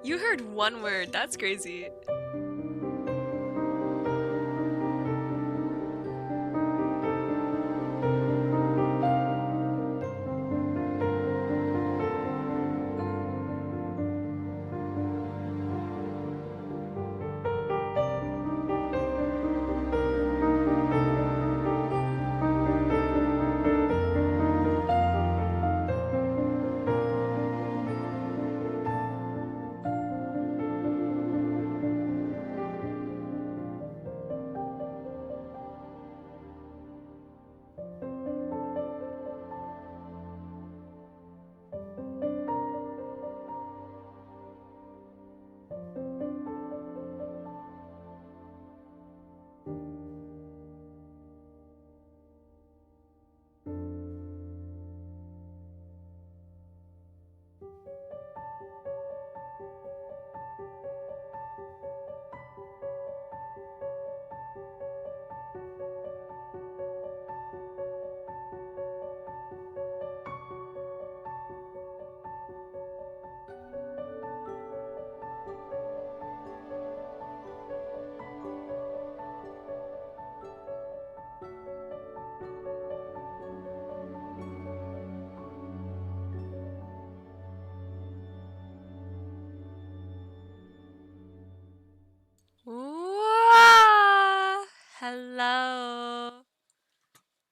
You heard one word. That's crazy. Wah! Hello.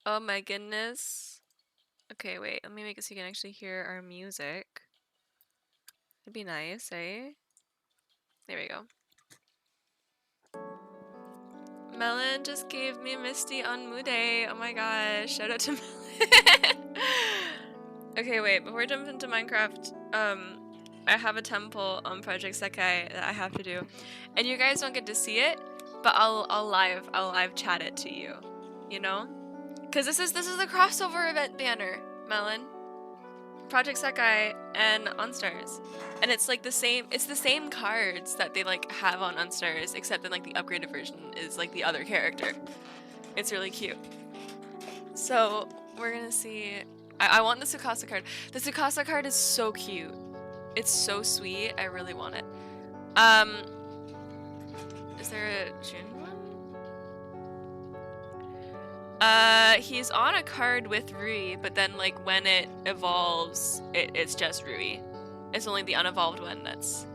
Oh my goodness. Okay, wait. Let me make it so you can actually hear our music. It'd be nice, eh? There we go. Melon just gave me Misty on Moo Day. Oh my gosh. Shout out to Melon. Okay, wait. Before I jump into Minecraft, I have a temple on Project Sekai that I have to do. And you guys don't get to see it, but I'll live chat it to you. You know? Cause this is the crossover event banner, Melon. Project Sekai and Unstars. And it's like the same cards that they like have on Unstars, except then like the upgraded version is like the other character. It's really cute. So we're gonna see. I want the Tsukasa card. The Tsukasa card is so cute. It's so sweet. I really want it. Is there a June one? He's on a card with Rui, but then like when it evolves, it's just Rui. It's only the unevolved one that's.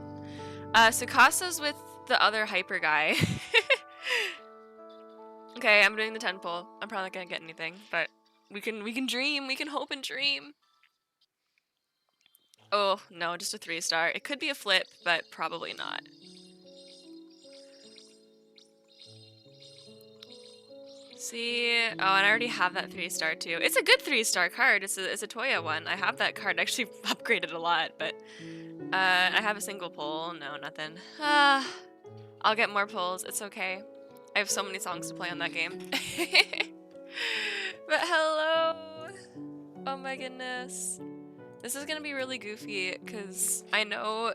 Tsukasa's with the other hyper guy. Okay, I'm doing the 10 pull. I'm probably not gonna get anything, but we can dream. We can hope and dream. Oh no, just a 3-star. It could be a flip, but probably not. See, oh, and I already have that 3-star too. It's a good 3-star card. It's a Toya one. I have that card actually upgraded a lot, but I have a single pull. No, nothing. I'll get more pulls. It's okay. I have so many songs to play on that game. But hello. Oh my goodness. This is gonna be really goofy because I know.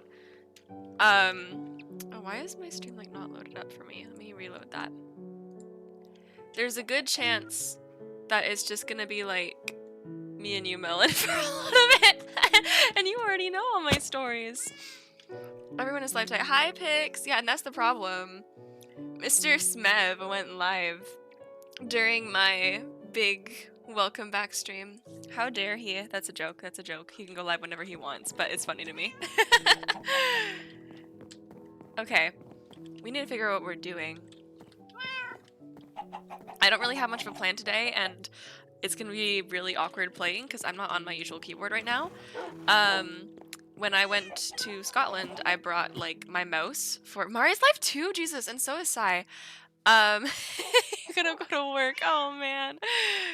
Oh, why is my stream like not loaded up for me? Let me reload that. There's a good chance that it's just gonna be like me and you, Melon, for a little bit. And you already know all my stories. Everyone is live tonight. Hi, Pix. Yeah, and that's the problem. Mr. Smev went live during my big welcome back stream. How dare he? That's a joke. That's a joke. He can go live whenever he wants, but it's funny to me. Okay. We need to figure out what we're doing. I don't really have much of a plan today, and it's gonna be really awkward playing because I'm not on my usual keyboard right now. When I went to Scotland, I brought like my mouse for Mari's live too. Jesus, and so is Sai. You're gonna go to work. Oh man,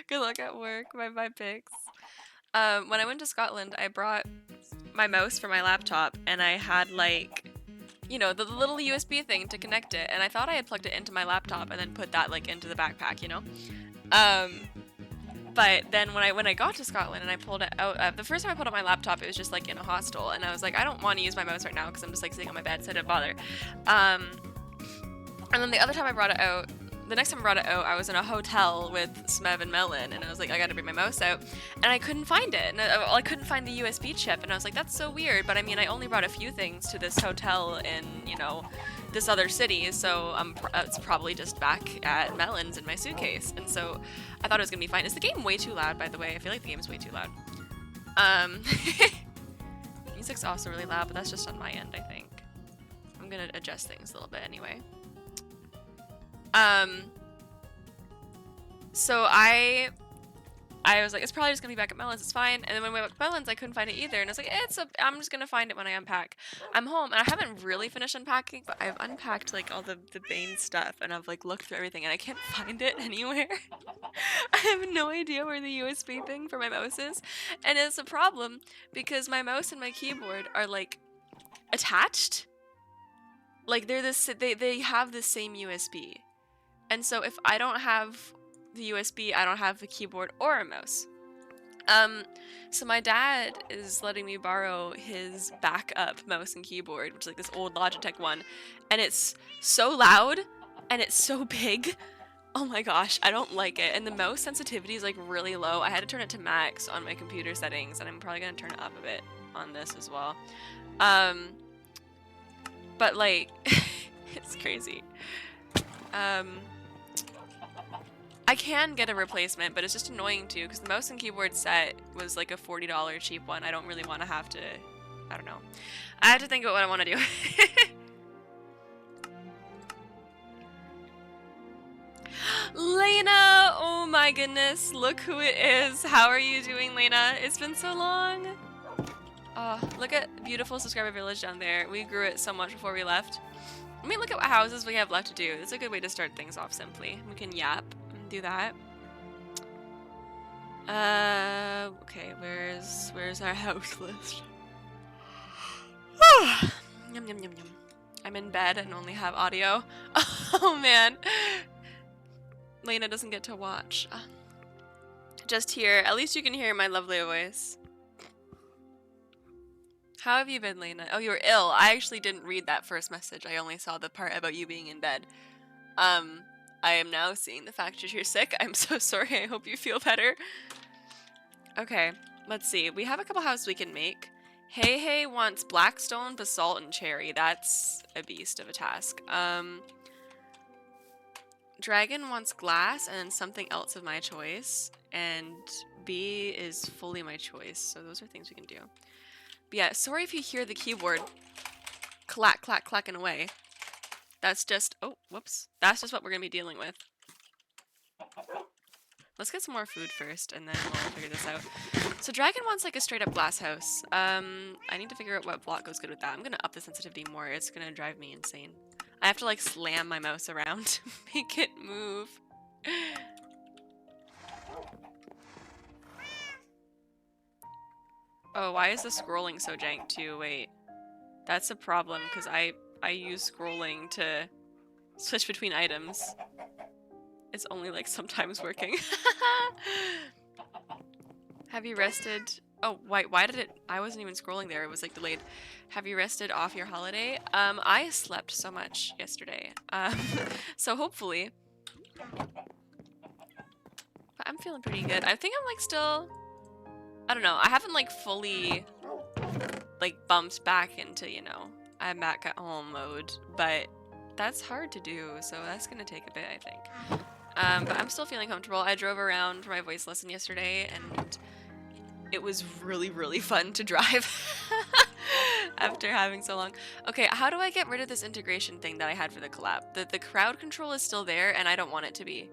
good luck at work. Bye pics. When I went to Scotland, I brought my mouse for my laptop, and I had like, you know, the little USB thing to connect it, and I thought I had plugged it into my laptop and then put that like into the backpack, you know. But then when I got to Scotland and I pulled it out, the first time I pulled out my laptop, it was just like in a hostel, and I was like, I don't want to use my mouse right now because I'm just like sitting on my bed, so I didn't bother. And then the other time I brought it out, the next time I brought it out, I was in a hotel with Smev and Melon, and I was like, I gotta bring my mouse out, and I couldn't find it, and I couldn't find the USB chip, and I was like, that's so weird, but I mean, I only brought a few things to this hotel in, you know, this other city, so it's probably just back at Melon's in my suitcase, and so I thought it was gonna be fine. Is the game way too loud, by the way? I feel like the game's way too loud. Music's also really loud, but that's just on my end, I think. I'm gonna adjust things a little bit anyway. So I was like, it's probably just gonna be back at Melon's, it's fine. And then when we went to Melon's, I couldn't find it either. And I was like, I'm just gonna find it when I unpack. I'm home, and I haven't really finished unpacking, but I've unpacked like all the Bane stuff, and I've like looked through everything, and I can't find it anywhere. I have no idea where the USB thing for my mouse is. And it's a problem because my mouse and my keyboard are like attached. Like they have the same USB. And so if I don't have the USB, I don't have the keyboard or a mouse. So my dad is letting me borrow his backup mouse and keyboard, which is like this old Logitech one, and it's so loud and it's so big. Oh my gosh, I don't like it. And the mouse sensitivity is like really low. I had to turn it to max on my computer settings, and I'm probably gonna turn it up a bit on this as well. But like, it's crazy. I can get a replacement, but it's just annoying too, because the mouse and keyboard set was like a $40 cheap one. I don't really want to have to, I don't know. I have to think about what I want to do. Lena! Oh my goodness, look who it is. How are you doing, Lena? It's been so long. Oh, look at beautiful subscriber village down there. We grew it so much before we left. I mean, look at what houses we have left to do. It's a good way to start things off simply. We can yap and do that. Okay, where's our house list? Yum, yum, yum, yum. I'm in bed and only have audio. Oh man. Lena doesn't get to watch. Just here. At least you can hear my lovely voice. How have you been, Lena? Oh, you were ill. I actually didn't read that first message. I only saw the part about you being in bed. I am now seeing the fact that you're sick. I'm so sorry. I hope you feel better. Okay, let's see. We have a couple houses we can make. Hey wants blackstone, basalt, and cherry. That's a beast of a task. Dragon wants glass and something else of my choice. And B is fully my choice. So those are things we can do. But yeah, sorry if you hear the keyboard clack, clack, clacking away. That's just, oh, whoops. That's just what we're going to be dealing with. Let's get some more food first, and then we'll figure this out. So Dragon wants like a straight up glass house. I need to figure out what block goes good with that. I'm going to up the sensitivity more. It's going to drive me insane. I have to like slam my mouse around to make it move. Oh, why is the scrolling so jank too? Wait. That's a problem, because I use scrolling to switch between items. It's only like sometimes working. Have you rested? Oh, why did it? I wasn't even scrolling there. It was like delayed. Have you rested off your holiday? I slept so much yesterday. So hopefully. But I'm feeling pretty good. I think I'm like still, I don't know. I haven't like fully like bumped back into, you know, I'm back at home mode, but that's hard to do. So that's going to take a bit, I think. But I'm still feeling comfortable. I drove around for my voice lesson yesterday, and it was really, really fun to drive after having so long. Okay, how do I get rid of this integration thing that I had for the collab? The crowd control is still there, and I don't want it to be.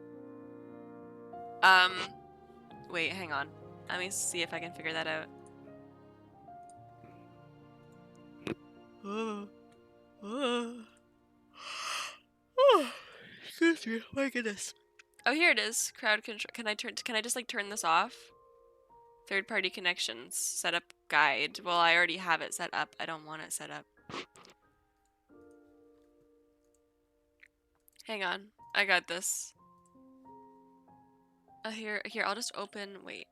Wait, hang on. Let me see if I can figure that out. Excuse me, my goodness. Oh, here it is. Crowd control. Can I just like turn this off? Third party connections. Setup guide. Well, I already have it set up. I don't want it set up. Hang on. I got this. Here, I'll just open, wait.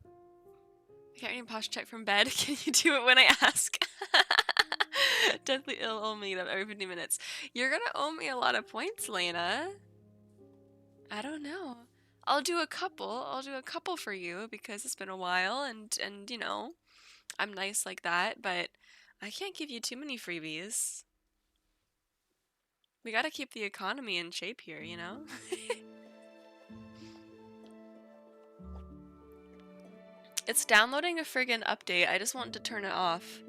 I can't even posture check from bed. Can you do it when I ask? Deathly ill only meetup every 50 minutes. You're gonna owe me a lot of points, Lena. I don't know. I'll do a couple. I'll do a couple for you because it's been a while and you know, I'm nice like that, but I can't give you too many freebies. We gotta keep the economy in shape here, you know? It's downloading a friggin' update. I just want to turn it off.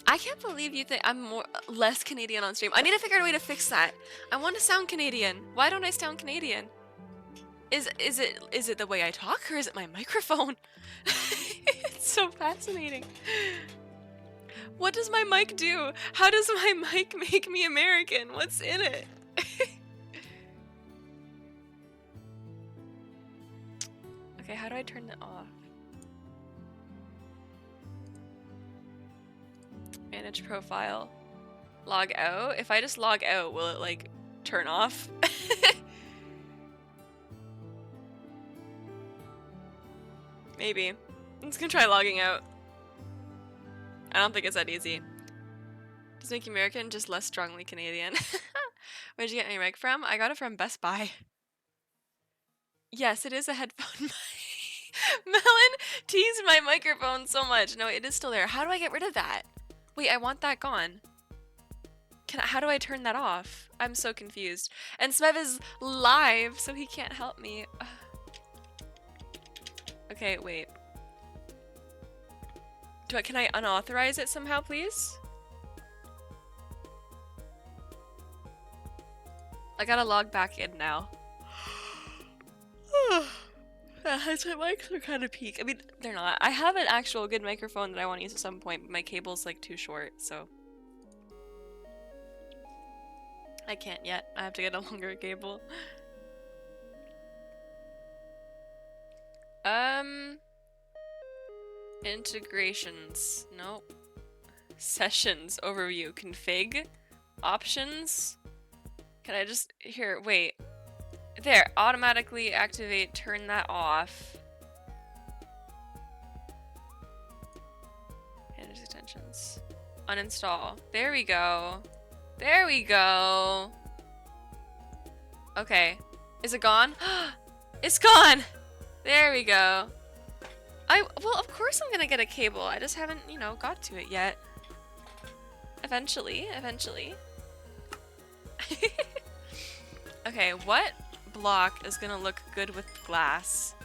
I can't believe you think I'm less Canadian on stream. I need to figure out a way to fix that. I want to sound Canadian. Why don't I sound Canadian? Is it the way I talk or is it my microphone? It's so fascinating. What does my mic do? How does my mic make me American? What's in it? Okay, how do I turn it off? Manage profile. Log out? If I just log out, will it like turn off? Maybe. I'm just gonna try logging out. I don't think it's that easy. Does make you American, just less strongly Canadian. Where'd you get my mic from? I got it from Best Buy. Yes, it is a headphone mic. Melon teased my microphone so much. No, it is still there. How do I get rid of that? Wait, I want that gone. How do I turn that off? I'm so confused. And Smev is live, so he can't help me. Okay, wait. Can I unauthorize it somehow, please? I gotta log back in now. My mics are kind of peak. I mean, they're not. I have an actual good microphone that I want to use at some point, but my cable's like too short, so. I can't yet. I have to get a longer cable. Integrations. Nope. Sessions. Overview. Config. Options. Can I just... Here, wait. There. Automatically activate. Turn that off. Manage extensions. Uninstall. There we go. There we go. Okay. Is it gone? It's gone! There we go. Well, of course I'm gonna get a cable. I just haven't, you know, got to it yet. Eventually. Okay, what block is gonna look good with glass?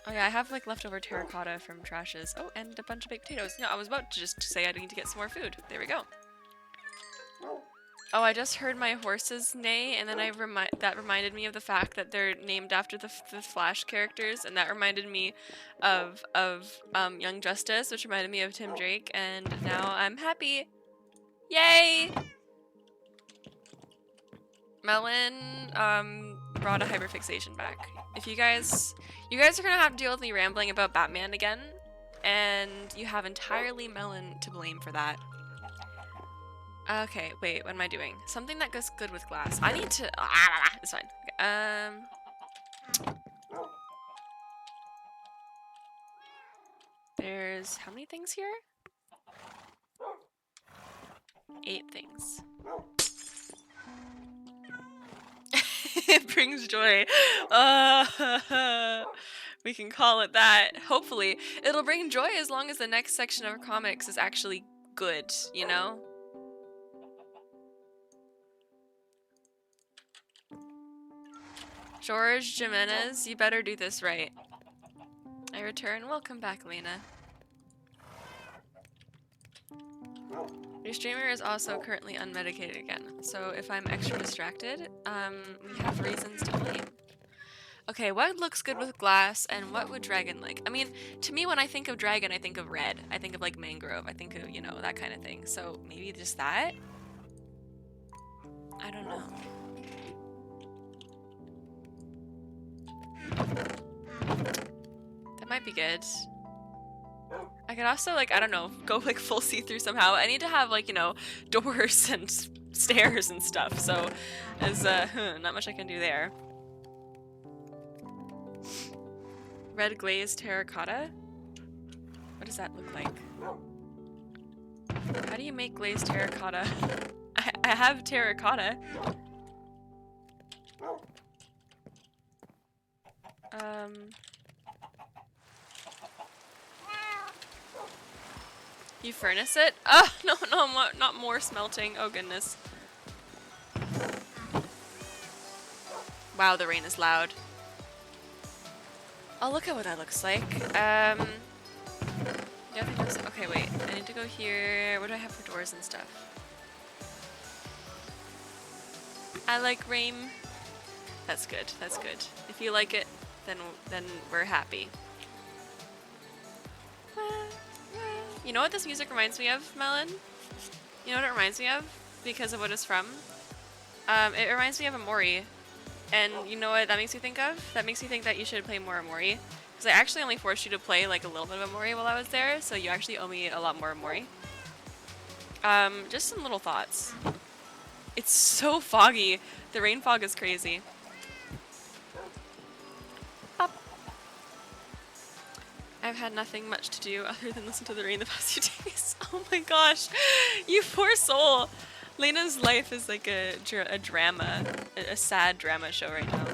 Oh yeah, I have like leftover terracotta from trashes. Oh, and a bunch of baked potatoes. No, I was about to just say I need to get some more food. There we go. Oh, I just heard my horses neigh, and then that reminded me of the fact that they're named after the Flash characters, and that reminded me of Young Justice, which reminded me of Tim Drake, and now I'm happy. Yay! Melon brought a hyperfixation back. If you guys are gonna have to deal with me rambling about Batman again, and you have entirely Melon to blame for that. Okay, wait, what am I doing? Something that goes good with glass. I need to... it's fine. Okay, there's... How many things here? 8 things. It brings joy. We can call it that. Hopefully. It'll bring joy as long as the next section of comics is actually good, you know? George Jimenez, you better do this right. I return. Welcome back, Lena. Your streamer is also currently unmedicated again, so if I'm extra distracted, we have reasons to blame. Okay, what looks good with glass, and what would dragon like? I mean, to me, when I think of dragon, I think of red. I think of, like, mangrove. I think of, you know, that kind of thing. So, maybe just that? I don't know. That might be good. I could also, like, I don't know, go, like, full see-through somehow. I need to have, like, you know, doors and stairs and stuff, so there's, not much I can do there. Red glazed terracotta? does that look like? How do you make glazed terracotta? I have terracotta. You furnace it? Oh, no, not more smelting. Oh, goodness. Wow, the rain is loud. Oh, look at what that looks like. Okay, wait. I need to go here. What do I have for doors and stuff? I like rain. That's good. That's good. If you like it, then we're happy. You know what this music reminds me of, Melon? You know what it reminds me of? Because of what it's from? It reminds me of Amori. And you know what that makes me think of? That makes me think that you should play more Amori. Because I actually only forced you to play like a little bit of Amori while I was there, so you actually owe me a lot more Amori. Just some little thoughts. It's so foggy. The rain fog is crazy. Up. I've had nothing much to do other than listen to the rain the past few days. Oh my gosh, you poor soul. Lena's life is like a drama, a sad drama show right now.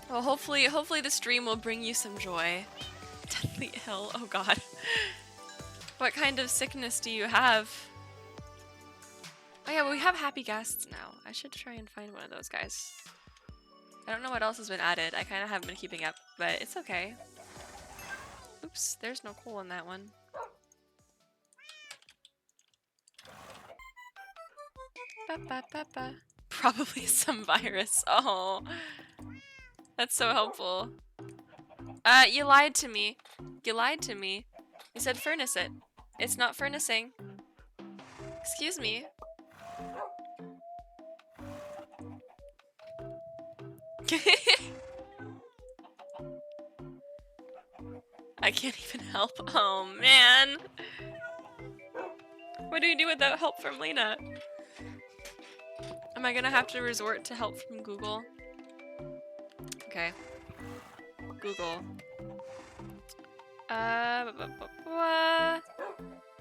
Well, hopefully the stream will bring you some joy. Deathly ill, oh god. What kind of sickness do you have? Oh yeah, well, we have happy guests now. I should try and find one of those guys. I don't know what else has been added. I kind of haven't been keeping up, but it's okay. Oops, there's no coal in that one. Ba, ba, ba, ba. Probably some virus. Oh, that's so helpful. You lied to me. You lied to me. You said furnace it. It's not furnacing. Excuse me. I can't even help. Oh man. What do you do without help from Lena? Am I gonna have to resort to help from Google? Okay. Google.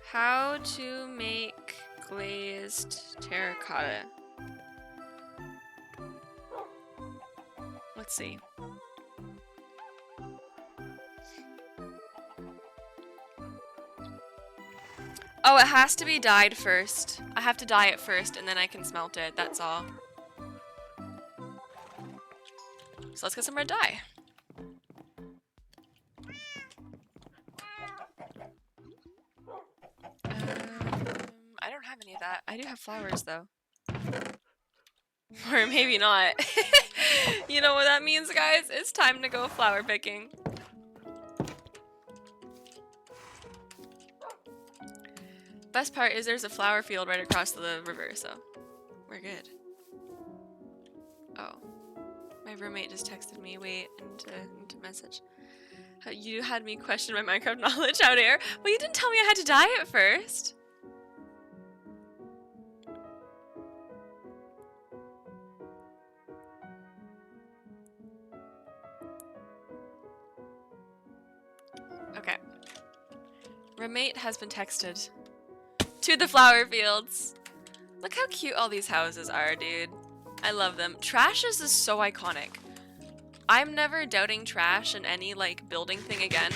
How to make glazed terracotta. Let's see. Oh, it has to be dyed first. I have to dye it first and then I can smelt it, that's all. So let's get some red dye. I don't have any of that. I do have flowers though. Or maybe not. You know what that means, guys? It's time to go flower picking. Best part is there's a flower field right across the river, so we're good. Oh. My roommate just texted me. Wait, into message. You had me question my Minecraft knowledge. How dare? Well, you didn't tell me I had to dye it first. Okay. Roommate has been texted. To the flower fields. Look how cute all these houses are, dude. I love them. Trash's is so iconic. I'm never doubting trash in any like building thing again.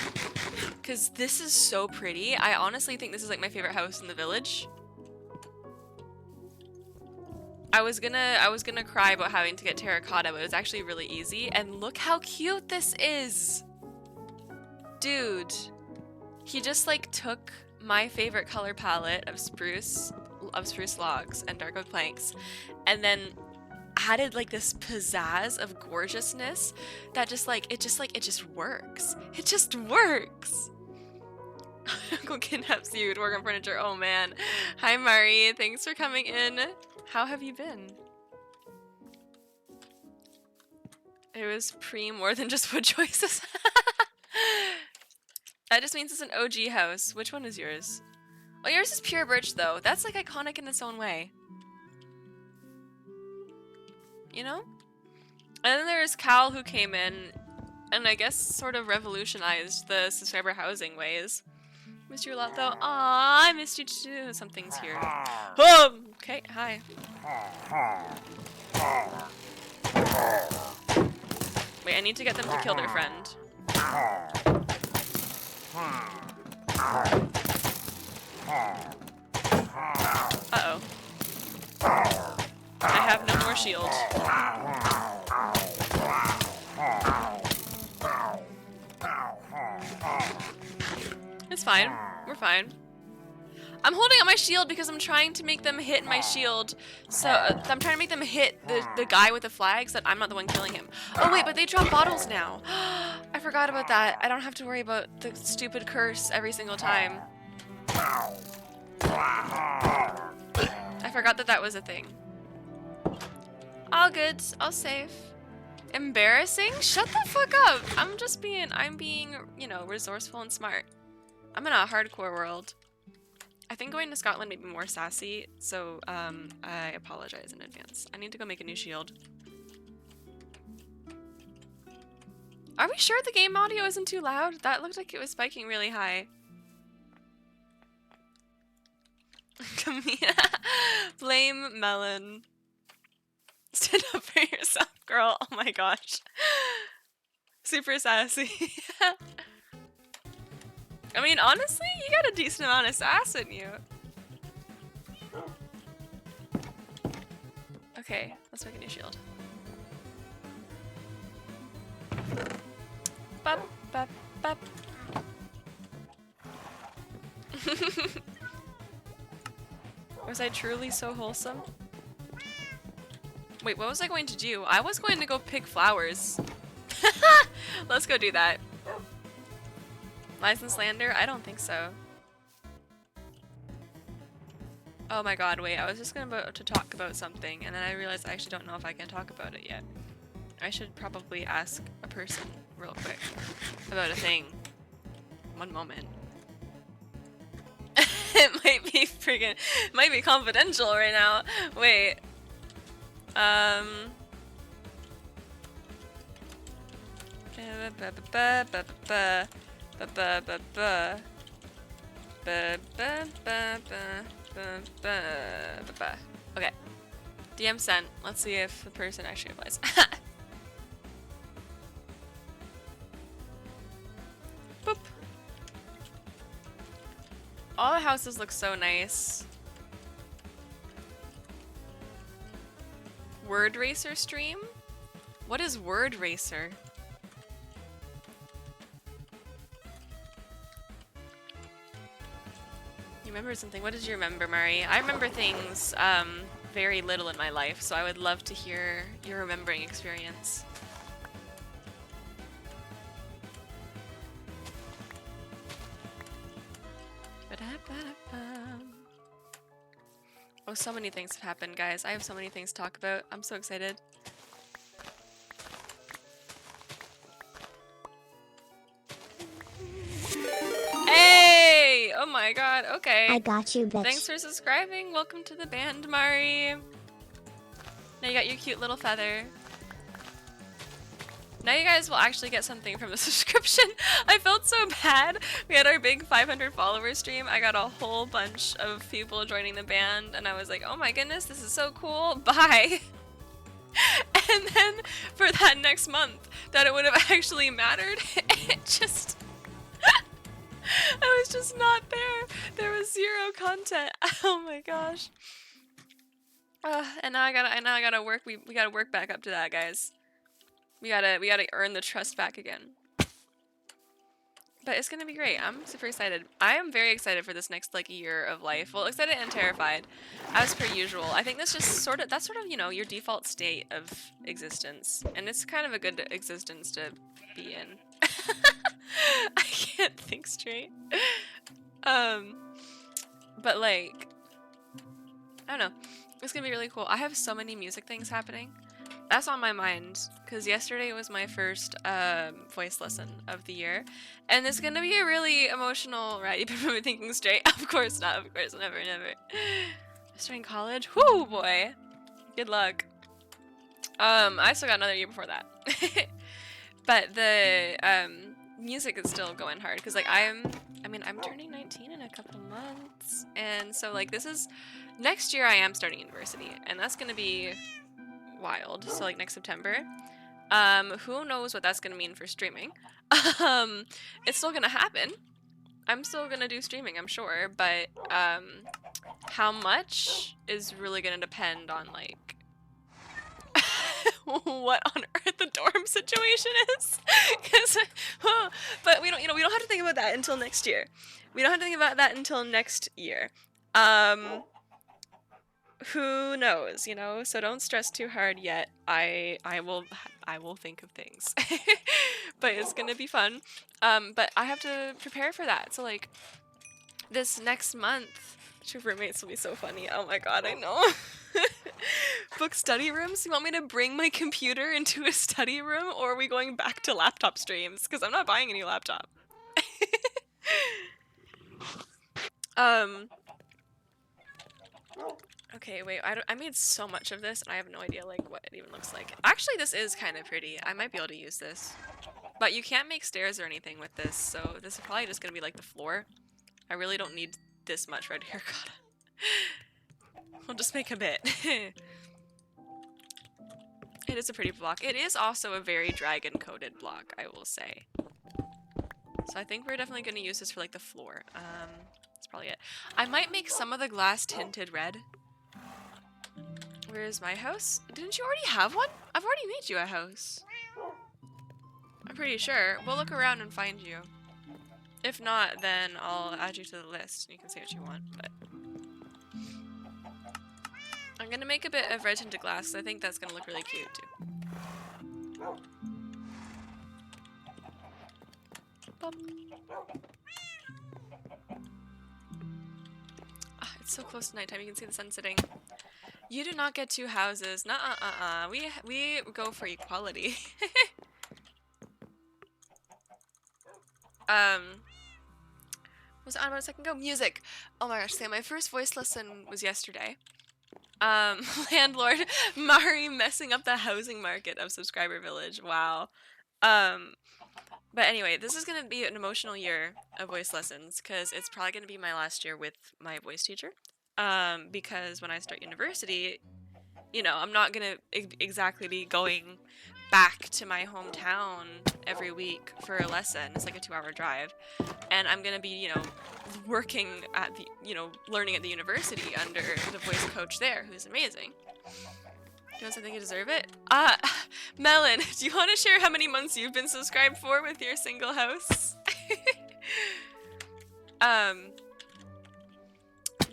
Cause this is so pretty. I honestly think this is like my favorite house in the village. I was gonna cry about having to get terracotta, but it was actually really easy. And look how cute this is. Dude. He just like took my favorite color palette of spruce logs and dark oak planks and then added like this pizzazz of gorgeousness that just works. It just works. Uncle kidnaps you to work on furniture. Oh man. Hi Mari, thanks for coming in. How have you been? It was pre more than just wood choices. That just means it's an OG house. Which one is yours? Oh, yours is pure birch though. That's like iconic in its own way. You know? And then there's Cal who came in and I guess sort of revolutionized the subscriber housing ways. Missed you a lot though. Aw, I missed you too. Something's here. Oh, okay, hi. Wait, I need to get them to kill their friend. Uh-oh. I have no more shield. It's fine. We're fine. I'm holding up my shield because I'm trying to make them hit my shield. So I'm trying to make them hit the guy with the flag so that I'm not the one killing him. Oh wait, but they drop bottles now. I forgot about that. I don't have to worry about the stupid curse every single time. I forgot that that was a thing. All good. All safe. Embarrassing? Shut the fuck up. I'm being, you know, resourceful and smart. I'm in a hardcore world. I think going to Scotland made me more sassy, so I apologize in advance. I need to go make a new shield. Are we sure the game audio isn't too loud? That looked like it was spiking really high. Camilla. Blame Melon. Stand up for yourself, girl. Oh my gosh. Super sassy. I mean, honestly, you got a decent amount of sass in you. Okay, let's make a new shield. Bop, bop, bop. Was I truly so wholesome? Wait, what was I going to do? I was going to go pick flowers. Let's go do that. Lies and slander? I don't think so. Oh my god, wait, I was just gonna to talk about something, and then I realized I actually don't know if I can talk about it yet. I should probably ask a person real quick about a thing. One moment. It might be confidential right now. Wait. Okay. DM sent. Let's see if the person actually replies. Boop. All the houses look so nice. Word Racer stream? What is Word Racer? You remember something? What did you remember, Mari? I remember things very little in my life, so I would love to hear your remembering experience. Oh, so many things have happened, guys. I have so many things to talk about. I'm so excited. Hey! Oh my god, okay. I got you, bitch. Thanks for subscribing. Welcome to the band, Mari. Now you got your cute little feather. Now you guys will actually get something from the subscription. I felt so bad. We had our big 500 follower stream. I got a whole bunch of people joining the band, and I was like, oh my goodness, this is so cool. Bye. And then for that next month, that it would have actually mattered, it just... I was just not there. There was zero content. Oh my gosh. And now I gotta work. We gotta work back up to that, guys. We gotta earn the trust back again. But it's gonna be great. I'm super excited. I am very excited for this next like year of life. Well, excited and terrified, as per usual. I think that's just that's sort of, you know, your default state of existence, and it's kind of a good existence to be in. I can't think straight. But like, I don't know. It's gonna be really cool. I have so many music things happening. That's on my mind, because yesterday was my first voice lesson of the year, and it's gonna be a really emotional ride. You've been thinking straight. Of course not. Of course, never. Starting college. Whoo boy. Good luck. I still got another year before that. But the music is still going hard because like I'm turning 19 in a couple months, and so like this is next year I am starting university, and that's gonna be wild. So like next September. Who knows what that's gonna mean for streaming? It's still gonna happen. I'm still gonna do streaming, I'm sure, but how much is really gonna depend on like what on earth the dorm situation is. But we don't have to think about that until next year. We don't have to think about that until next year. Who knows, you know? So don't stress too hard yet. I will think of things. But it's gonna be fun. But I have to prepare for that. So like this next month, two roommates will be so funny. Oh my god, I know. Book study rooms? You want me to bring my computer into a study room, or are we going back to laptop streams? Because I'm not buying any laptop. Okay, wait, I made so much of this, and I have no idea, like, what it even looks like. Actually, this is kind of pretty. I might be able to use this. But you can't make stairs or anything with this, so this is probably just gonna be, like, the floor. I really don't need this much red terracotta. We'll just make a bit. It is a pretty block. It is also a very dragon-coated block, I will say. So I think we're definitely gonna use this for, like, the floor. That's probably it. I might make some of the glass tinted red. Where is my house? Didn't you already have one? I've already made you a house. I'm pretty sure. We'll look around and find you. If not, then I'll add you to the list and you can say what you want, but... I'm gonna make a bit of red tinted glass because I think that's gonna look really cute too. Bop. Ah, it's so close to nighttime, you can see the sun setting. You do not get two houses. Nuh-uh-uh-uh. We go for equality. Was it on about a second ago? Music. Oh my gosh, Sam, my first voice lesson was yesterday. Landlord Mari messing up the housing market of Subscriber Village. Wow. But anyway, this is gonna be an emotional year of voice lessons because it's probably gonna be my last year with my voice teacher. Because when I start university, you know, I'm not gonna exactly be going back to my hometown every week for a lesson. It's like a 2-hour drive. And I'm gonna be, you know, working at the, you know, learning at the university under the voice coach there, who's amazing. Do you want something to deserve it? Melon, do you want to share how many months you've been subscribed for with your single house?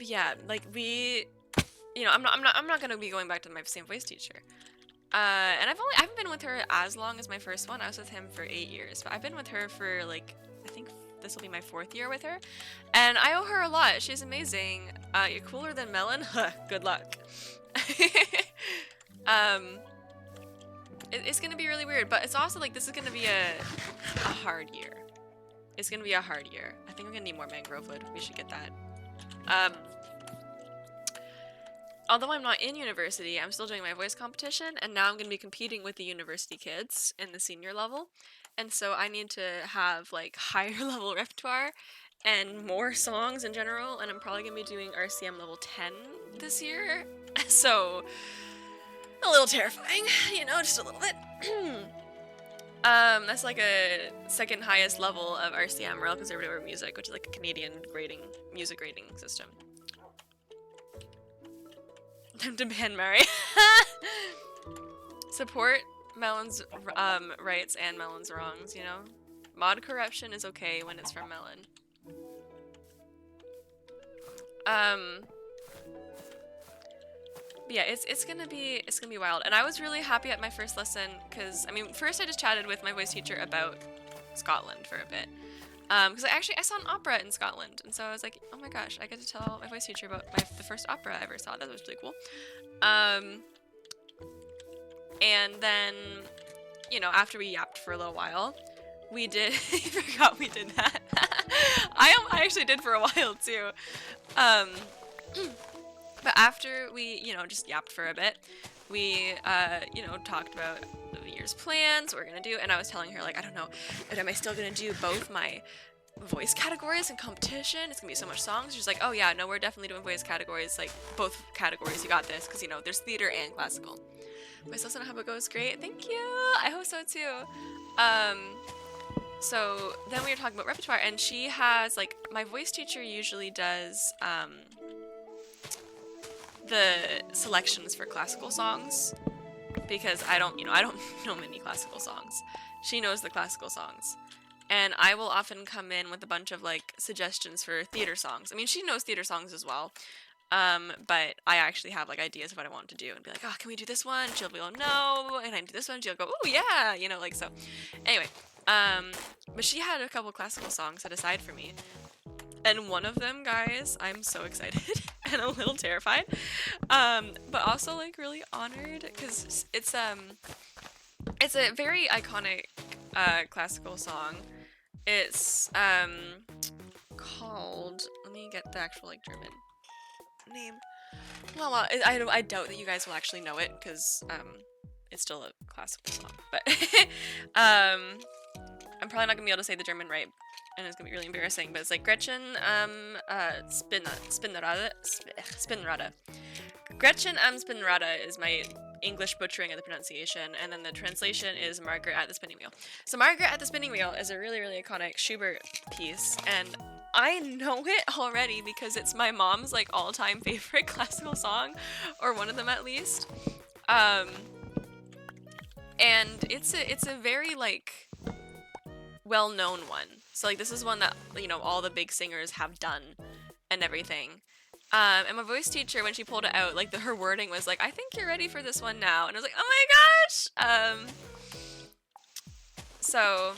Yeah, like we, you know, I'm not gonna be going back to my same voice teacher. And I haven't been with her as long as my first one. I was with him for 8 years, but I've been with her for like, I think this will be my 4th year with her, and I owe her a lot. She's amazing. You're cooler than Melon. Huh, good luck. It's gonna be really weird, but it's also like this is gonna be a hard year. It's gonna be a hard year. I think we're gonna need more mangrove wood. We should get that. Although I'm not in university, I'm still doing my voice competition, and now I'm going to be competing with the university kids in the senior level. And so I need to have like higher level repertoire and more songs in general, and I'm probably going to be doing RCM level 10 this year. So a little terrifying, you know, just a little bit. That's like a second highest level of RCM, Royal Conservatoire Music, which is like a Canadian music grading system. Time to ban Mary. Support Melon's rights and Melon's wrongs, you know? Mod corruption is okay when it's from Melon. Yeah, it's gonna be wild. And I was really happy at my first lesson because I mean, first I just chatted with my voice teacher about Scotland for a bit. Because I saw an opera in Scotland, and so I was like, oh my gosh, I get to tell my voice teacher about the first opera I ever saw. That was really cool. And then, you know, after we yapped for a little while, we did. I forgot we did that. I actually did for a while too. But after we, you know, just yapped for a bit, we, you know, talked about year's plans, what we're gonna do, and I was telling her, like, I don't know, but am I still gonna do both my voice categories and competition? It's gonna be so much songs. She's like, oh yeah, no, we're definitely doing voice categories, like both categories, you got this, because you know there's theater and classical. My sis and how it goes great. Thank you. I hope so too. So then we were talking about repertoire, and she has, like, my voice teacher usually does the selections for classical songs, because I don't know many classical songs. She knows the classical songs. And I will often come in with a bunch of, like, suggestions for theater songs. I mean, she knows theater songs as well. But I actually have, like, ideas of what I want to do, and be like, oh, can we do this one? She'll be like, no, and I do this one, she'll go, oh yeah, you know, like, so. Anyway, but she had a couple classical songs set aside for me. And one of them, guys, I'm so excited and a little terrified, but also, like, really honored, because it's a very iconic classical song. It's called, let me get the actual, like, German name. Well, I doubt that you guys will actually know it, because it's still a classical song, but I'm probably not gonna be able to say the German right, and it's gonna be really embarrassing, but it's like Gretchen Spinnrade. Gretchen Spinnrade is my English butchering of the pronunciation, and then the translation is Margaret at the Spinning Wheel. So Margaret at the Spinning Wheel is a really, really iconic Schubert piece, and I know it already because it's my mom's, like, all-time favorite classical song, or one of them at least. And it's a very, like, well-known one. So, like, this is one that, you know, all the big singers have done and everything. And my voice teacher, when she pulled it out, like, her wording was like, I think you're ready for this one now. And I was like, oh my gosh! So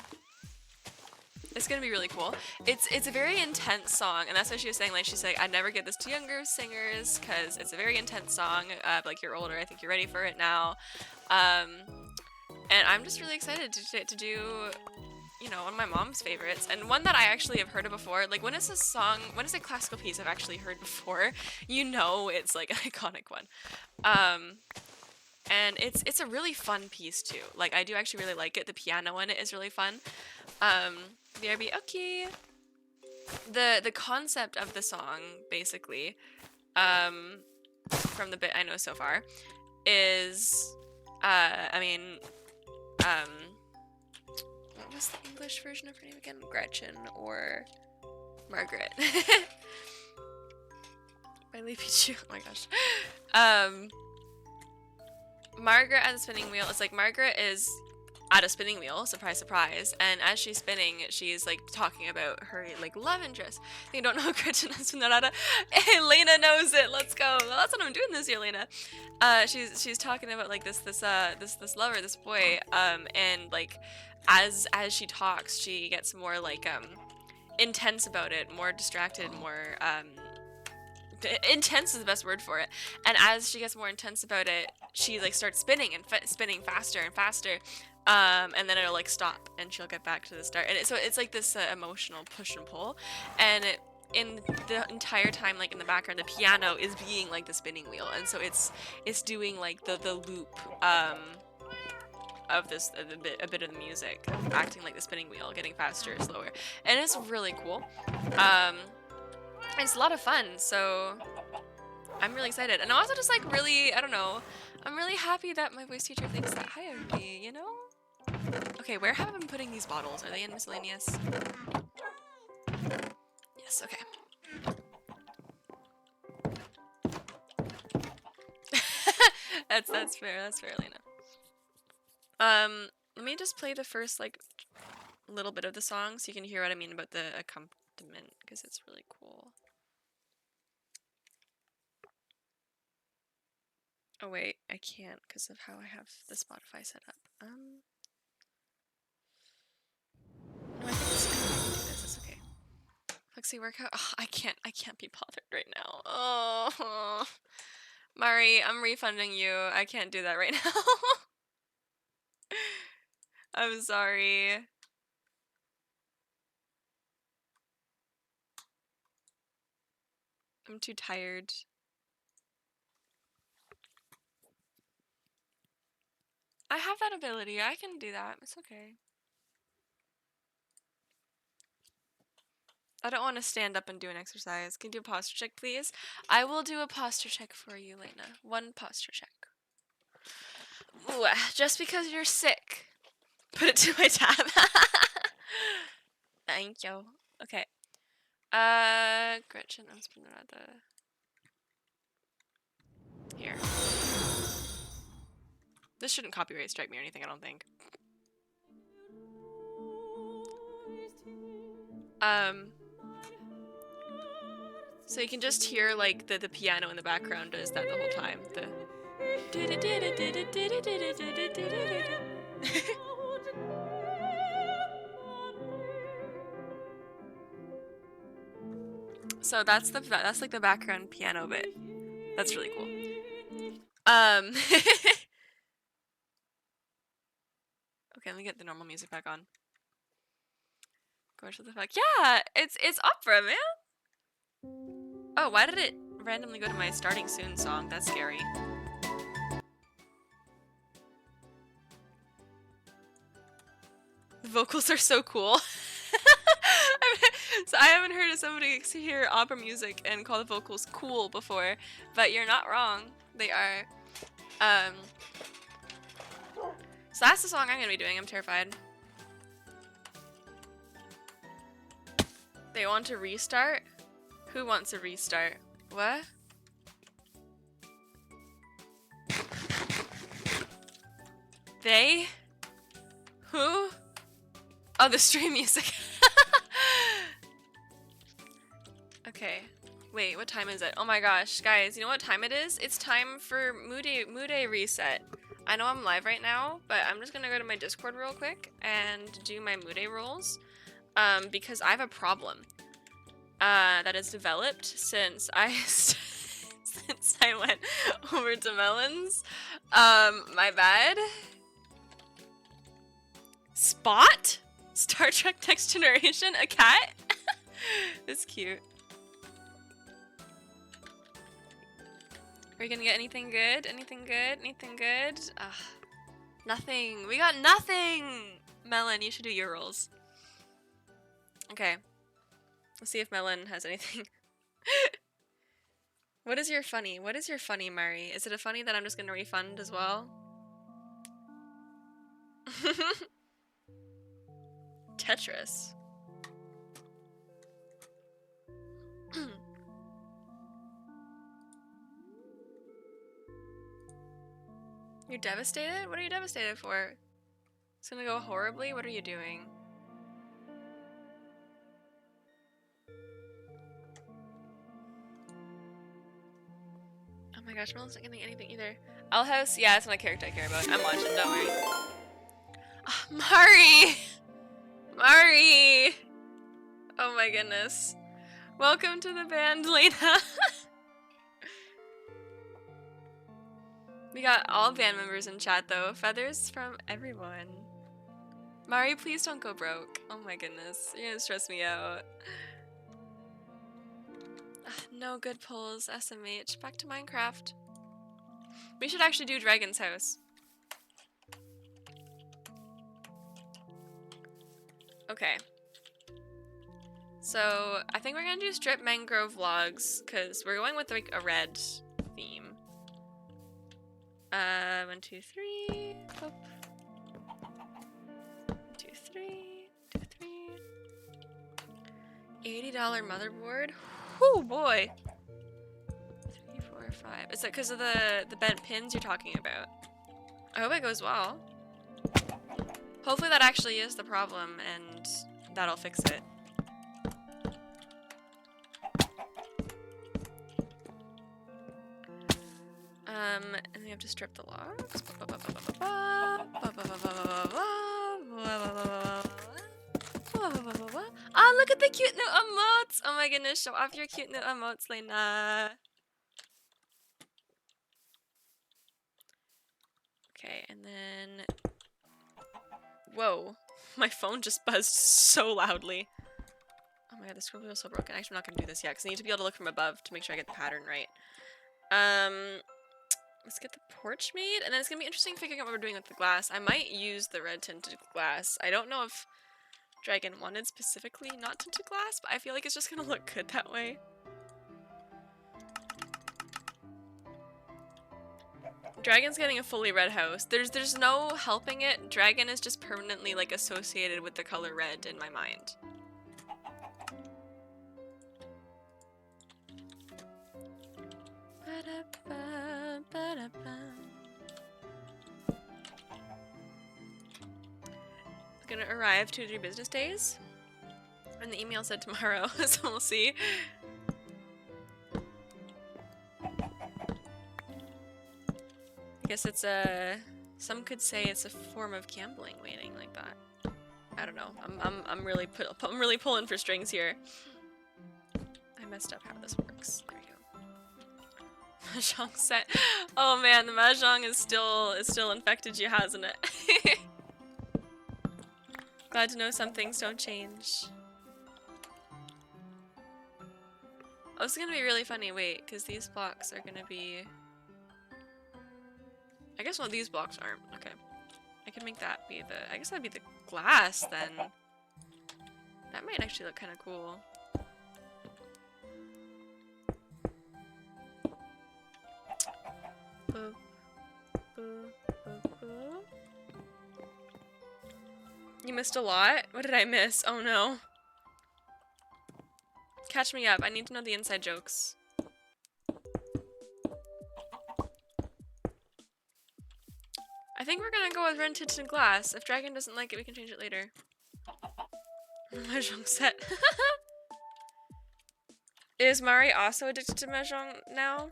it's gonna be really cool. It's a very intense song, and that's what she was saying. Like, she's like, I never get this to younger singers, because it's a very intense song. Like, you're older, I think you're ready for it now. And I'm just really excited to do, you know, one of my mom's favorites, and one that I actually have heard of before. Like, when it's a song, when it's a classical piece I've actually heard before, you know it's, like, an iconic one. And it's a really fun piece too. Like, I do actually really like it. The piano in it is really fun. BRB, okay. The concept of the song, basically, from the bit I know so far, is, I mean, what was the English version of her name again? Gretchen or Margaret? By Lee Pichu. Oh my gosh. Margaret at the spinning wheel. It's like Margaret is at a spinning wheel, surprise, surprise, and as she's spinning, she's, like, talking about her, like, love interest. You don't know Gretchen Spinnrade? Hey, Lena knows it. Let's go. Well, that's what I'm doing this year, Lena. She's talking about, like, this lover, this boy, and, like, as she talks, she gets more, like, intense about it, more distracted, more intense is the best word for it. And as she gets more intense about it, she, like, starts spinning and spinning faster and faster. And then it'll, like, stop, and she'll get back to the start. And so it's like this emotional push and pull. And in the entire time, like, in the background, the piano is being, like, the spinning wheel. And so it's doing, like, the loop of this a bit of the music, acting like the spinning wheel, getting faster, slower. And it's really cool. It's a lot of fun, so I'm really excited. And I'm also just, like, really, I don't know, I'm really happy that my voice teacher thinks that high of me, you know? Okay, where have I been putting these bottles? Are they in miscellaneous? Yes, okay. That's fair, Lena. Let me just play the first, like, little bit of the song so you can hear what I mean about the accompaniment, because it's really cool. Oh wait, I can't because of how I have the Spotify set up. No, I think this is okay. Flexi workout. Oh, I can't be bothered right now. Oh, Mari, I'm refunding you. I can't do that right now. I'm sorry. I'm too tired. I have that ability. I can do that. It's okay. I don't want to stand up and do an exercise. Can you do a posture check, please? I will do a posture check for you, Lena. One posture check. Ooh, just because you're sick. Put it to my tab. Thank you. Okay. Gretchen, I'm spinning around here. This shouldn't copyright strike me or anything, I don't think. So you can just hear like the piano in the background does that the whole time. So that's like the background piano bit. That's really cool. Okay, let me get the normal music back on. Gosh, what the fuck? Yeah, it's opera, man. Oh, why did it randomly go to my starting soon song? That's scary. The vocals are so cool. So I haven't heard of somebody hear opera music and call the vocals cool before, but you're not wrong. They are. So that's the song I'm gonna be doing. I'm terrified. They want to restart? Who wants a restart? What? They? Who? Oh, the stream music. Okay. Wait, what time is it? Oh my gosh, guys, you know what time it is? It's time for Mood Day reset. I know I'm live right now, but I'm just gonna go to my Discord real quick and do my Mood Day rolls. Because I have a problem that has developed since I since I went over to Melon's. My bad. Spot? Star Trek Next Generation? A cat? It's cute. Are you gonna get anything good? Anything good? Anything good? Ugh. Nothing. We got nothing! Melon, you should do your rolls. Okay. Let's see if Melon has anything. What is your funny? What is your funny, Mari? Is it a funny that I'm just gonna refund as well? Tetris. You're devastated? What are you devastated for? It's gonna go horribly? What are you doing? Oh my gosh, Melon's not getting anything either. Owl House? Yeah, it's not a character I care about. I'm watching, don't worry. Oh, Mari! Mari! Oh my goodness. Welcome to the band, Lena. We got all band members in chat though. Feathers from everyone. Mari, please don't go broke. Oh my goodness. You're gonna stress me out. No good pulls, SMH. Back to Minecraft. We should actually do Dragon's House. Okay. So, I think we're gonna do Strip Mangrove Vlogs, because we're going with like a red theme. 1, 2, 3. Hope. 1, 2, 3. 2, 3. $80 motherboard. Whoo boy. 3, 4, 5. Is that because of the bent pins you're talking about? I hope it goes well. Hopefully that actually is the problem and that'll fix it. And we have to strip the logs. Oh, look at the cute new emotes! Oh my goodness, show off your cute new emotes, Lena. Okay, and then... Whoa. My phone just buzzed so loudly. Oh my god, the scroll wheel is so broken. Actually, I'm not gonna do this yet, because I need to be able to look from above to make sure I get the pattern right. let's get the porch made, and then it's gonna be interesting figuring out what we're doing with the glass. I might use the red tinted glass. I don't know if Dragon wanted specifically not tinted glass, but I feel like it's just gonna look good that way. Dragon's getting a fully red house. There's no helping it. Dragon is just permanently like associated with the color red in my mind. Gonna arrive 2 to 3 business days. And the email said tomorrow, so we'll see. I guess it's a... Some could say it's a form of gambling waiting like that. I don't know. I'm really pulling for strings here. I messed up how this works. There we go. Mahjong set. Oh man, the Mahjong is still infected you, hasn't it? Glad to know some things don't change. Oh, this is gonna be really funny. Wait, because these blocks are gonna be... I guess one of these blocks aren't. Okay. I can make that be the... I guess that'd be the glass, then. That might actually look kind of cool. Boop. Boop. Boop. Boop. You missed a lot? What did I miss? Oh no. Catch me up. I need to know the inside jokes. I think we're gonna go with red tinted glass. If Dragon doesn't like it, we can change it later. Mahjong set. Is Mari also addicted to Mahjong now?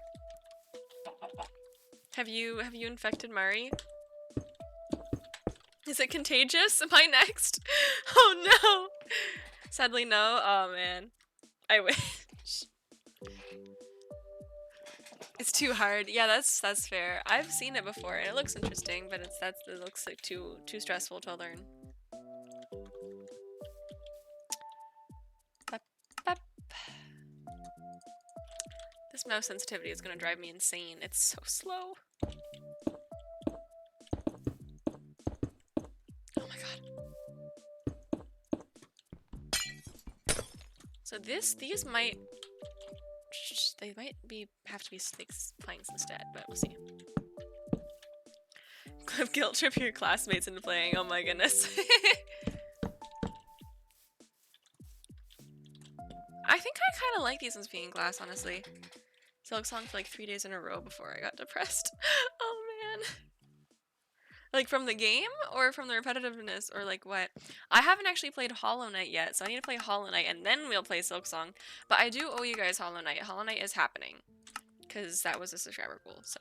Have you infected Mari? Is it contagious? Am I next? Oh no! Sadly no. Oh man. I wish. It's too hard. Yeah, that's fair. I've seen it before and it looks interesting, but it looks like too stressful to learn. Bup, bup. This mouse sensitivity is gonna drive me insane. It's so slow. Oh my god. So these might... They might have to be planks instead, but we'll see. Guilt trip your classmates into playing. Oh my goodness. I think I kind of like these ones being glass, honestly. Silk Song for like 3 days in a row before I got depressed. Oh man. Like from the game or from the repetitiveness or like what? I haven't actually played Hollow Knight yet, so I need to play Hollow Knight and then we'll play Silk Song. But I do owe you guys Hollow Knight. Hollow Knight is happening. Because that was a subscriber goal, so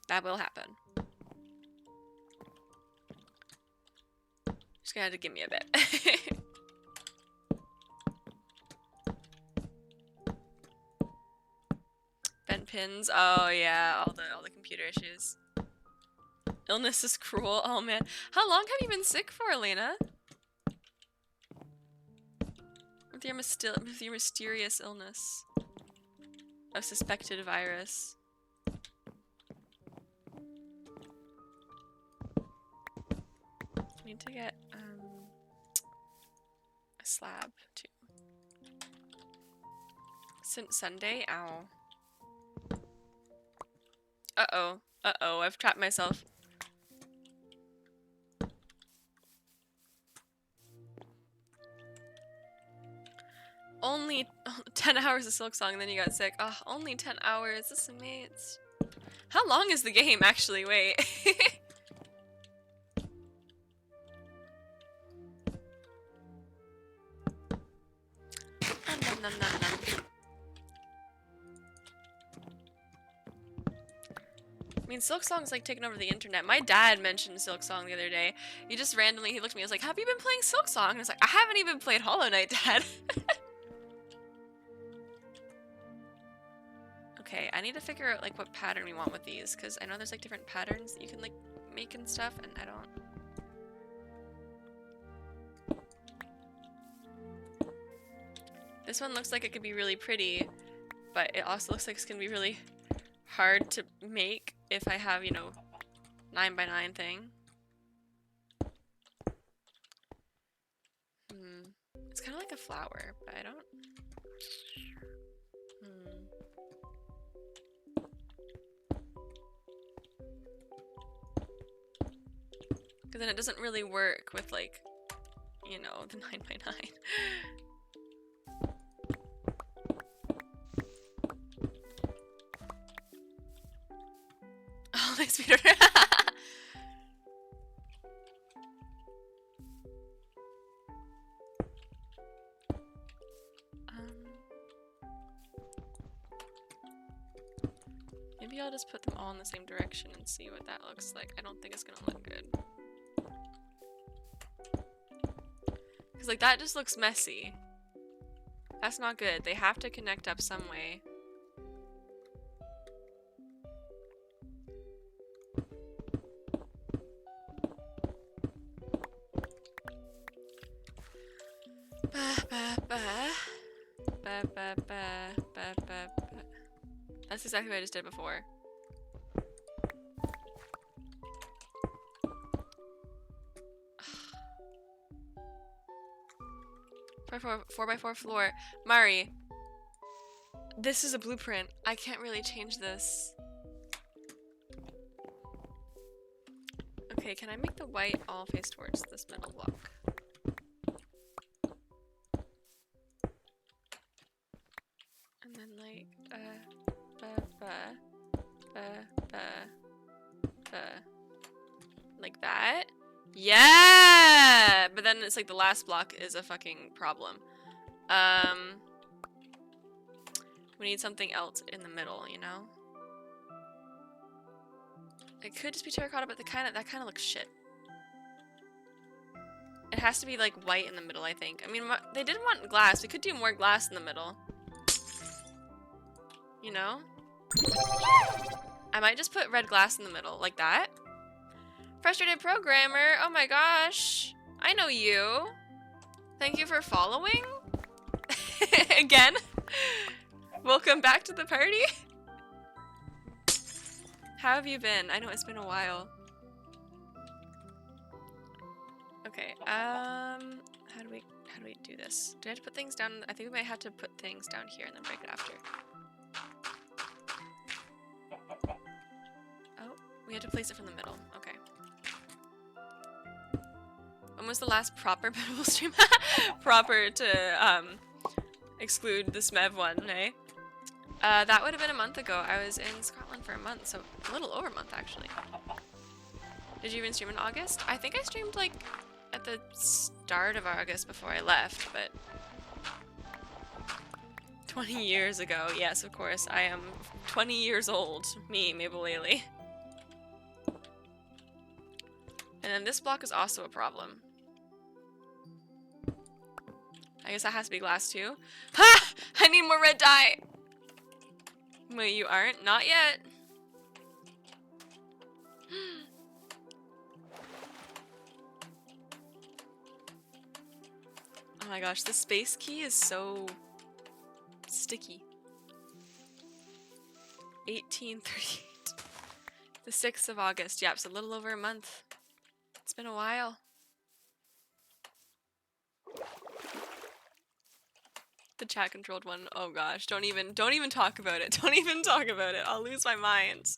that will happen. Just gonna have to give me a bit. Bent pins. Oh yeah, all the computer issues. Illness is cruel. Oh man. How long have you been sick for, Elena? With your mysterious illness. A suspected virus. I need to get a slab too. Sunday? Ow. Uh-oh. Uh-oh, I've trapped myself. Only 10 hours of Silk Song and then you got sick. Oh, only 10 hours. This is mates. How long is the game, actually? Wait. Nom, nom, nom, nom. I mean, Silk Song's like taking over the internet. My dad mentioned Silk Song the other day. He just randomly, he looked at me, he was like, have you been playing Silk Song? And I was like, I haven't even played Hollow Knight, Dad. Okay, I need to figure out like what pattern we want with these, because I know there's like different patterns that you can like make and stuff, and I don't... This one looks like it could be really pretty, but it also looks like it's gonna be really, hard to make if I have, you know, 9 by 9 thing. It's kind of like a flower, but I don't... Because then it doesn't really work with, like, you know, the 9 by 9. Oh, nice Peter. Maybe I'll just put them all in the same direction and see what that looks like. I don't think it's gonna look good. Because, like, that just looks messy. That's not good. They have to connect up some way. That's exactly what I just did before. Four by four floor. Mari, this is a blueprint. I can't really change this. Okay, can I make the white all face towards this middle block? And then like, like that? Yeah! But then it's like the last block is a fucking problem. We need something else in the middle, you know? It could just be terracotta, but that kind of looks shit. It has to be like white in the middle, I think. I mean, they didn't want glass. We could do more glass in the middle. You know? I might just put red glass in the middle, like that. Frustrated programmer, oh my gosh. I know you. Thank you for following. Again. Welcome back to the party. How have you been? I know it's been a while. Okay, how do we do this? Do I have to put things down? I think we might have to put things down here and then break it after. Oh, we have to place it from the middle. Okay. When was the last proper Bible stream? Proper to exclude the Smev one, eh? That would have been a month ago. I was in Scotland for a month, so a little over a month actually. Did you even stream in August? I think I streamed like at the start of August before I left, but 20 years ago. Yes, of course. I am 20 years old. Me, Mablelele. And then this block is also a problem. I guess that has to be glass too. Ha! I need more red dye! Wait, you aren't? Not yet. Oh my gosh, the space key is so sticky. 1838. The 6th of August. Yep, it's a little over a month. It's been a while. The chat controlled one. Oh gosh, don't even talk about it. Don't even talk about it. I'll lose my mind.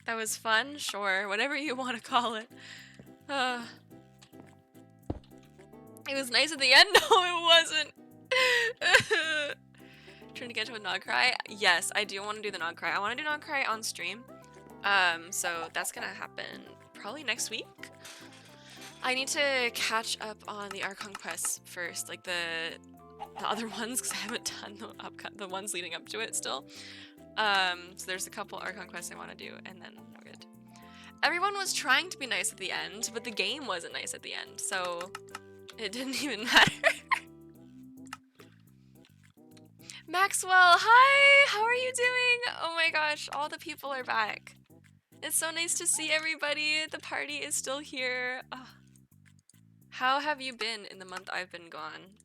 That was fun? Sure, whatever you want to call it. It was nice at the end. No, it wasn't. Trying to get to a Nog Cry? Yes, I do want to do the Nog Cry. I want to do Nog Cry on stream. So that's gonna happen probably next week. I need to catch up on the Archon quests first, like the other ones, because I haven't done the ones leading up to it still. So there's a couple Archon quests I want to do, and then we're good. Everyone was trying to be nice at the end, but the game wasn't nice at the end, so it didn't even matter. Maxwell, hi! How are you doing? Oh my gosh, all the people are back. It's so nice to see everybody. The party is still here. Oh. How have you been in the month I've been gone?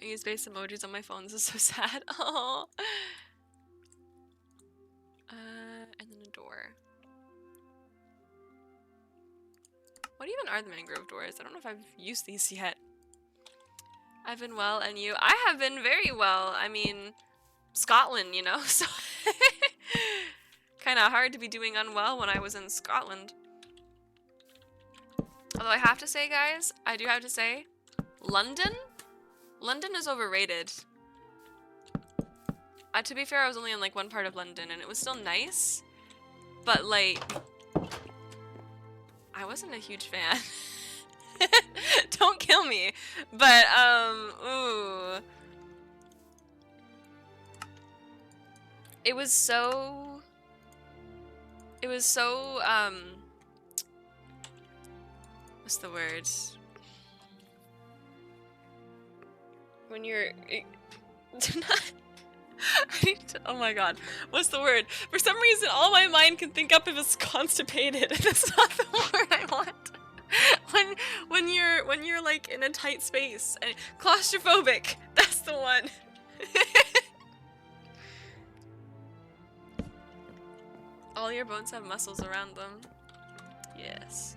I use base emojis on my phone. This is so sad. Oh. And then a door. What even are the mangrove doors? I don't know if I've used these yet. I've been well, and you? I have been very well. I mean, Scotland, you know, so kind of hard to be doing unwell when I was in Scotland. Although I have to say, guys, I do have to say, London is overrated. To be fair, I was only in like one part of London, and it was still nice, but like, I wasn't a huge fan. Don't kill me, but ooh. It was so, what's the word? When you're, oh my god, what's the word? For some reason, all my mind can think up of is constipated, and that's not the word I want. When you're like in a tight space, and claustrophobic, that's the one. All your bones have muscles around them. Yes.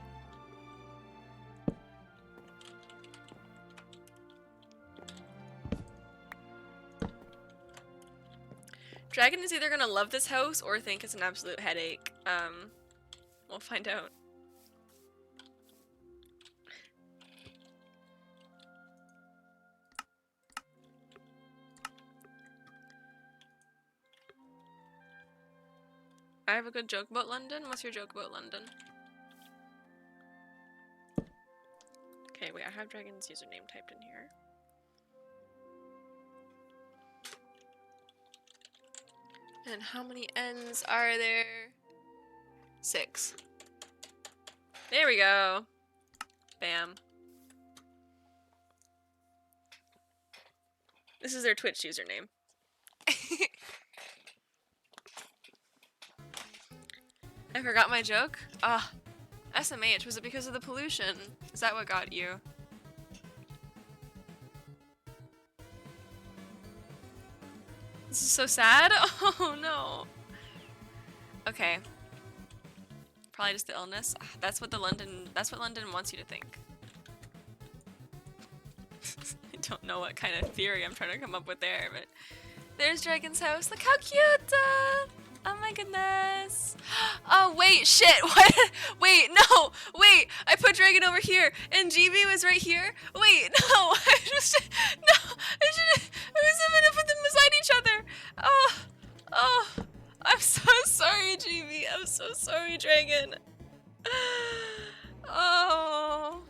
Dragon is either gonna love this house or think it's an absolute headache. We'll find out. I have a good joke about London. What's your joke about London? Okay, wait, I have Dragon's username typed in here. And how many N's are there? 6. There we go. Bam. This is their Twitch username. I forgot my joke? Ah, SMH, was it because of the pollution? Is that what got you? This is so sad. Oh no. Okay. Probably just the illness. That's what London wants you to think. I don't know what kind of theory I'm trying to come up with there, but there's Dragon's house. Look how cute! Oh my goodness. Oh wait, shit, what? Wait, no, wait, I put Dragon over here, and GB was right here. Wait, no, I should have put them beside each other. Oh, I'm so sorry, GB, I'm so sorry, Dragon. Oh.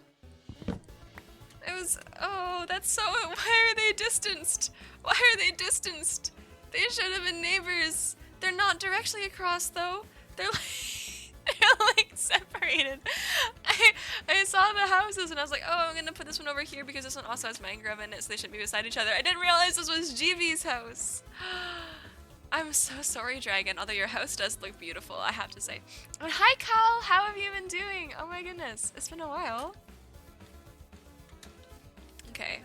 That's so, why are they distanced? Why are they distanced? They should have been neighbors. They're not directly across though. They're like separated. I saw the houses and I was like, oh, I'm gonna put this one over here because this one also has mangrove in it, so they shouldn't be beside each other. I didn't realize this was GB's house. I'm so sorry, Dragon, although your house does look beautiful, I have to say. And hi, Cal! How have you been doing? Oh my goodness, it's been a while. Okay.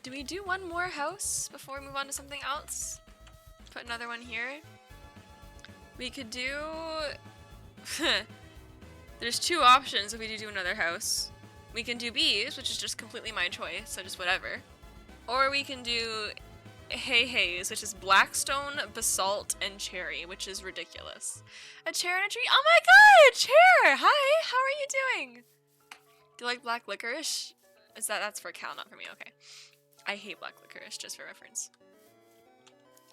Do we do one more house before we move on to something else? Put another one here. We could do... There's 2 options if we do another house. We can do bees, which is just completely my choice, so just whatever. Or we can do hay-hays, which is blackstone, basalt, and cherry, which is ridiculous. A chair and a tree? Oh my god, a chair! Hi, how are you doing? Do you like black licorice? That's for Cal, not for me, okay. I hate black licorice, just for reference.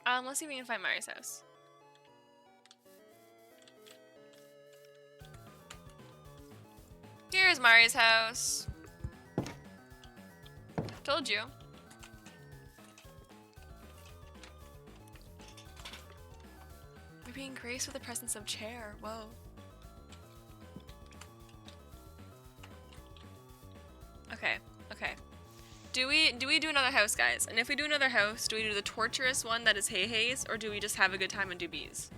Let's see if we can find Mari's house. Here's Mari's house. Told you. We're being graced with the presence of chair. Whoa. Okay. Okay. Do we do another house, guys? And if we do another house, do we do the torturous one that is hay-hays, or do we just have a good time and do bees?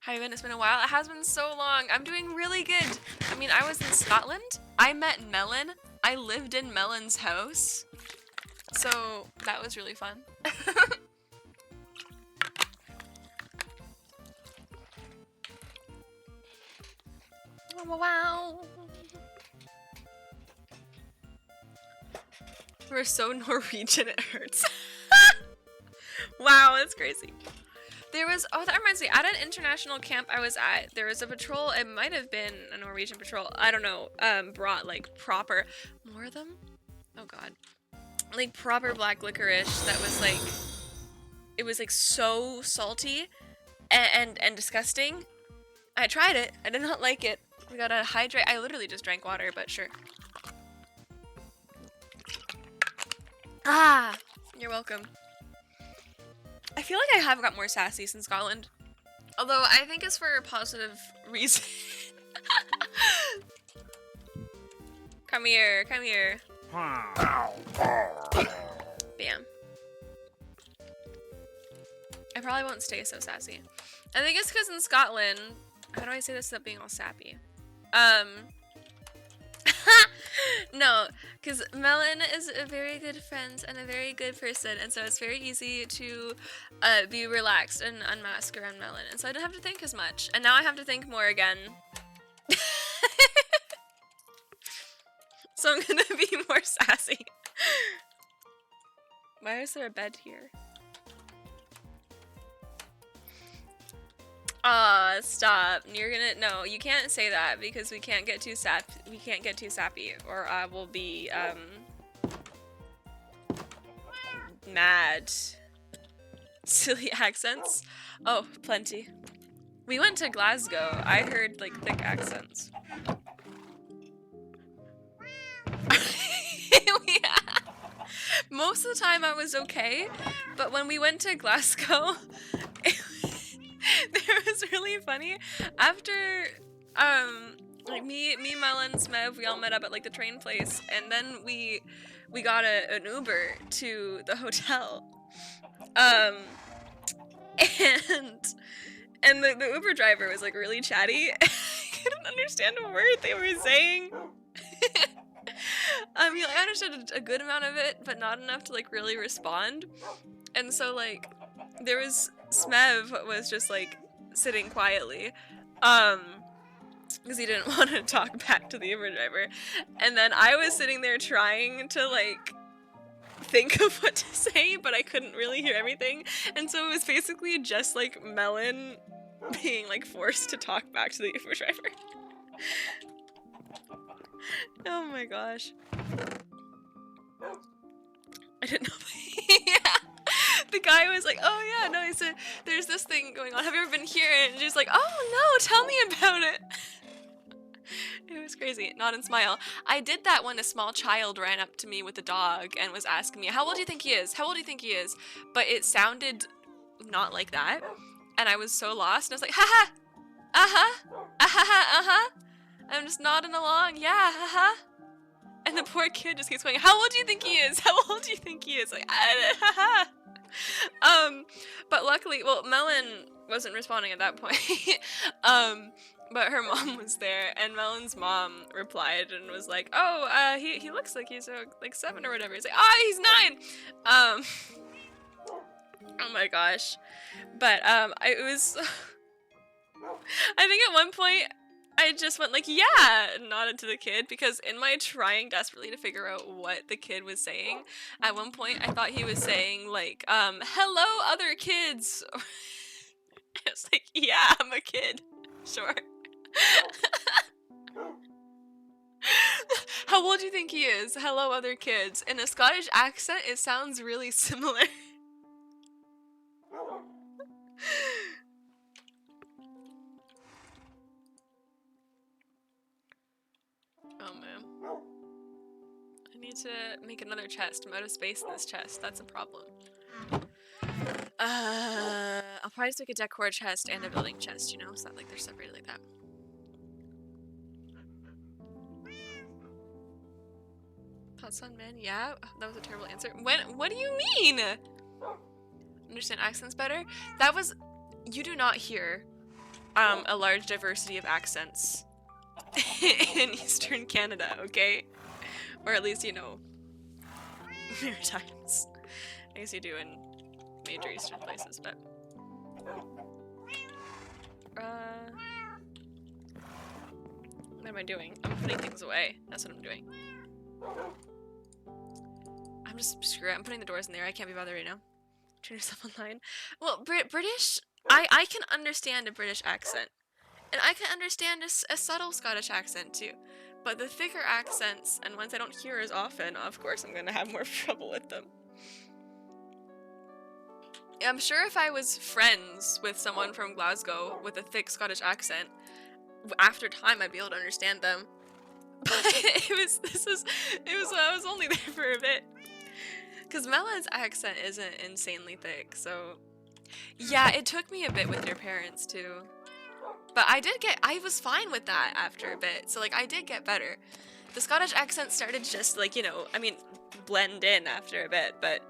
How you been? It's been a while. It has been so long. I'm doing really good. I mean, I was in Scotland. I met Melon. I lived in Melon's house. So that was really fun. Wow. We're so Norwegian it hurts. Wow, that's crazy. There was, oh, that reminds me, at an international camp I was at, there was a patrol, it might have been a Norwegian patrol, I don't know, brought like proper, more of them? Oh god. Like proper black licorice that was like, it was like so salty and disgusting. I tried it, I did not like it. We gotta hydrate, I literally just drank water, but sure. Ah, you're welcome. I feel like I have got more sassy since Scotland. Although I think it's for a positive reason. Come here, come here. Bam. I probably won't stay so sassy. I think it's because in Scotland, how do I say this without being all sappy? No, because Melon is a very good friend and a very good person, and so it's very easy to be relaxed and unmask around Melon, and so I don't have to think as much. And now I have to think more again. So I'm gonna be more sassy. Why is there a bed here? Aw, stop. You're gonna, no, you can't say that because we can't get too sappy or I will be, mad. Silly accents? Oh, plenty. We went to Glasgow. I heard, like, thick accents. Yeah. Most of the time I was okay, but when we went to Glasgow, it was really funny. After, like me, Melon, Smev, we all met up at like the train place, and then we got an Uber to the hotel, and the Uber driver was like really chatty. I couldn't understand a word they were saying. I mean, I understood a good amount of it, but not enough to like really respond. And so like, there was Smev was just like sitting quietly, because he didn't want to talk back to the Uber driver, and then I was sitting there trying to like think of what to say, but I couldn't really hear everything, and so it was basically just like Melon being like forced to talk back to the Uber driver. Oh my gosh. I didn't know. Yeah. The guy was like, oh yeah, no, he said, there's this thing going on. Have you ever been here? And she's like, oh no, tell me about it. It was crazy. Nod and smile. I did that when a small child ran up to me with a dog and was asking me, how old do you think he is? How old do you think he is? But it sounded not like that. And I was so lost. And I was like, haha, uh-huh, uh-huh, uh-huh. I'm just nodding along. Yeah, haha. And the poor kid just keeps going, how old do you think he is? How old do you think he is? Like, haha. But luckily, well, Melon wasn't responding at that point. But her mom was there, and Melon's mom replied and was like, oh, he looks like he's like 7 or whatever. He's like, oh, he's 9. Oh my gosh. But it was I think at one point I just went like, yeah, and nodded to the kid, because in my trying desperately to figure out what the kid was saying, at one point I thought he was saying like, hello other kids. I was like, yeah, I'm a kid. Sure. How old do you think he is? Hello other kids. In a Scottish accent, it sounds really similar. Oh man. I need to make another chest. I'm out of space in this chest. That's a problem. I'll probably just make a decor chest and a building chest, you know? So that like they're separated like that. Thoughts on men? Yeah? That was a terrible answer. What do you mean? Understand accents better? That was... You do not hear a large diversity of accents in Eastern Canada, okay? Or at least, you know, Maritimes. I guess you do in major Eastern places, but... what am I doing? I'm putting things away. That's what I'm doing. I'm just screw it. I'm putting the doors in there. I can't be bothered right now. Turn yourself online. Well, British... I can understand a British accent. And I can understand a subtle Scottish accent, too. But the thicker accents, and ones I don't hear as often, of course I'm gonna have more trouble with them. I'm sure if I was friends with someone from Glasgow with a thick Scottish accent, after time I'd be able to understand them. But I was only there for a bit. Because Mella's accent isn't insanely thick, so... Yeah, it took me a bit with your parents, too. But I was fine with that after a bit, so, like, I did get better. The Scottish accent started to just, like, you know, I mean, blend in after a bit, but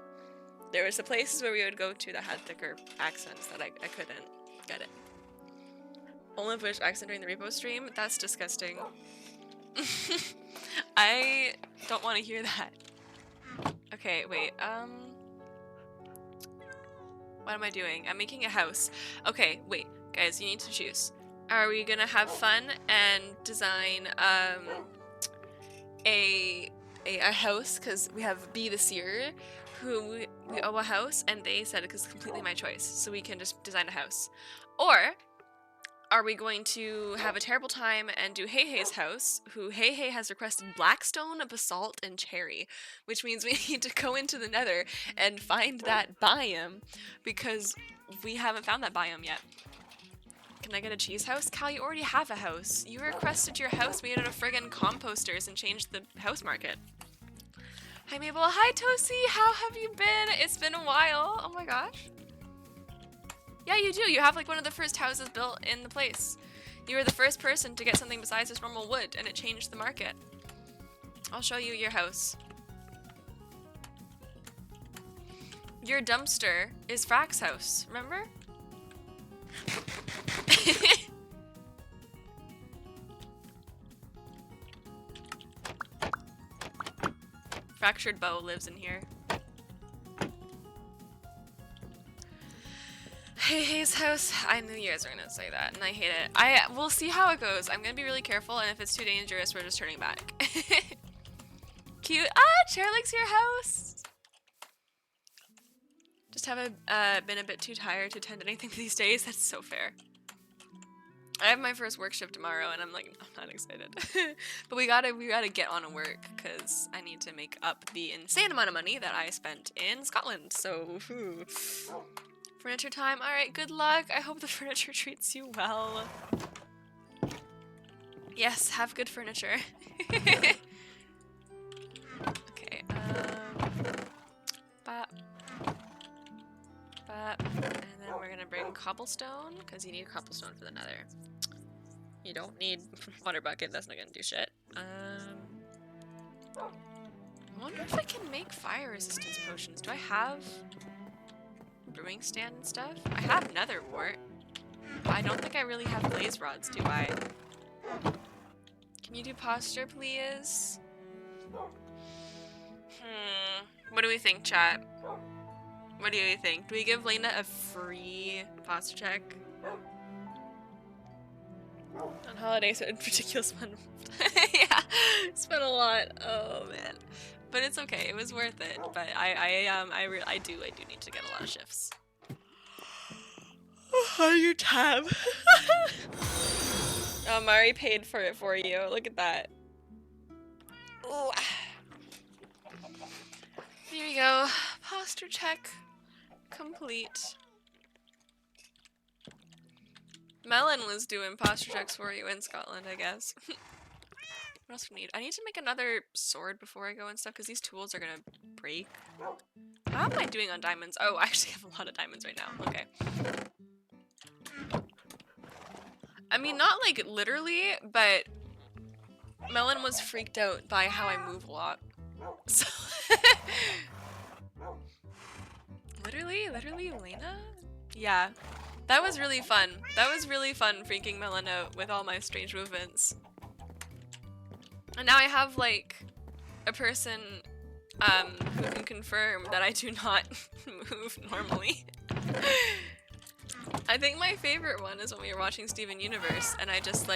there was the places where we would go to that had thicker accents that I couldn't get it. Only British accent during the repo stream? That's disgusting. I don't want to hear that. Okay, wait, what am I doing? I'm making a house. Okay, wait, guys, you need to choose. Are we gonna have fun and design, a house? Because we have B the Seer, who we owe a house, and they said it was completely my choice, so we can just design a house. Or are we going to have a terrible time and do Hey Hey's house, who Hey Hey has requested blackstone, basalt, and cherry, which means we need to go into the nether and find that biome, because we haven't found that biome yet. Can I get a cheese house? Cal, you already have a house. You requested your house made out of friggin' composters and changed the house market. Hi Mabel. Hi Tosi. How have you been? It's been a while. Oh my gosh. Yeah, you do. You have like one of the first houses built in the place. You were the first person to get something besides just normal wood, and it changed the market. I'll show you your house. Your dumpster is Frack's house, remember? Fractured Bow lives in here. Hey Hey's house. I knew you guys were gonna say that, and I hate it. We'll see how it goes. I'm gonna be really careful, and if it's too dangerous, we're just turning back. Cute. Chair likes your house. Just haven't been a bit too tired to attend anything these days. That's so fair. I have my first work shift tomorrow, and I'm like, I'm not excited. But we gotta get on to work, because I need to make up the insane amount of money that I spent in Scotland. So, furniture time. All right, good luck. I hope the furniture treats you well. Yes, have good furniture. Okay. Bop. Bop. And then we're gonna bring cobblestone, because you need cobblestone for the nether. You don't need water bucket, that's not gonna do shit. I wonder if I can make fire resistance potions. Do I have brewing stand and stuff? I have nether wart. But I don't think I really have blaze rods, do I? Can you do posture, please? What do we think, chat? What do you think? Do we give Lena a free posture check? On holidays, in particular, spent yeah, spent a lot. Oh man, but it's okay. It was worth it. But I do need to get a lot of shifts. Oh, your tab. Oh, Mari paid for it for you. Look at that. Ooh. Here we go. Posture check complete. Melon was doing posture checks for you in Scotland, I guess. What else do we need? I need to make another sword before I go and stuff, because these tools are gonna break. How am I doing on diamonds? Oh, I actually have a lot of diamonds right now. Okay. I mean, not like literally, but Melon was freaked out by how I move a lot. So literally, Elena? Yeah. That was really fun. That was really fun freaking Melon out with all my strange movements. And now I have like a person who can confirm that I do not move normally. I think my favorite one is when we were watching Steven Universe and I just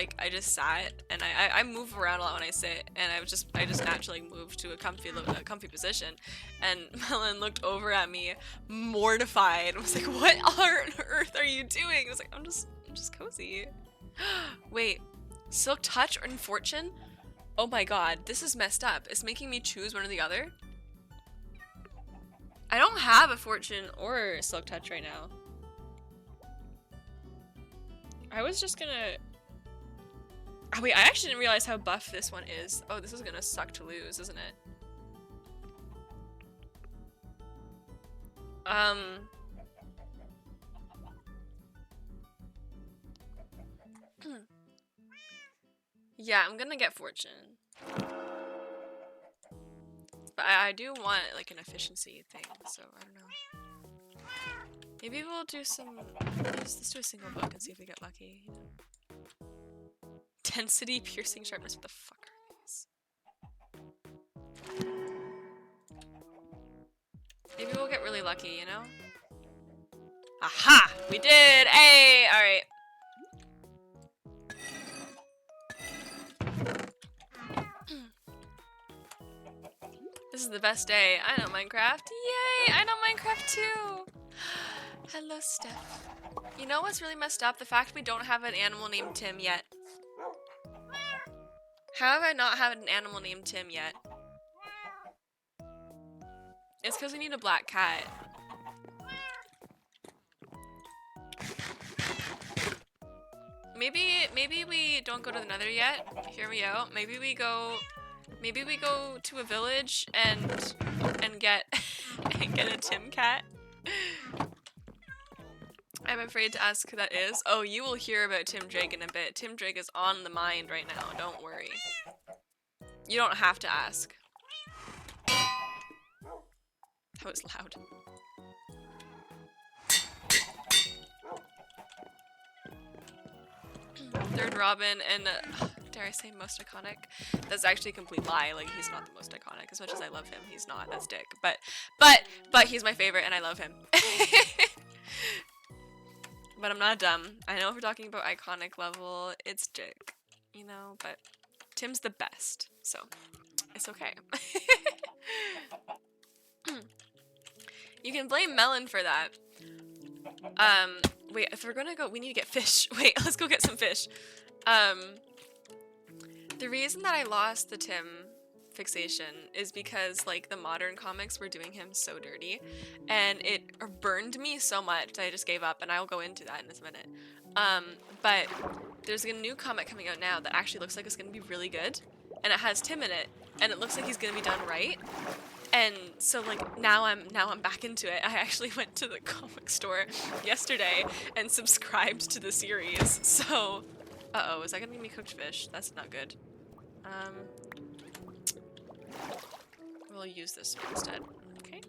sat and I move around a lot when I sit and I just naturally moved to a comfy position, and Melon looked over at me mortified and was like, "What on earth are you doing?" I was like, I'm just cozy." Wait, Silk Touch or Fortune? Oh my god, this is messed up. It's making me choose one or the other. I don't have a Fortune or Silk Touch right now. I was just gonna... Oh wait, I actually didn't realize how buff this one is. Oh, this is gonna suck to lose, isn't it? Yeah, I'm gonna get Fortune. But I do want like an efficiency thing, so I don't know. Maybe we'll do some... Let's do a single book and see if we get lucky. You know? Density, piercing, sharpness, what the fuck are these? Maybe we'll get really lucky, you know? Aha! We did! Hey! Alright. This is the best day. I know Minecraft. Yay! I know Minecraft too! Hello, Steph. You know what's really messed up? The fact we don't have an animal named Tim yet. How have I not had an animal named Tim yet? It's because we need a black cat. Maybe we don't go to the Nether yet. Hear me out. Maybe we go to a village and get get a Tim cat. I'm afraid to ask who that is. Oh, you will hear about Tim Drake in a bit. Tim Drake is on the mind right now. Don't worry. You don't have to ask. That was loud. Third Robin and dare I say most iconic? That's actually a complete lie. Like, he's not the most iconic. As much as I love him, he's not. That's dick. But he's my favorite and I love him. But I'm not dumb. I know if we're talking about iconic level, it's dick. You know, but Tim's the best. So, it's okay. You can blame Melon for that. Wait, if we're gonna go, we need to get fish. Wait, let's go get some fish. The reason that I lost the Tim fixation is because, like, the modern comics were doing him so dirty, and it burned me so much that I just gave up, and I'll go into that in a minute. But there's a new comic coming out now that actually looks like it's gonna be really good, and it has Tim in it, and it looks like he's gonna be done right. And so, like, now I'm back into it. I actually went to the comic store yesterday and subscribed to the series. So, uh-oh, is that gonna give me cooked fish? That's not good. We'll use this one instead. Okay.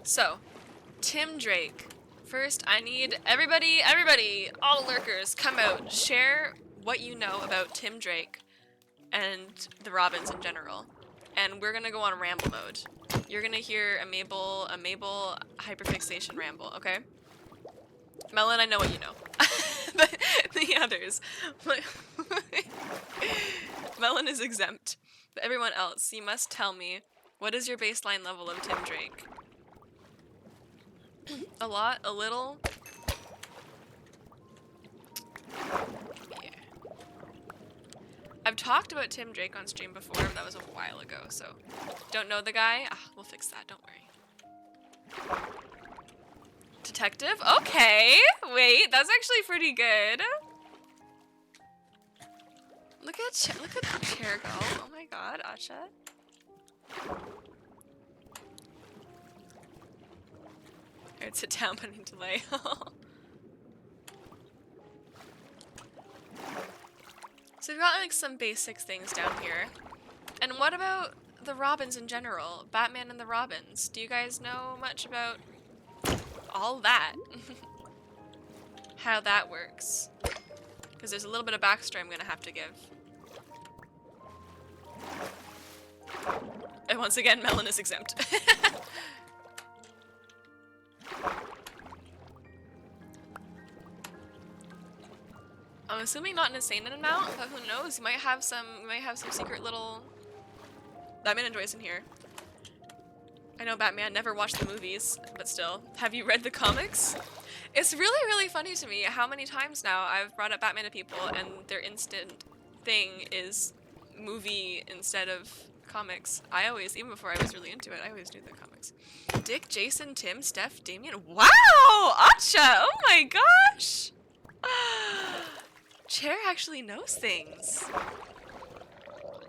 So, Tim Drake. First, I need everybody, all the lurkers, come out, share what you know about Tim Drake and the Robins in general. And we're gonna go on ramble mode. You're gonna hear a Mabel hyperfixation ramble, okay? Melon, I know what you know. The others. Melon is exempt. But everyone else, you must tell me, what is your baseline level of Tim Drake? A lot? A little? Yeah. I've talked about Tim Drake on stream before, but that was a while ago, so... Don't know the guy? Ah, we'll fix that, don't worry. Detective? Okay! Wait, that's actually pretty good. Look at the chair go. Oh my god, Asha. Alright, sit down, but I need to lay. So we've got like some basic things down here. And what about the Robins in general? Batman and the Robins. Do you guys know much about all that? How that works? Because there's a little bit of backstory I'm gonna have to give. And once again, Melon is exempt. I'm assuming not an insane amount, but who knows? You might have some secret little Batman and Joyce in here. I know Batman never watched the movies, but still. Have you read the comics? It's really, really funny to me how many times now I've brought up Batman to people and their instant thing is movie instead of comics. I always, even before I was really into it, I always knew the comics. Dick, Jason, Tim, Steph, Damien. Wow! Acha! Oh my gosh! Chair actually knows things.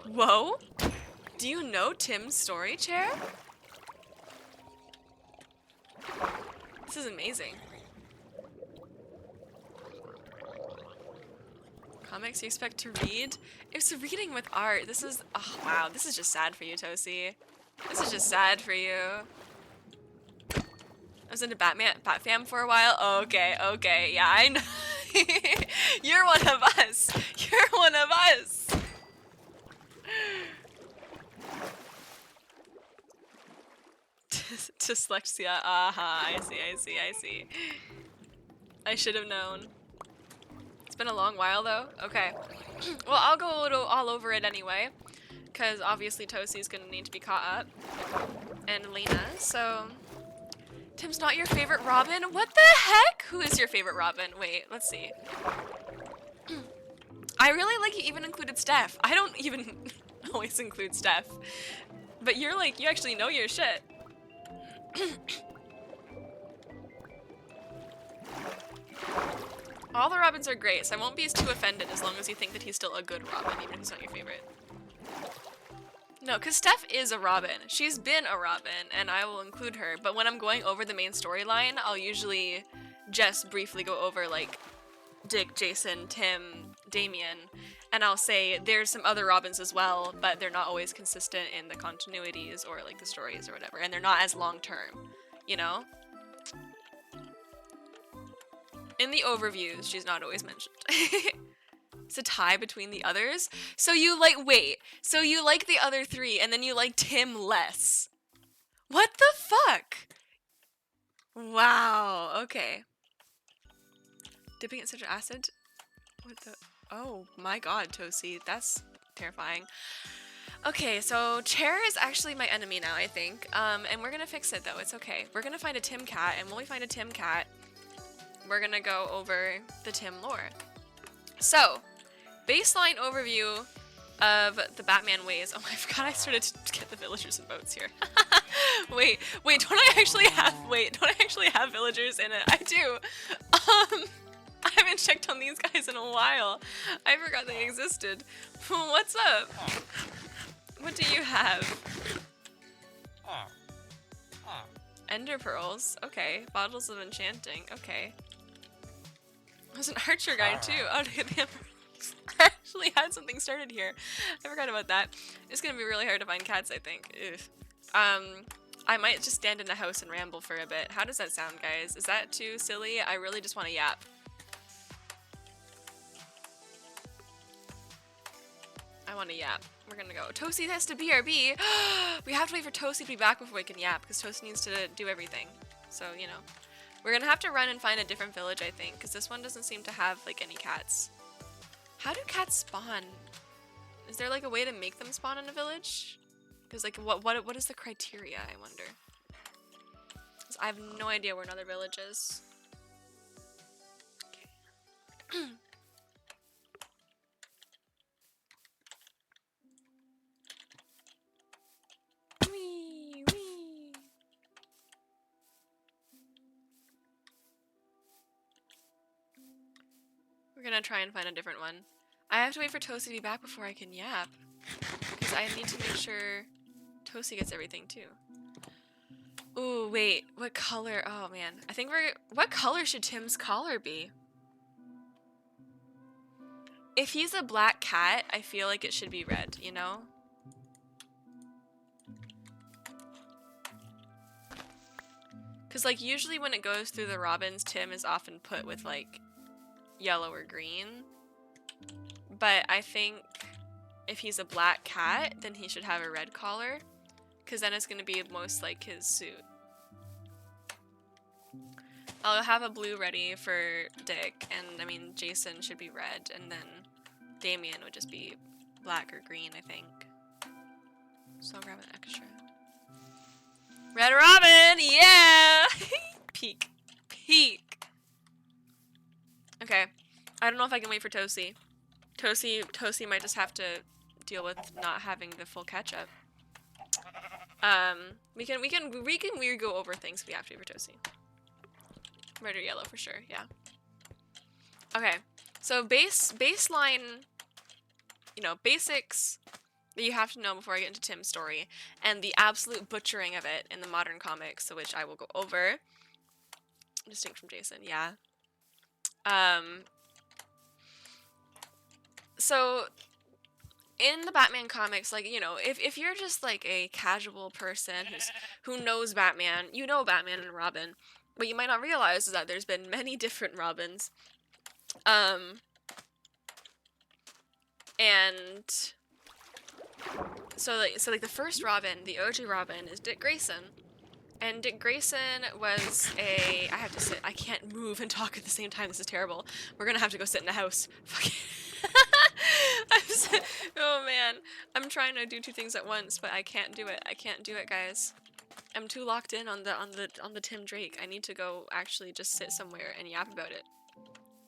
Whoa! Do you know Tim's story, Chair? This is amazing. Comics you expect to read? It's reading with art. This is, oh wow, this is just sad for you, Tosi. This is just sad for you. I was into Batfam for a while. Okay, okay, yeah, I know. You're one of us. You're one of us. Dyslexia. Aha, I see. I should have known. It's been a long while though. Okay. Well, I'll go all over it anyway, because obviously Tosi's gonna need to be caught up, and Lena. So, Tim's not your favorite Robin? What the heck? Who is your favorite Robin? Wait, let's see. I really like you even included Steph. I don't even always include Steph, but you're like, you actually know your shit. All the Robins are great, so I won't be too offended as long as you think that he's still a good Robin, even if he's not your favorite. No, because Steph is a Robin. She's been a Robin, and I will include her, but when I'm going over the main storyline, I'll usually just briefly go over, like, Dick, Jason, Tim, Damien, and I'll say there's some other Robins as well, but they're not always consistent in the continuities or, like, the stories or whatever, and they're not as long-term, you know? In the overviews, she's not always mentioned. It's a tie between the others. So you like, wait, so you like the other three and then you like Tim less. What the fuck? Wow, okay. Dipping in citric acid? What the, oh my god, Tosi, that's terrifying. Okay, so Chair is actually my enemy now, I think. And we're gonna fix it though, it's okay. We're gonna find a Tim cat, and when we find a Tim cat, we're gonna go over the Tim lore. So, baseline overview of the Batman ways. Oh, I forgot I started to get the villagers and boats here. wait, don't I actually have villagers in it? I do. I haven't checked on these guys in a while. I forgot they existed. What's up? What do you have? Ender pearls. Okay. Bottles of enchanting. Okay. There's an archer guide too. Oh, look at the emeralds. I actually had something started here. I forgot about that. It's gonna be really hard to find cats, I think. Ugh. I might just stand in the house and ramble for a bit. How does that sound, guys? Is that too silly? I really just want to yap. I want to yap. We're gonna go. Tosi has to BRB. We have to wait for Tosi to be back before we can yap, because Tosi needs to do everything. So, you know. We're gonna have to run and find a different village, I think, because this one doesn't seem to have, like, any cats. How do cats spawn? Is there, like, a way to make them spawn in a village? Because, like, what is the criteria, I wonder? 'Cause I have no idea where another village is. Okay. Wee, wee. We're gonna try and find a different one. I have to wait for Tosi to be back before I can yap. Because I need to make sure Tosi gets everything too. Ooh, wait. What color? Oh man. I think what color should Tim's collar be? If he's a black cat, I feel like it should be red, you know? Because, like, usually when it goes through the Robins, Tim is often put with, like, yellow or green. But I think if he's a black cat, then he should have a red collar. Because then it's going to be most like his suit. I'll have a blue ready for Dick, and I mean, Jason should be red, and then Damien would just be black or green, I think. So I'll grab an extra. Red Robin! Yeah! Peak. Peak! Okay. I don't know if I can wait for Tosi. Tosi might just have to deal with not having the full catch-up. We can go over things if we have to for Tosi. Red or yellow for sure, yeah. Okay, so baseline, you know, basics that you have to know before I get into Tim's story, and the absolute butchering of it in the modern comics, so which I will go over. Distinct from Jason, yeah. So in the Batman comics, like, you know, if you're just like a casual person who knows Batman, you know Batman and Robin. What you might not realize is that there's been many different Robins. And so like the first Robin, the OG Robin, is Dick Grayson. And Dick Grayson was I have to sit, I can't move and talk at the same time, this is terrible. We're gonna have to go sit in the house. Fuck. Oh man, I'm trying to do two things at once, but I can't do it. I can't do it, guys. I'm too locked in on the Tim Drake. I need to go actually just sit somewhere and yap about it.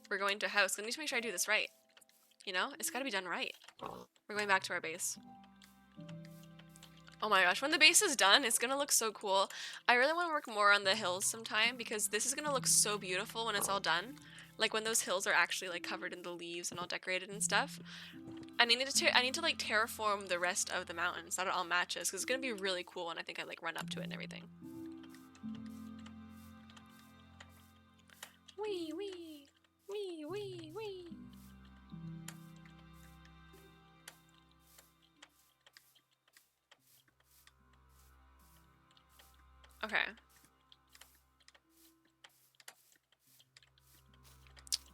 We're going to house. I need to make sure I do this right. You know, it's got to be done right. We're going back to our base. Oh my gosh, when the base is done, it's gonna look so cool. I really want to work more on the hills sometime because this is gonna look so beautiful when it's all done. Like when those hills are actually like covered in the leaves and all decorated and stuff. I need to like terraform the rest of the mountains so that it all matches because it's gonna be really cool when I think I like run up to it and everything. Wee wee wee wee wee. Okay.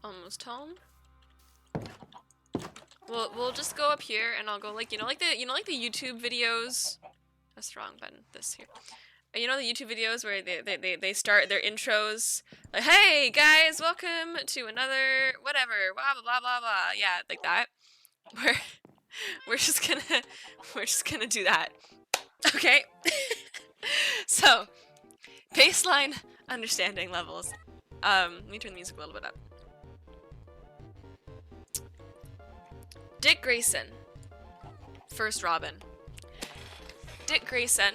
Almost home. We'll just go up here and I'll go like, you know like the YouTube videos. That's the wrong button. This here. You know the YouTube videos where they start their intros like, hey guys, welcome to another whatever, blah blah blah blah blah. Yeah, like that. We're just gonna do that. Okay. So, baseline understanding levels. Let me turn the music a little bit up. Dick Grayson, first Robin. Dick Grayson,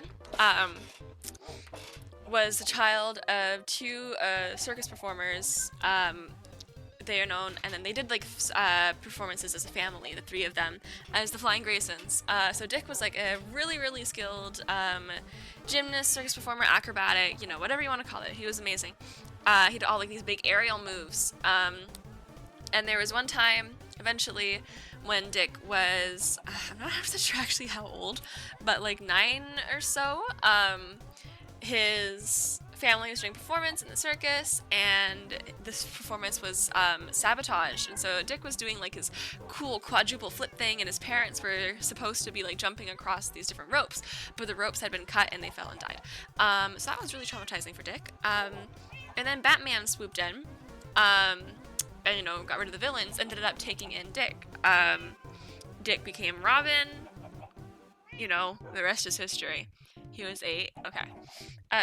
was the child of two circus performers. They are known, and then they did like performances as a family, the three of them, as the Flying Graysons. So Dick was like a really skilled gymnast, circus performer, acrobatic, you know, whatever you want to call it. He was amazing. He did all like these big aerial moves. And there was one time, eventually, when Dick was, I'm not sure actually how old, but like 9 or so, his family was doing performance in the circus, and this performance was sabotaged, and so Dick was doing like his cool quadruple flip thing, and his parents were supposed to be like jumping across these different ropes, but the ropes had been cut and they fell and died. So that was really traumatizing for Dick. And then Batman swooped in, and you know, got rid of the villains, and ended up taking in Dick. Dick became Robin. You know, the rest is history. He was 8. Okay.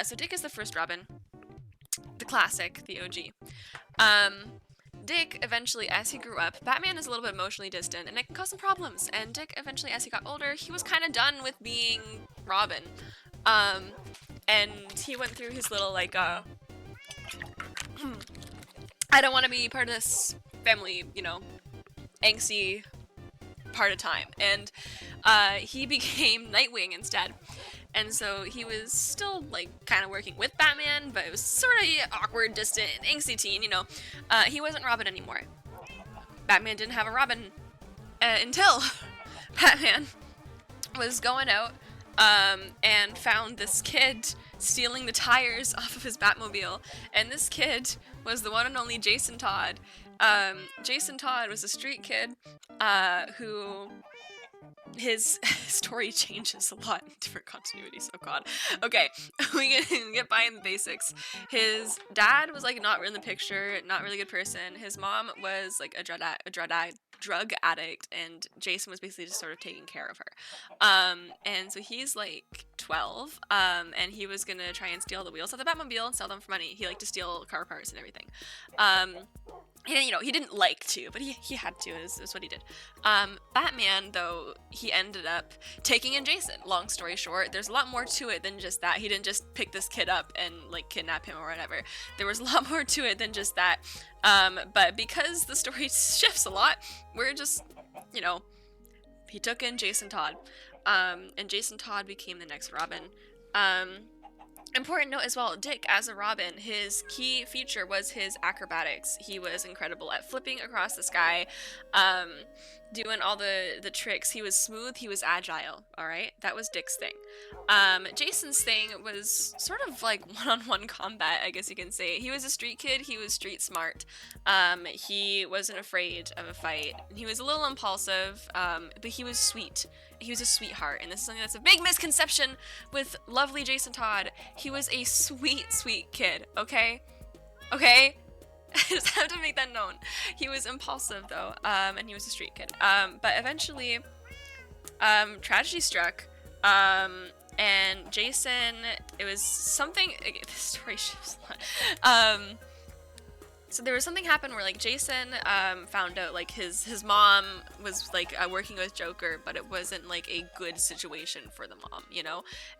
So Dick is the first Robin. The classic, the OG. Dick, eventually, as he grew up, Batman is a little bit emotionally distant, and it can cause some problems. And Dick, eventually, as he got older, he was kind of done with being Robin. And he went through his little, like, I don't want to be part of this family, you know, angsty part of time. And he became Nightwing instead. And so he was still, like, kind of working with Batman, but it was sort of awkward, distant, angsty teen, you know. He wasn't Robin anymore. Batman didn't have a Robin until Batman was going out and found this kid stealing the tires off of his Batmobile. And this kid was the one and only Jason Todd. Jason Todd was a street kid who his story changes a lot in different continuities. Oh god. Okay, we can get by in the basics. His dad was like not in the picture, not really good person. His mom was like a drug addict, and Jason was basically just sort of taking care of her. And so he's like 12, and he was gonna try and steal the wheels of the Batmobile and sell them for money. He liked to steal car parts and everything. He didn't, he didn't like to, but he had to, is what he did. Batman, though, he ended up taking in Jason. Long story short, there's a lot more to it than just that. He didn't just pick this kid up and, like, kidnap him or whatever. There was a lot more to it than just that. But because the story shifts a lot, we're just, he took in Jason Todd. And Jason Todd became the next Robin. Important note as well, Dick, as a Robin, his key feature was his acrobatics. He was incredible at flipping across the sky, doing all the tricks. He was smooth, he was agile, alright? That was Dick's thing. Jason's thing was sort of like one-on-one combat, I guess you can say. He was a street kid, he was street smart. He wasn't afraid of a fight. He was a little impulsive, but he was sweet. He was a sweetheart, and this is something that's a big misconception with lovely Jason Todd. He was a sweet, sweet kid, okay? Okay? I just have to make that known. He was impulsive, though, and he was a street kid. But eventually, tragedy struck, and Jason, it was something, this story shifts a lot. So there was something happened where, like, Jason found out, like, his mom was, like, working with Joker, but it wasn't, like, a good situation for the mom,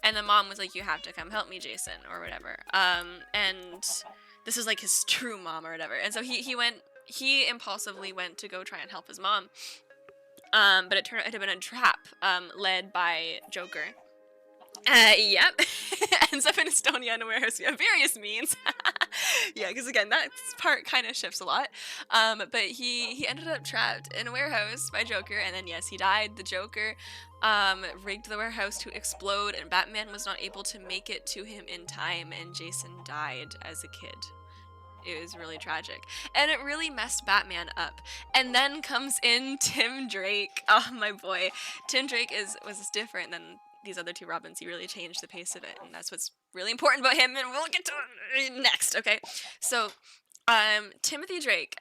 And the mom was like, you have to come help me, Jason, or whatever. And this is, like, his true mom or whatever. And so he impulsively went to go try and help his mom. But it turned out it had been a trap led by Joker. Yep. Ends up in Estonia in a warehouse via various means. Yeah, because again, that part kind of shifts a lot. But he ended up trapped in a warehouse by Joker, and then yes, he died. The Joker rigged the warehouse to explode, and Batman was not able to make it to him in time, and Jason died as a kid. It was really tragic. And it really messed Batman up. And then comes in Tim Drake. Oh, my boy. Tim Drake was different than these other two Robins. He really changed the pace of it, and that's what's really important about him, and we'll get to it next, okay? So, Timothy Drake,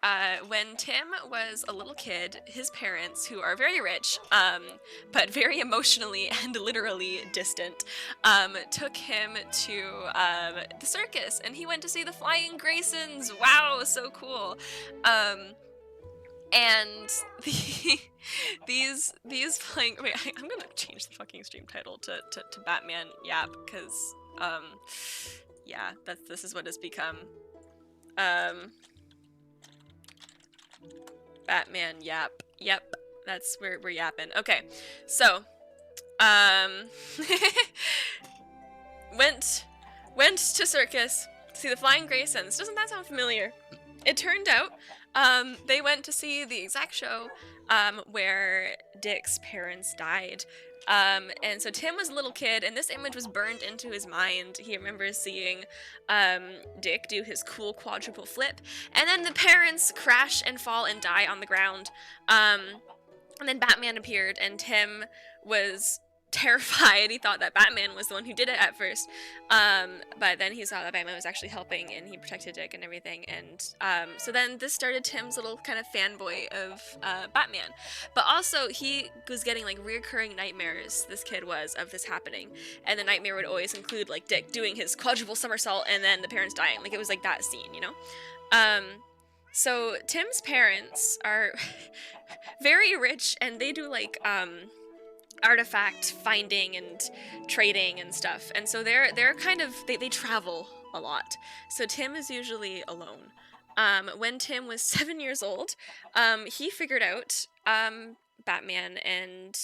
when Tim was a little kid, his parents, who are very rich, but very emotionally and literally distant, took him to the circus, and he went to see the Flying Graysons. Wow, so cool. And these flying, wait, I'm gonna change the fucking stream title to Batman Yap, because yeah, this is what it's become. Batman Yap. Yep, that's where we're yapping. Okay, so went to circus to see the Flying Graysons. Doesn't that sound familiar? It turned out they went to see the exact show where Dick's parents died. And so Tim was a little kid, and this image was burned into his mind. He remembers seeing Dick do his cool quadruple flip, and then the parents crash and fall and die on the ground. And then Batman appeared, and Tim was terrified. He thought that Batman was the one who did it at first, but then he saw that Batman was actually helping, and he protected Dick and everything, and so then this started Tim's little kind of fanboy of Batman. But also he was getting like reoccurring nightmares, this kid was, of this happening, and the nightmare would always include like Dick doing his quadruple somersault and then the parents dying. Like, it was like that scene, so Tim's parents are very rich, and they do like artifact finding and trading and stuff, and so they're kind of they travel a lot. So Tim is usually alone. When Tim was 7 years old, he figured out Batman and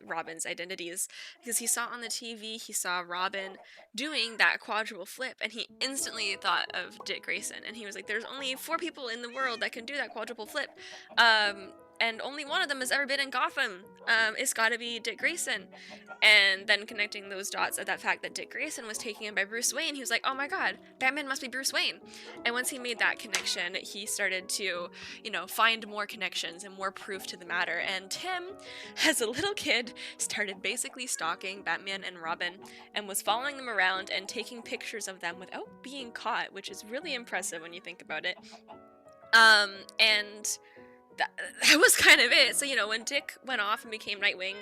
Robin's identities, because he saw on the TV, he saw Robin doing that quadruple flip, and he instantly thought of Dick Grayson, and he was like, there's only 4 people in the world that can do that quadruple flip. and only one of them has ever been in Gotham. It's got to be Dick Grayson. And then connecting those dots of that fact that Dick Grayson was taken in by Bruce Wayne, he was like, oh my god, Batman must be Bruce Wayne. And once he made that connection, he started to, you know, find more connections and more proof to the matter. And Tim, as a little kid, started basically stalking Batman and Robin and was following them around and taking pictures of them without being caught, which is really impressive when you think about it. And that was kind of it. So, you know, when Dick went off and became Nightwing,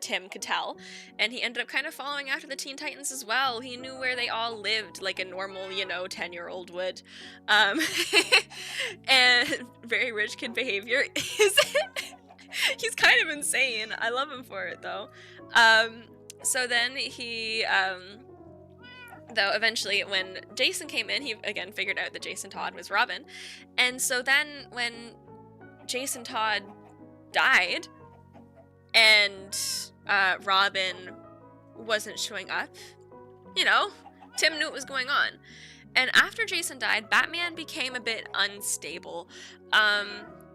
Tim could tell, and he ended up kind of following after the Teen Titans as well. He knew where they all lived, like a normal, you know, 10-year-old would. And very rich kid behavior. He's kind of insane. I love him for it, though. So then he, though eventually when Jason came in, he again figured out that Jason Todd was Robin. And so then when Jason Todd died, and Robin wasn't showing up, you know, Tim knew what was going on. And after Jason died, Batman became a bit unstable.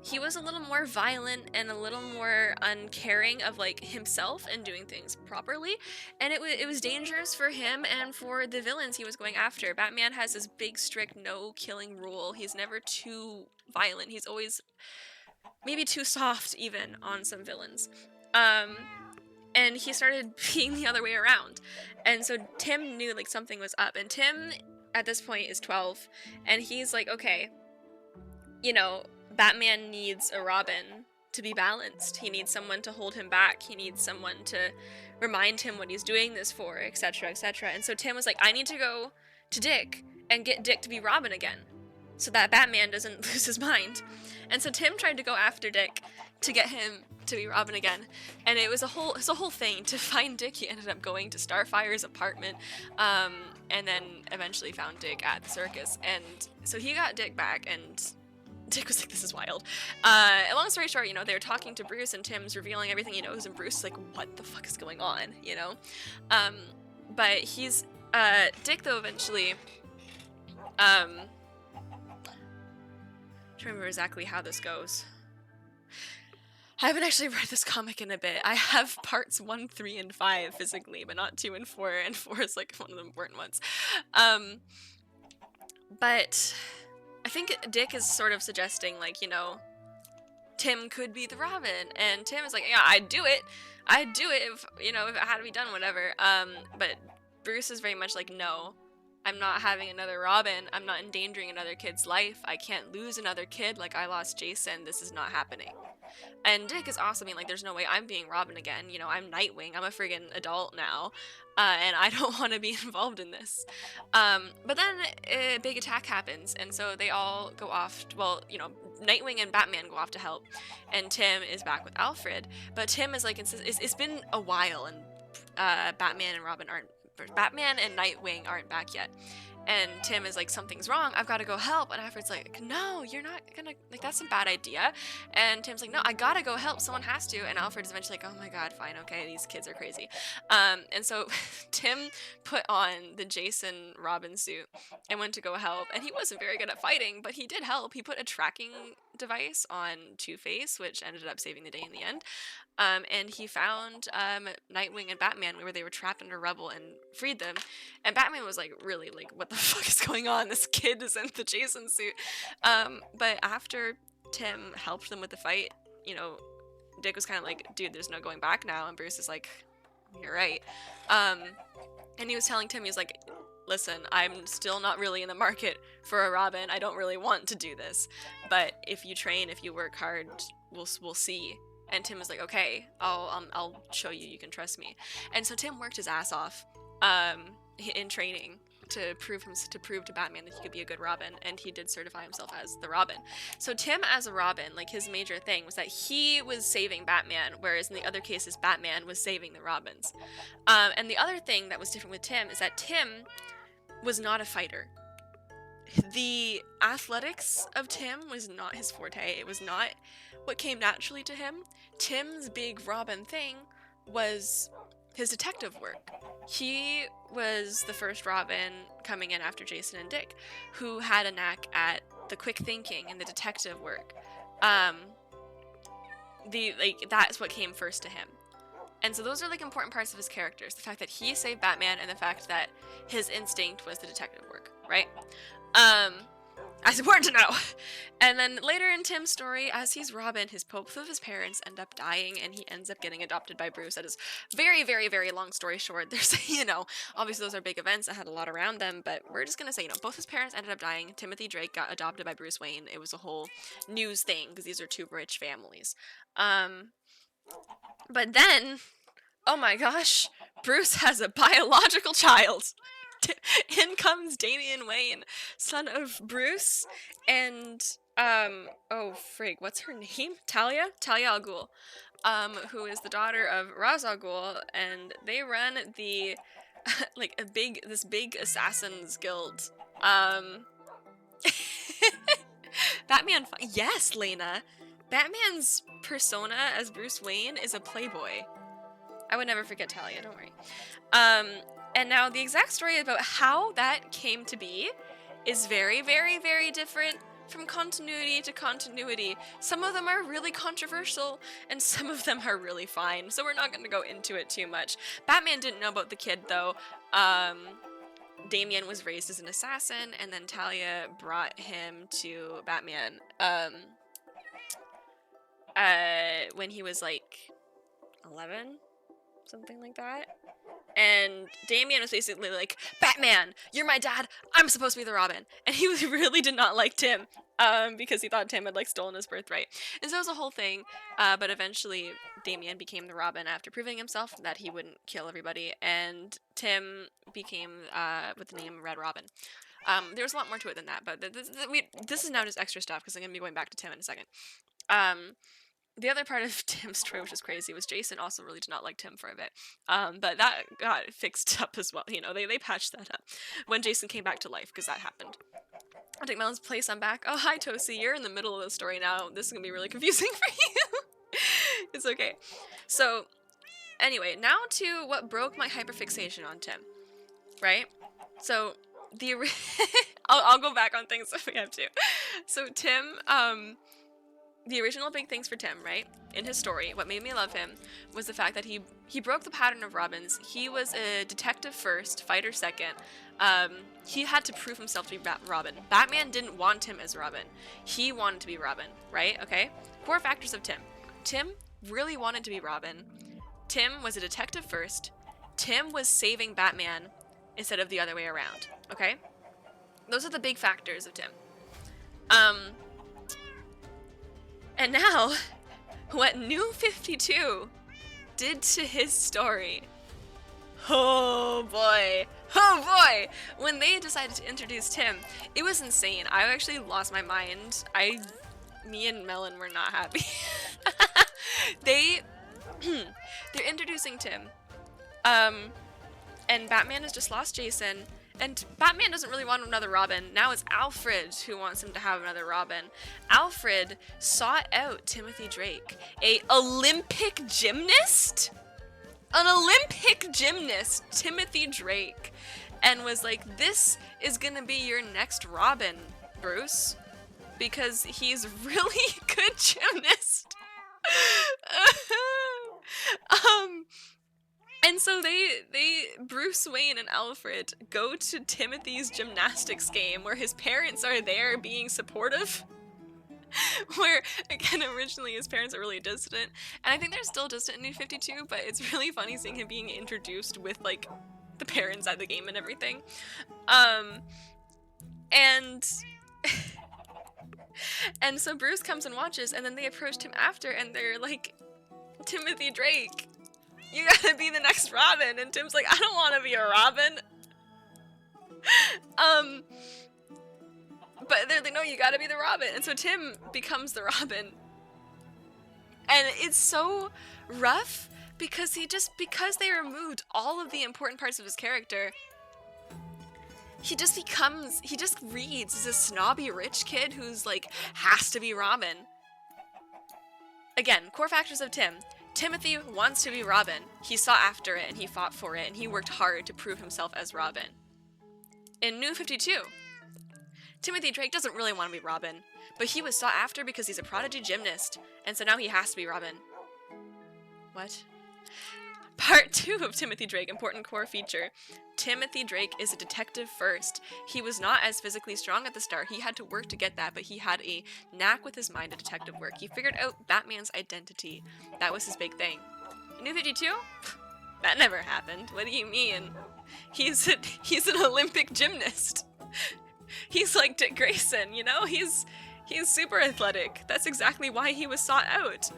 He was a little more violent and a little more uncaring of like himself and doing things properly, and it was dangerous for him and for the villains he was going after. Batman has this big strict no killing rule. He's never too violent. He's always maybe too soft even on some villains. And he started being the other way around. And so Tim knew like something was up, and Tim at this point is 12, and he's like, okay, you know, Batman needs a Robin to be balanced. He needs someone to hold him back. He needs someone to remind him what he's doing this for, etc., etc. And so Tim was like, I need to go to Dick and get Dick to be Robin again, so that Batman doesn't lose his mind. And so Tim tried to go after Dick to get him to be Robin again, and it was a whole thing to find Dick. He ended up going to Starfire's apartment, and then eventually found Dick at the circus. And so he got Dick back, and Dick was like, this is wild. Long story short, you know, they were talking to Bruce, and Tim's revealing everything he knows, and Bruce is like, what the fuck is going on, you know? But he's, Dick, though, eventually, I'm trying to remember exactly how this goes. I haven't actually read this comic in a bit. I have parts 1, 3, and 5 physically, but not 2 and 4, and 4 is like one of the important ones. But I think Dick is sort of suggesting, like, you know, Tim could be the Robin, and Tim is like, yeah, I'd do it if, you know, if it had to be done, whatever. But Bruce is very much like, no, I'm not having another Robin. I'm not endangering another kid's life. I can't lose another kid like I lost Jason. This is not happening. And Dick is also being like, there's no way I'm being Robin again. You know, I'm Nightwing. I'm a friggin' adult now. And I don't want to be involved in this. But then a big attack happens, and so they all go off. Well, you know, Nightwing and Batman go off to help, and Tim is back with Alfred. But Tim is like, it's been a while, and Batman and Nightwing aren't back yet. And Tim is like, something's wrong, I've got to go help. And Alfred's like, no, you're not gonna, like, that's a bad idea. And Tim's like, no, I gotta go help, someone has to. And Alfred is eventually like, oh my god, fine, okay, these kids are crazy. And so Tim put on the Jason Robin suit and went to go help. And he wasn't very good at fighting, but he did help. He put a tracking device on Two-Face, which ended up saving the day in the end. And he found Nightwing and Batman where they were trapped under rubble and freed them. And Batman was like, really, like, what the fuck is going on? This kid is in the Jason suit. But after Tim helped them with the fight, you know, Dick was kind of like, dude, there's no going back now. And Bruce is like, you're right. And he was telling Tim, he was like, listen, I'm still not really in the market for a Robin. I don't really want to do this. But if you train, if you work hard, we'll see. And Tim was like, okay, I'll show you, you can trust me. And so Tim worked his ass off in training to prove to Batman that he could be a good Robin, and he did certify himself as the Robin. So Tim as a Robin, like, his major thing was that he was saving Batman, whereas in the other cases Batman was saving the Robins. And the other thing that was different with Tim is that Tim was not a fighter. The athletics of Tim was not his forte. It was not what came naturally to him. Tim's big Robin thing was his detective work. He was the first Robin coming in after Jason and Dick, who had a knack at the quick thinking and the detective work. that's what came first to him. And so those are like important parts of his characters. The fact that he saved Batman and the fact that his instinct was the detective work, right? That's important to know. And then later in Tim's story, as he's Robin, both of his parents end up dying, and he ends up getting adopted by Bruce. That is very, very, very long story short. There's, obviously those are big events that had a lot around them, but we're just gonna say, both his parents ended up dying. Timothy Drake got adopted by Bruce Wayne. It was a whole news thing, because these are two rich families. But then, oh my gosh, Bruce has a biological child. In comes Damian Wayne, son of Bruce, and, oh frig, what's her name? Talia al Ghul, who is the daughter of Ra's al Ghul, and they run the, this big assassins guild. Batman, yes, Lena! Batman's persona as Bruce Wayne is a playboy. I would never forget Talia, don't worry. And now the exact story about how that came to be is very, very, very different from continuity to continuity. Some of them are really controversial, and some of them are really fine, so we're not going to go into it too much. Batman didn't know about the kid, though. Damian was raised as an assassin, and then Talia brought him to Batman when he was, 11? Something like that. And Damian was basically like, Batman, you're my dad, I'm supposed to be the Robin. And he really did not like Tim, because he thought Tim had, stolen his birthright. And so it was a whole thing, but eventually Damian became the Robin after proving himself that he wouldn't kill everybody, and Tim became, with the name Red Robin. There was a lot more to it than that, but this is now just extra stuff, because I'm going to be going back to Tim in a second. The other part of Tim's story, which is crazy, was Jason also really did not like Tim for a bit. But that got fixed up as well. They patched that up when Jason came back to life, because that happened. I'll take Melon's place, I'm back. Oh, hi, Tosi, you're in the middle of the story now. This is going to be really confusing for you. It's okay. So, anyway, now to what broke my hyperfixation on Tim, right? So, I'll go back on things if we have to. So, Tim, the original big things for Tim, right, in his story, what made me love him was the fact that he broke the pattern of Robins. He was a detective first, fighter second. He had to prove himself to be Robin. Batman didn't want him as Robin. He wanted to be Robin, right? Okay? Core factors of Tim. Tim really wanted to be Robin. Tim was a detective first. Tim was saving Batman instead of the other way around, okay? Those are the big factors of Tim. And now, what New 52 did to his story. Oh boy. When they decided to introduce Tim, it was insane. I actually lost my mind. Me and Melon were not happy. They're introducing Tim. And Batman has just lost Jason. And Batman doesn't really want another Robin. Now it's Alfred who wants him to have another Robin. Alfred sought out Timothy Drake, an Olympic gymnast, Timothy Drake, and was like, this is gonna be your next Robin, Bruce, because he's really good gymnast. And so Bruce Wayne and Alfred go to Timothy's gymnastics game where his parents are there being supportive. Where, again, originally his parents are really distant. And I think they're still distant in New 52, but it's really funny seeing him being introduced with, the parents at the game and everything. And so Bruce comes and watches, and then they approached him after, and they're like, Timothy Drake, you gotta be the next Robin. And Tim's like, I don't want to be a Robin. But they're like, no, you gotta be the Robin. And so Tim becomes the Robin. And it's so rough because because they removed all of the important parts of his character, he just reads as a snobby rich kid who's has to be Robin. Again, core factors of Tim. Timothy wants to be Robin. He sought after it and he fought for it and he worked hard to prove himself as Robin. In New 52, Timothy Drake doesn't really want to be Robin, but he was sought after because he's a prodigy gymnast, and so now he has to be Robin. What? Part 2 of Timothy Drake, important core feature. Timothy Drake is a detective first. He was not as physically strong at the start. He had to work to get that, but he had a knack with his mind of detective work. He figured out Batman's identity. That was his big thing. New 52? That never happened. What do you mean? He's an Olympic gymnast. He's like Dick Grayson, you know? He's super athletic. That's exactly why he was sought out.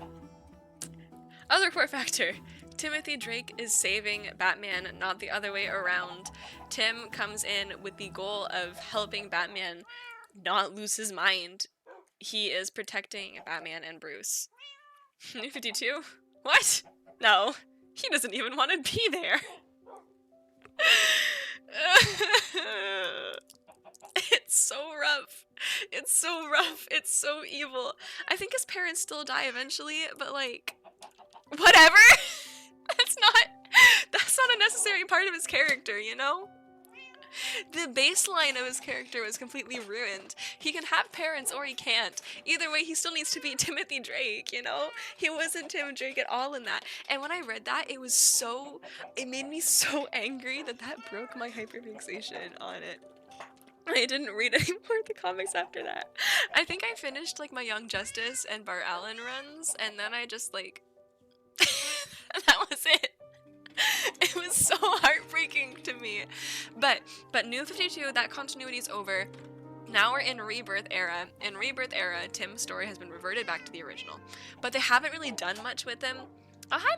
Other core factor. Timothy Drake is saving Batman, not the other way around. Tim comes in with the goal of helping Batman not lose his mind. He is protecting Batman and Bruce. New 52? What? No. He doesn't even want to be there. It's so rough. It's so rough. It's so evil. I think his parents still die eventually, but like, whatever. That's not a necessary part of his character, you know? The baseline of his character was completely ruined. He can have parents or he can't. Either way, he still needs to be Timothy Drake, you know? He wasn't Tim Drake at all in that. And when I read that, it made me so angry that broke my hyperfixation on it. I didn't read any more of the comics after that. I think I finished like my Young Justice and Bart Allen runs, and then I just like... that was it. It was so heartbreaking to me. But New 52, that continuity is over. Now we're in Rebirth era. In Rebirth era, Tim's story has been reverted back to the original. But they haven't really done much with him. Oh, hi,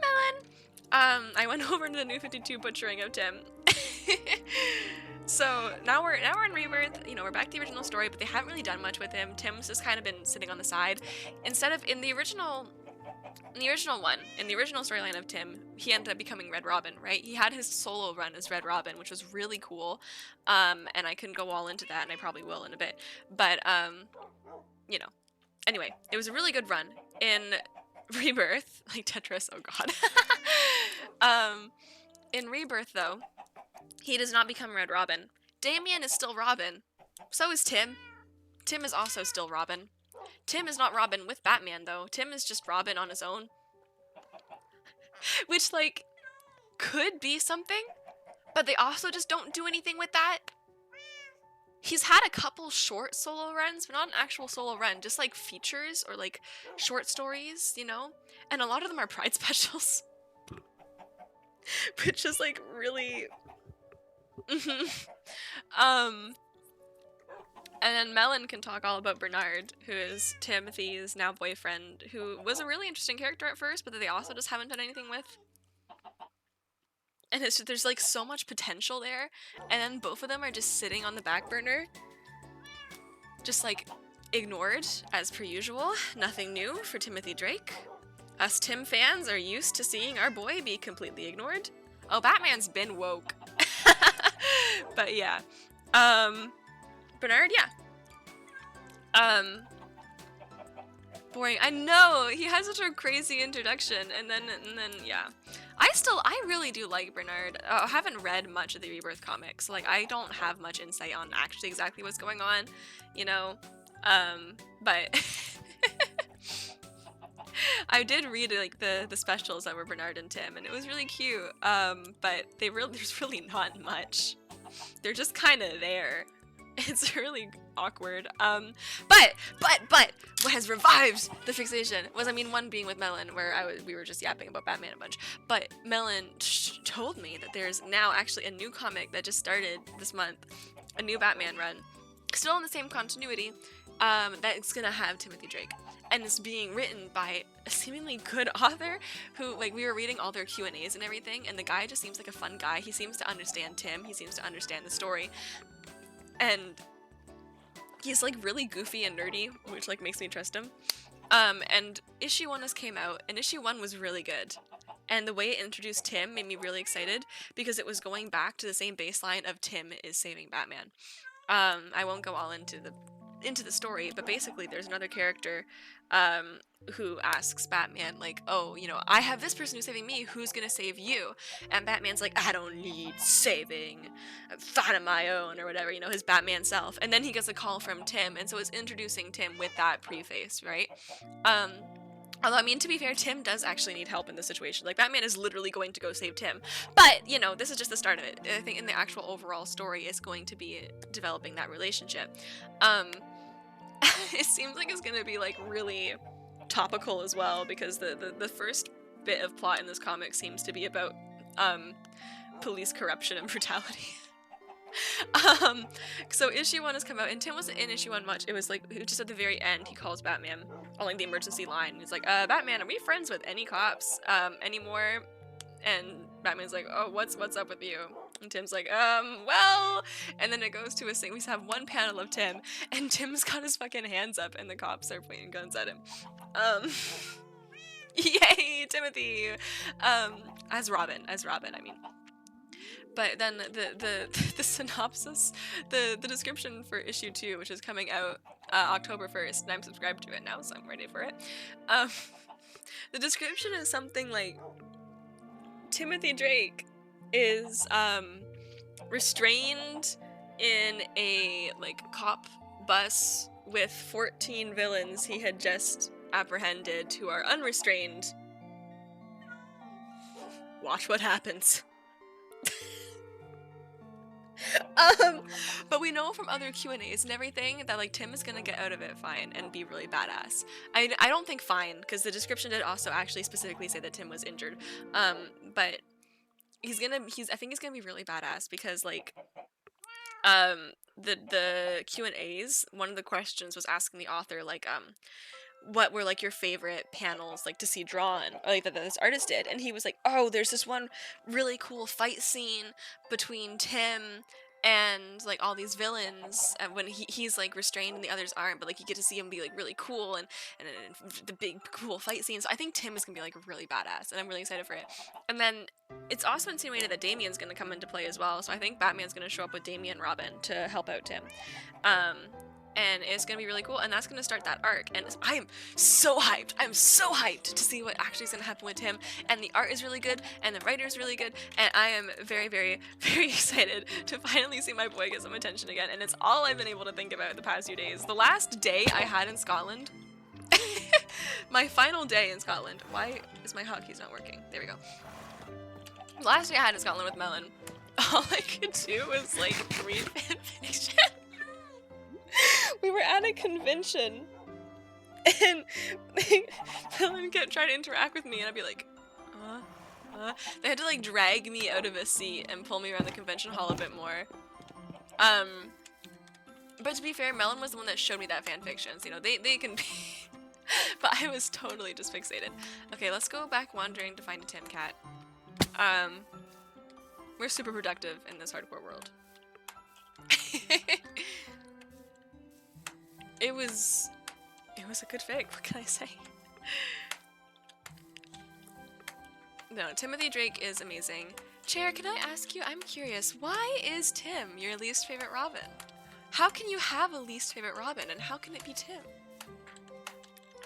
Melon! I went over to the New 52 butchering of Tim. So now we're in Rebirth. You know, we're back to the original story, but they haven't really done much with him. Tim's just kind of been sitting on the side. Instead of in the original storyline of Tim, he ended up becoming Red Robin, right? He had his solo run as Red Robin, which was really cool. And I couldn't go all into that, and I probably will in a bit. But, you know. Anyway, it was a really good run. In Rebirth, like Tetris, oh god. In Rebirth, though, he does not become Red Robin. Damian is still Robin. So is Tim. Tim is also still Robin. Tim is not Robin with Batman, though. Tim is just Robin on his own. Which, like, could be something, but they also just don't do anything with that. He's had a couple short solo runs, but not an actual solo run, just, like, features or, like, short stories, you know? And a lot of them are Pride specials. Which is, like, really... And then Melon can talk all about Bernard, who is Timothy's now boyfriend, who was a really interesting character at first, but that they also just haven't done anything with. And there's like so much potential there, and then both of them are just sitting on the back burner. Just like ignored, as per usual. Nothing new for Timothy Drake. Us Tim fans are used to seeing our boy be completely ignored. Oh, Batman's been woke. But yeah. Bernard, yeah. Boring. I know, he has such a crazy introduction, and then yeah. I really do like Bernard. I haven't read much of the Rebirth comics, so like I don't have much insight on actually exactly what's going on, you know. But I did read like the specials that were Bernard and Tim, and it was really cute. But there's really not much. They're just kind of there. It's really awkward. But what has revived the fixation was, I mean, one being with Melon, where we were just yapping about Batman a bunch. But Melon told me that there's now actually a new comic that just started this month, a new Batman run, still in the same continuity, that's gonna have Timothy Drake, and it's being written by a seemingly good author who, like, we were reading all their Q&As and everything, and the guy just seems like a fun guy. He seems to understand Tim. He seems to understand the story. And he's like really goofy and nerdy, which like makes me trust him. And issue 1 just came out, and issue 1 was really good. And the way it introduced Tim made me really excited because it was going back to the same baseline of Tim is saving Batman. I won't go all into the into the story, but basically there's another character who asks Batman, like, oh, you know, I have this person who's saving me, who's gonna save you? And Batman's like, I don't need saving, I'm fine on my own, or whatever, you know, his Batman self. And then he gets a call from Tim, and so it's introducing Tim with that preface, right? Although, I mean, to be fair, Tim does actually need help in this situation. Like, Batman is literally going to go save Tim. But, you know, this is just the start of it. I think in the actual overall story, it's going to be developing that relationship. It seems like it's going to be, like, really topical as well, because the first bit of plot in this comic seems to be about, police corruption and brutality. So issue 1 has come out, and Tim wasn't in issue 1 much. It was like, just at the very end, he calls Batman on like the emergency line. He's like, Batman, are we friends with any cops anymore? And Batman's like, oh, what's up with you? And Tim's like, well, and then it goes to a scene. We have one panel of Tim, and Tim's got his fucking hands up, and the cops are pointing guns at him. Yay, Timothy! As Robin, I mean. But then the synopsis, the description for issue 2, which is coming out October 1st, and I'm subscribed to it now, so I'm ready for it. The description is something like, Timothy Drake is restrained in a like cop bus with 14 villains he had just apprehended who are unrestrained. Watch what happens. But we know from other Q&As and everything that like Tim is gonna get out of it fine and be really badass. I don't think fine, because the description did also actually specifically say that Tim was injured. But I think he's gonna be really badass, because like the Q&As, one of the questions was asking the author like what were like your favorite panels like to see drawn, or like that this artist did, and he was like, oh, there's this one really cool fight scene between Tim and like all these villains, and when he's like restrained and the others aren't, but like you get to see him be like really cool, and the big cool fight scenes. So I think Tim is gonna be like really badass, and I'm really excited for it. And then it's also insinuated that Damian's gonna come into play as well, so I think Batman's gonna show up with Damian and Robin to help out Tim. And it's gonna be really cool, and that's gonna start that arc, and I'm so hyped. I'm so hyped to see what actually is gonna happen with Tim, and the art is really good, and the writer is really good, and I am very, very, very excited to finally see my boy get some attention again, and it's all I've been able to think about the past few days. The last day I had in Scotland, my final day in Scotland, why is my hotkeys not working? There we go. The last day I had in Scotland with Melon, all I could do was like read fanfiction. We were at a convention, and Melon kept trying to interact with me, and I'd be like, They had to like drag me out of a seat and pull me around the convention hall a bit more. But to be fair, Melon was the one that showed me that fanfiction, so, you know, they can be... But I was totally just fixated. Okay, let's go back wandering to find a Tim cat. We're super productive in this hardcore world. It was a good fic, what can I say? No, Timothy Drake is amazing. Chair, can I ask you, I'm curious, why is Tim your least favorite Robin? How can you have a least favorite Robin, and how can it be Tim?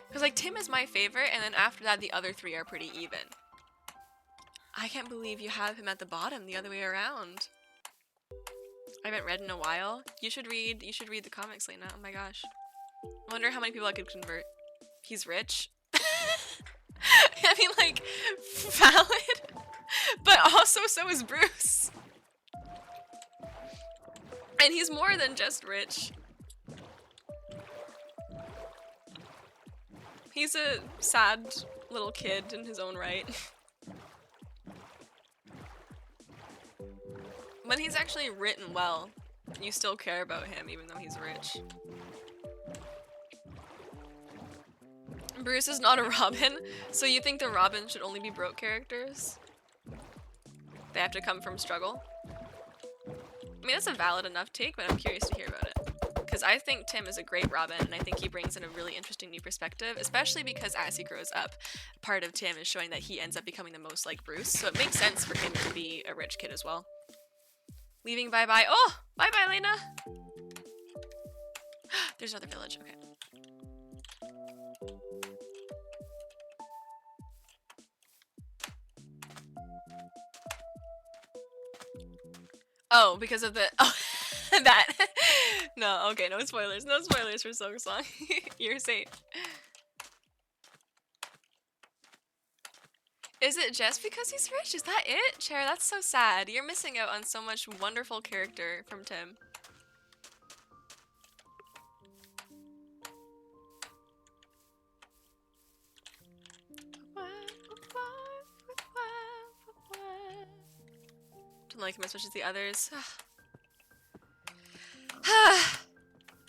Because, like, Tim is my favorite, and then after that, the other three are pretty even. I can't believe you have him at the bottom the other way around. I haven't read in a while. You should read the comics, Lena. Oh my gosh. I wonder how many people I could convert. He's rich. I mean, like, valid. But also, so is Bruce. And he's more than just rich. He's a sad little kid in his own right. When he's actually written well, you still care about him even though he's rich. Bruce is not a Robin, so you think the Robins should only be broke characters? They have to come from struggle? I mean, that's a valid enough take, but I'm curious to hear about it. Because I think Tim is a great Robin, and I think he brings in a really interesting new perspective, especially because as he grows up, part of Tim is showing that he ends up becoming the most like Bruce, so it makes sense for him to be a rich kid as well. Leaving bye-bye. Oh! Bye-bye, Lena! There's another village, okay. Oh, because of the oh that no, okay, no spoilers. No spoilers for Song Song. You're safe. Is it just because he's rich? Is that it? Cher, that's so sad. You're missing out on so much wonderful character from Tim. Don't like him as much as the others.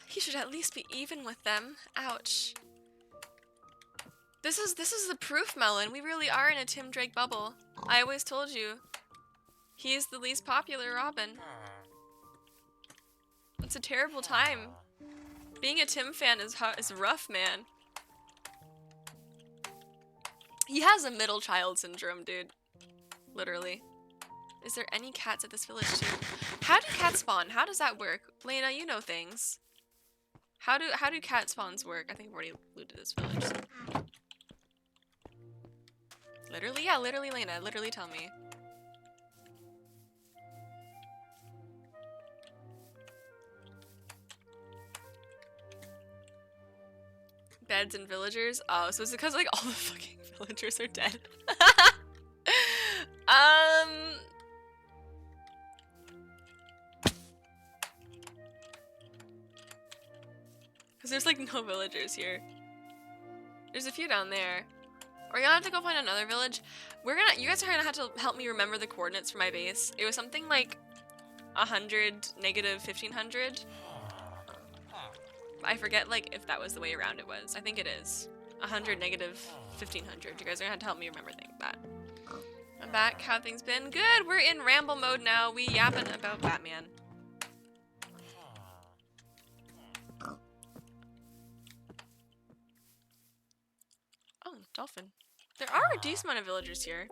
He should at least be even with them. Ouch. This is the proof, Melon. We really are in a Tim Drake bubble. I always told you. He's the least popular Robin. It's a terrible time. Being a Tim fan is rough, man. He has a middle child syndrome, dude. Literally. Is there any cats at this village too? How do cats spawn? How does that work? Lena, you know things. How do cat spawns work? I think I've already looted this village. So. Literally? Yeah, literally, Lena. Literally tell me. Beds and villagers? Oh, so it's because like all the fucking villagers are dead. Because there's like no villagers here. There's a few down there. We're gonna have to go find another village. You guys are gonna have to help me remember the coordinates for my base. It was something like 100, negative 1500. I forget like if that was the way around it was. I think it is. 100, negative 1500. You guys are gonna have to help me remember that. I'm back. How have things been? Good! We're in ramble mode now. We yapping about Batman. Oh, dolphin. There are a decent amount of villagers here.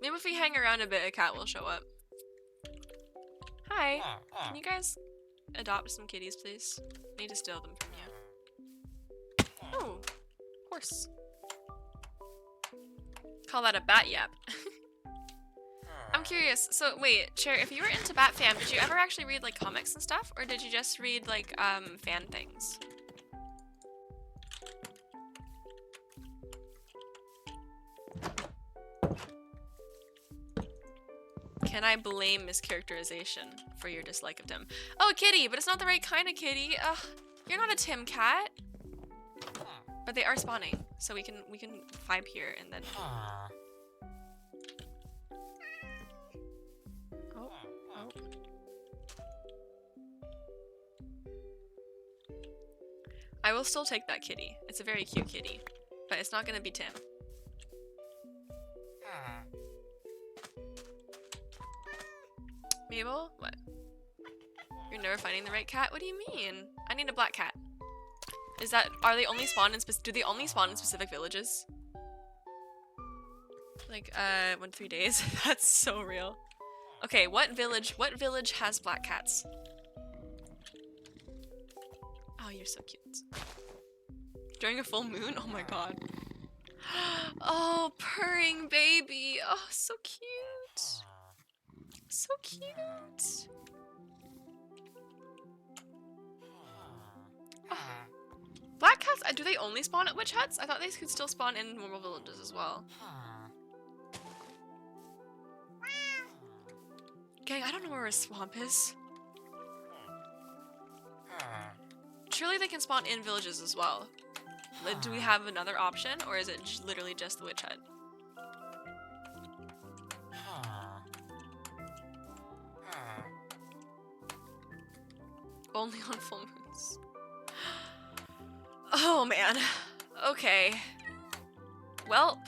Maybe if we hang around a bit, a cat will show up. Hi. Can you guys adopt some kitties, please? I need to steal them from you. Oh, horse. Call that a bat yap. I'm curious. So wait, Cher, if you were into Bat Fam, did you ever actually read like comics and stuff, or did you just read like fan things? Can I blame mischaracterization for your dislike of Tim? Oh, kitty, but it's not the right kind of kitty. Ugh, you're not a Tim cat. But they are spawning, so we can vibe here and then. Oh. I will still take that kitty. It's a very cute kitty, but it's not gonna be Tim. Mabel? What? You're never finding the right cat? What do you mean? I need a black cat. Are they only spawn in do they only spawn in specific villages? Like, 1 to 3 days? That's so real. Okay, what village has black cats? Oh, you're so cute. During a full moon? Oh my god. Oh, purring baby. Oh, so cute. So cute. Oh. Black cats, do they only spawn at witch huts? I thought they could still spawn in normal villages as well. Gang, I don't know where a swamp is. Surely they can spawn in villages as well. Do we have another option, or is it literally just the witch hut? Only on full moons. Oh man. Okay. Welp.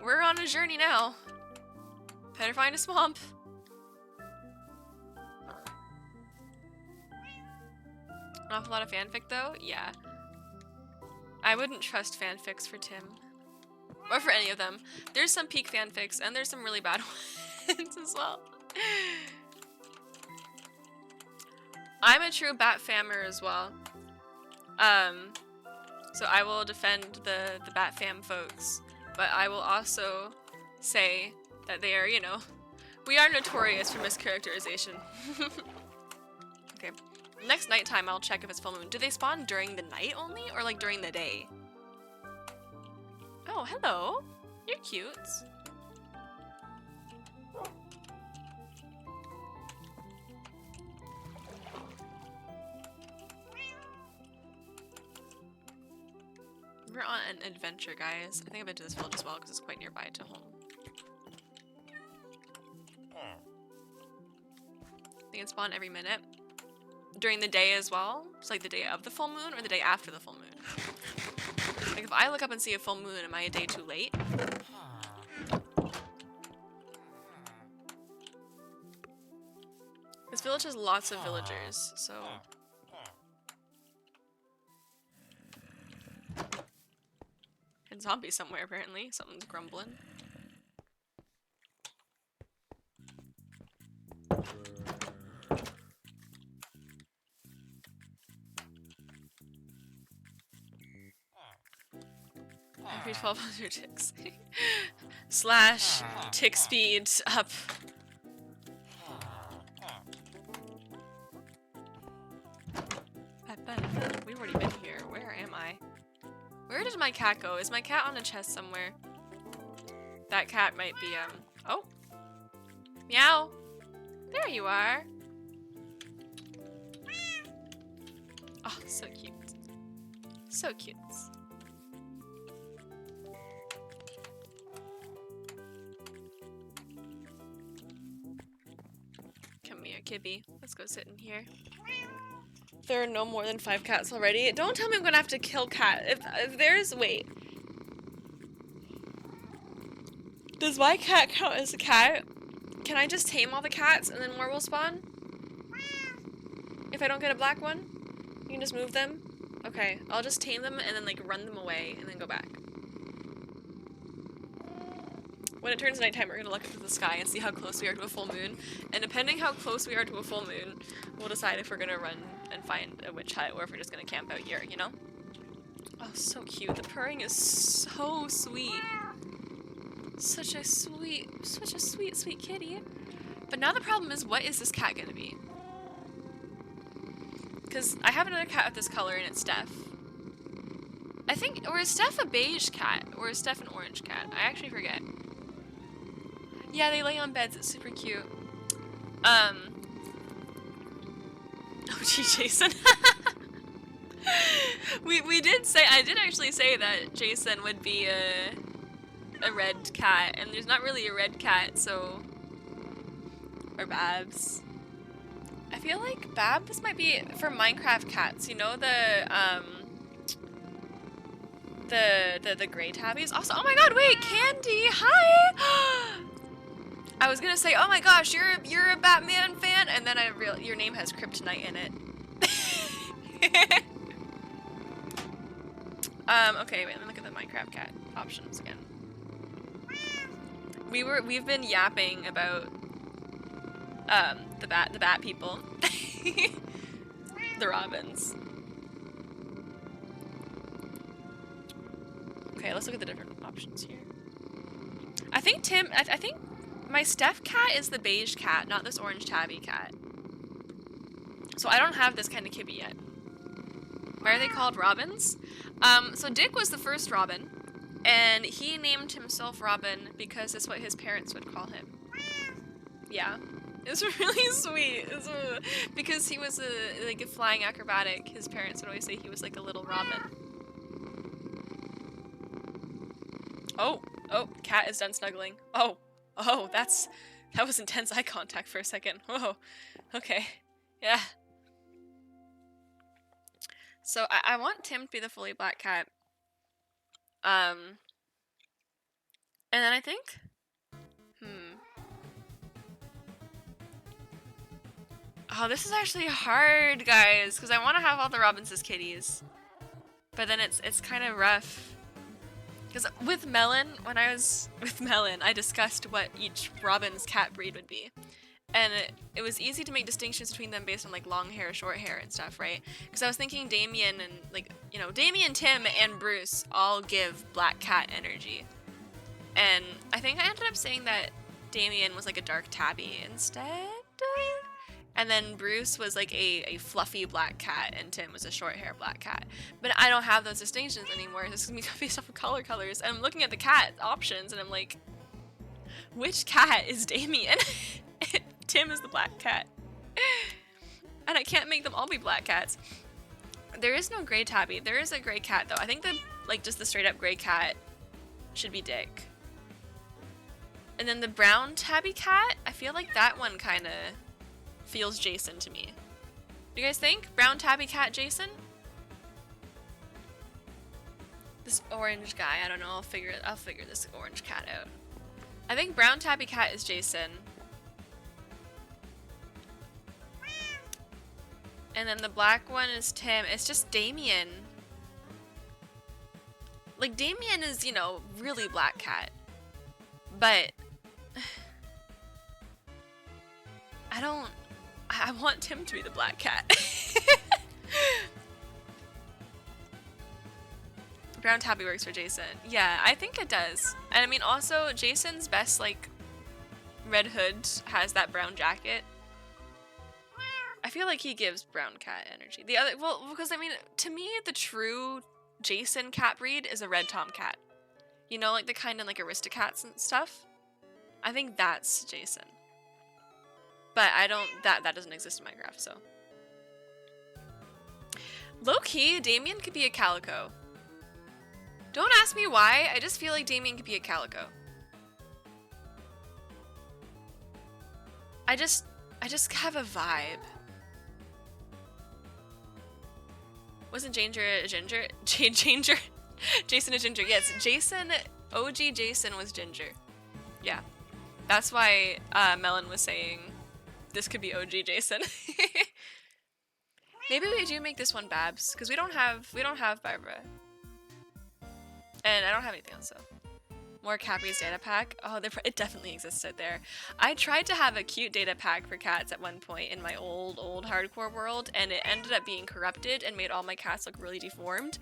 We're on a journey now. Better find a swamp. An awful lot of fanfic though? Yeah. I wouldn't trust fanfics for Tim. Or for any of them. There's some peak fanfics and there's some really bad ones as well. I'm a true bat fammer as well. So I will defend the bat fam folks, but I will also say that they are, you know, we are notorious for mischaracterization. Okay. Next nighttime, I'll check if it's full moon. Do they spawn during the night only, or like during the day? Oh, hello. You're cute. We're on an adventure, guys. I think I've been to this village as well because it's quite nearby to home. They can spawn every minute. During the day as well? It's like the day of the full moon or the day after the full moon? Like if I look up and see a full moon, am I a day too late? This village has lots of villagers, so... And zombies somewhere, apparently. Something's grumbling. Every 1200 ticks. Slash tick speed up. We've already been here. Where am I? Where did my cat go? Is my cat on a chest somewhere? That cat might be, oh! Meow! There you are! Oh, so cute. So cute. Come here, Kibby. Let's go sit in here. There are no more than 5 cats already. Don't tell me I'm gonna have to kill cat. If there's... Wait. Does my cat count as a cat? Can I just tame all the cats and then more will spawn? If I don't get a black one? You can just move them? Okay, I'll just tame them and then like run them away and then go back. When it turns nighttime, we're gonna look into the sky and see how close we are to a full moon. And depending how close we are to a full moon, we'll decide if we're gonna run and find a witch hut or if we're just gonna camp out here, you know? Oh, so cute. The purring is so sweet. Such a sweet, sweet kitty. But now the problem is, what is this cat gonna be? Because I have another cat of this color and it's Steph. I think, or is Steph a beige cat? Or is Steph an orange cat? I actually forget. Yeah, they lay on beds. It's super cute. Oh, gee, Jason. we did say, I did actually say that Jason would be a red cat, and there's not really a red cat, so... Or Babs. I feel like Babs might be for Minecraft cats. You know the gray tabbies. Also, oh my god, wait, Candy, hi! I was gonna say, oh my gosh, you're a Batman fan, and then I realized your name has kryptonite in it. Okay, wait, let me look at the Minecraft cat options again. We've been yapping about the bat people. The robins. Okay, let's look at the different options here. I think I think my Steph cat is the beige cat, not this orange tabby cat. So I don't have this kind of kibby yet. Why are they called robins? So Dick was the first robin, and he named himself Robin because it's what his parents would call him. Yeah. It's really sweet. Because he was like a flying acrobatic, his parents would always say he was like a little robin. Oh, cat is done snuggling. Oh, that was intense eye contact for a second. Whoa, okay, yeah. So I want Tim to be the fully black cat. And then I think, oh, this is actually hard, guys, because I want to have all the robins as kitties. But then it's kind of rough. Because with Melon, when I was with Melon, I discussed what each robin's cat breed would be. And it was easy to make distinctions between them based on like long hair, short hair, and stuff, right? Because I was thinking Damien and like, you know, Damien, Tim, and Bruce all give Black Cat energy. And I think I ended up saying that Damien was like a dark tabby instead. And then Bruce was like a fluffy black cat, and Tim was a short hair black cat. But I don't have those distinctions anymore. This is gonna be based off of colors. And I'm looking at the cat options, and I'm like, which cat is Damien? Tim is the black cat. And I can't make them all be black cats. There is no gray tabby. There is a gray cat though. I think that like just the straight up gray cat should be Dick. And then the brown tabby cat, I feel like that one kind of feels Jason to me. You guys think? Brown tabby cat Jason? This orange guy, I don't know, I'll figure this orange cat out. I think brown tabby cat is Jason. And then the black one is Tim. It's just Damien. Like, Damien is, you know, really black cat. But I want Tim to be the black cat. Brown tabby works for Jason. Yeah, I think it does. And I mean, also, Jason's best, like, Red Hood has that brown jacket. I feel like he gives brown cat energy. The other, well, because I mean, to me, the true Jason cat breed is a red tomcat. You know, like the kind of like Aristocats and stuff. I think that's Jason. But I don't, that doesn't exist in Minecraft, so. Low-key, Damien could be a calico. Don't ask me why, I just feel like Damien could be a calico. I just have a vibe. Wasn't Ginger a ginger? Ginger? Jason a ginger. Yes, Jason, OG Jason was ginger. Yeah. That's why Melon was saying this could be OG Jason. Maybe we do make this one Babs, because we don't have Barbara. And I don't have anything else, so. More Cappy's data pack. Oh, it definitely existed there. I tried to have a cute data pack for cats at one point in my old hardcore world, and it ended up being corrupted and made all my cats look really deformed.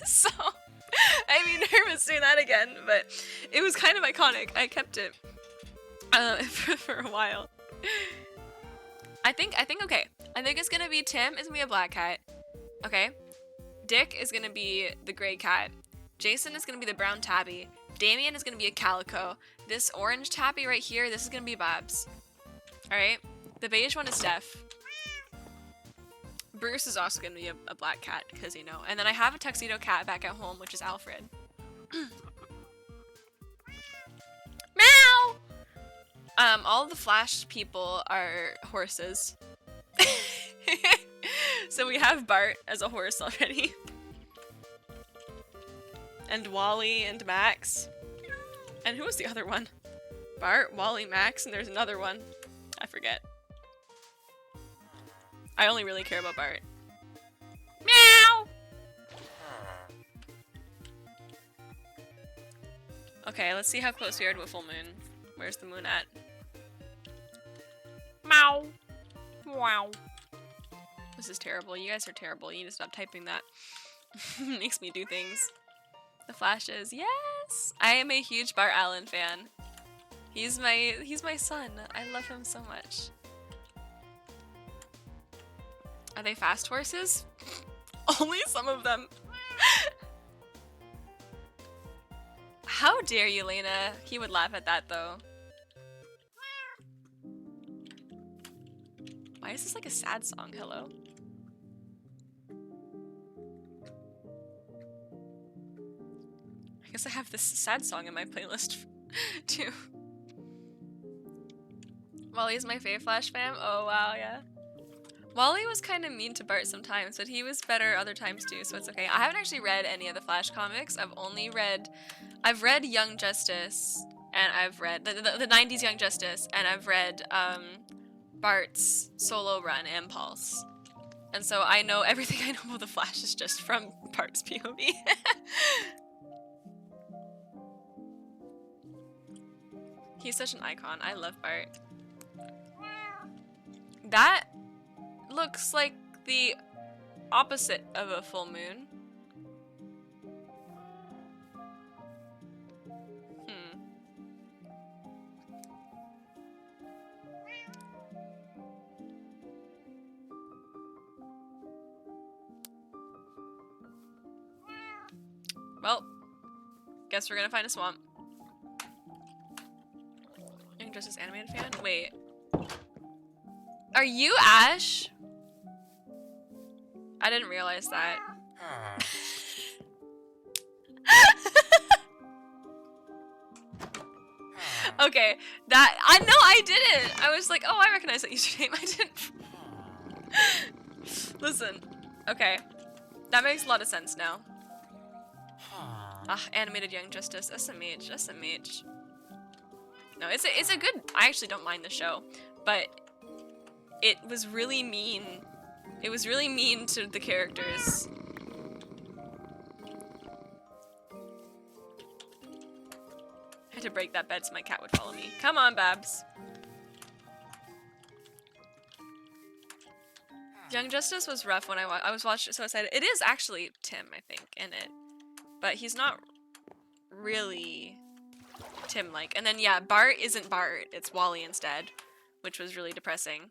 So, I'd be nervous doing that again, but it was kind of iconic. I kept it for a while. I think okay. I think it's gonna be Tim is gonna be a black cat. Okay. Dick is gonna be the gray cat. Jason is gonna be the brown tabby. Damien is gonna be a calico. This orange tabby right here, this is gonna be Babs. Alright? The beige one is Steph. Bruce is also gonna be a black cat, because you know. And then I have a tuxedo cat back at home, which is Alfred. Meow! All the Flash people are horses. So we have Bart as a horse already. And Wally and Max. And who was the other one? Bart, Wally, Max, and there's another one. I forget. I only really care about Bart. Meow! Okay, let's see how close we are to a full moon. Where's the moon at? Meow! Wow. This is terrible. You guys are terrible. You need to stop typing that. Makes me do things. The flashes. Yes! I am a huge Bart Allen fan. He's my son. I love him so much. Are they fast horses? Only some of them. How dare you, Lena? He would laugh at that though. Why is this like a sad song? Hello? I guess I have this sad song in my playlist too. Wally is my fave Flash fam. Oh wow, yeah. Wally was kind of mean to Bart sometimes, but he was better other times too, so it's okay. I haven't actually read any of the Flash comics. I've read Young Justice, and I've read the 90s Young Justice, and I've read Bart's solo run, Impulse. And so I know everything I know about the Flash is just from Bart's POV. He's such an icon. I love Bart. That looks like the opposite of a full moon. Well, guess we're gonna find a swamp. Young Justice animated fan? Wait. Are you Ash? I didn't realize that. Okay, that I know I didn't. I was like, oh, I recognize that username. I didn't. Listen, okay, that makes a lot of sense now. Ah, animated Young Justice, SMH, SMH. No, it's a good. I actually don't mind the show, but it was really mean. It was really mean to the characters. I had to break that bed so my cat would follow me. Come on, Babs. Young Justice was rough when I was watching, so I said it is actually Tim, I think, in it, but he's not really Tim-like. And then yeah, Bart isn't Bart; it's Wally instead, which was really depressing.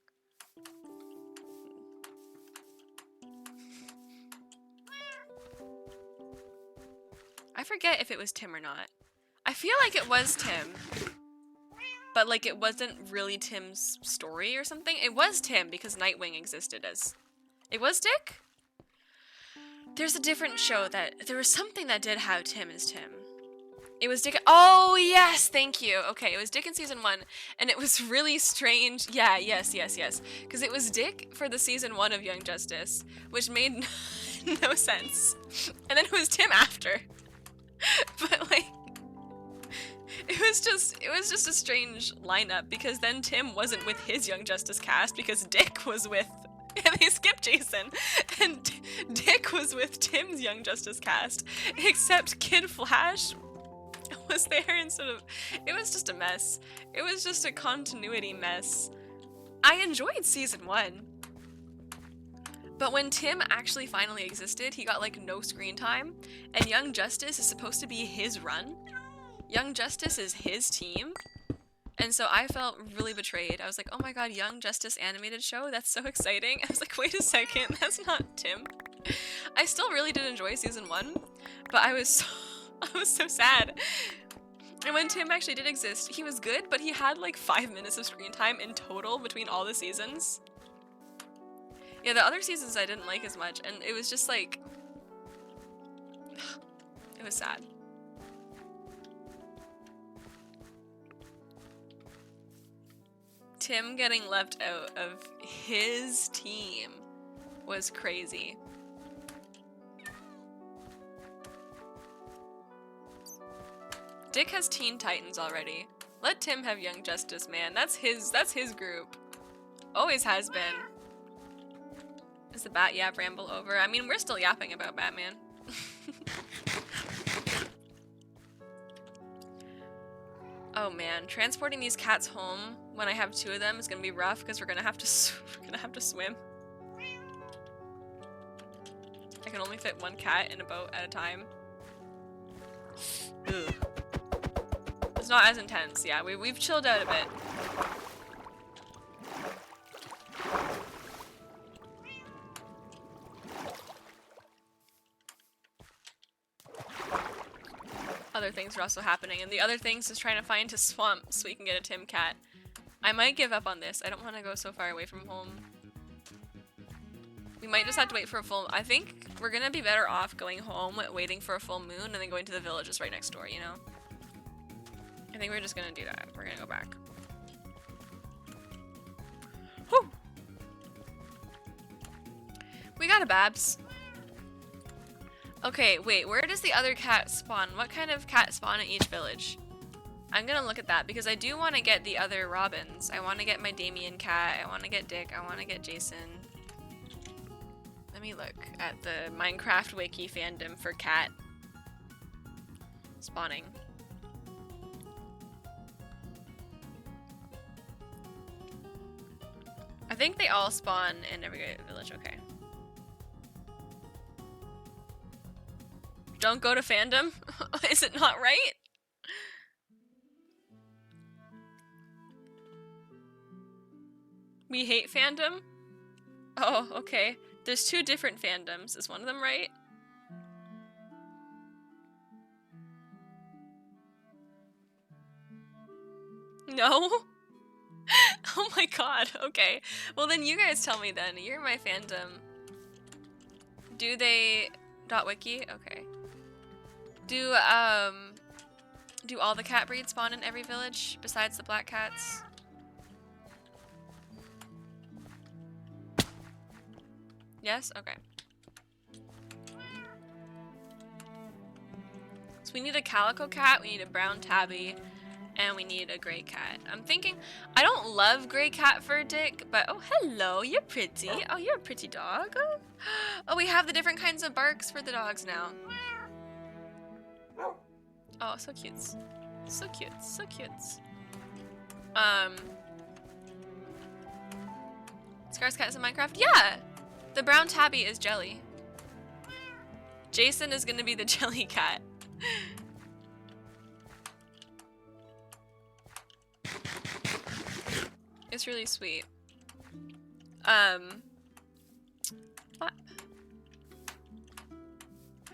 I forget if it was Tim or not. I feel like it was Tim, but like it wasn't really Tim's story or something. It was Tim because Nightwing existed as... It was Dick? There's a different show that... There was something that did have Tim as Tim. It was Dick... Oh, yes! Thank you! Okay, it was Dick in season 1, and it was really strange. Yeah, yes. Because it was Dick for the season 1 of Young Justice, which made no sense. And then it was Tim after. But like... It was just a strange lineup, because then Tim wasn't with his Young Justice cast because Dick was with... And they skipped Jason. And Dick was with Tim's Young Justice cast. Except Kid Flash was there instead of... It was just a mess. It was just a continuity mess. I enjoyed season 1. But when Tim actually finally existed, he got like no screen time. And Young Justice is supposed to be his run. Young Justice is his team, and so I felt really betrayed. I was like, oh my god, Young Justice animated show? That's so exciting. I was like, wait a second, that's not Tim. I still really did enjoy season 1, but I was so sad. And when Tim actually did exist, he was good, but he had like 5 minutes of screen time in total between all the seasons. Yeah, the other seasons I didn't like as much, and it was just like... It was sad. Tim getting left out of his team was crazy. Dick has Teen Titans already. Let Tim have Young Justice, man. That's his group. Always has been. Is the Bat Yap ramble over? I mean, we're still yapping about Batman. Oh man, transporting these cats home when I have 2 of them is gonna be rough because we're gonna have to swim. I can only fit 1 cat in a boat at a time. Ugh. It's not as intense. Yeah, we've chilled out a bit. Other things are also happening, and the other things is trying to find a swamp so we can get a Tim cat. I might give up on this. I don't want to go so far away from home. We might just have to wait for a full... I think we're gonna be better off going home, waiting for a full moon, and then going to the village just right next door, you know? I think we're just gonna do that. We're gonna go back. Whew! We got a Babs. Okay, wait, where does the other cat spawn? What kind of cat spawn at each village? I'm gonna look at that because I do want to get the other Robins. I want to get my Damien cat, I want to get Dick, I want to get Jason. Let me look at the Minecraft wiki fandom for cat spawning. I think they all spawn in every village, okay. Don't go to fandom? Is it not right? We hate fandom? Oh, okay. There's 2 different fandoms. Is one of them right? No? Oh my god, okay. Well then you guys tell me then. You're my fandom. Do they... .wiki? Okay. Do all the cat breeds spawn in every village besides the black cats? Yes? Okay. So we need a calico cat, we need a brown tabby, and we need a gray cat. I'm thinking, I don't love gray cat for Dick, but oh hello, you're pretty. Oh, you're a pretty dog. Oh, we have the different kinds of barks for the dogs now. Oh, so cute. So cute, so cute. Scar's cats in Minecraft? Yeah! The brown tabby is Jelly. Jason is gonna be the jelly cat. It's really sweet. What?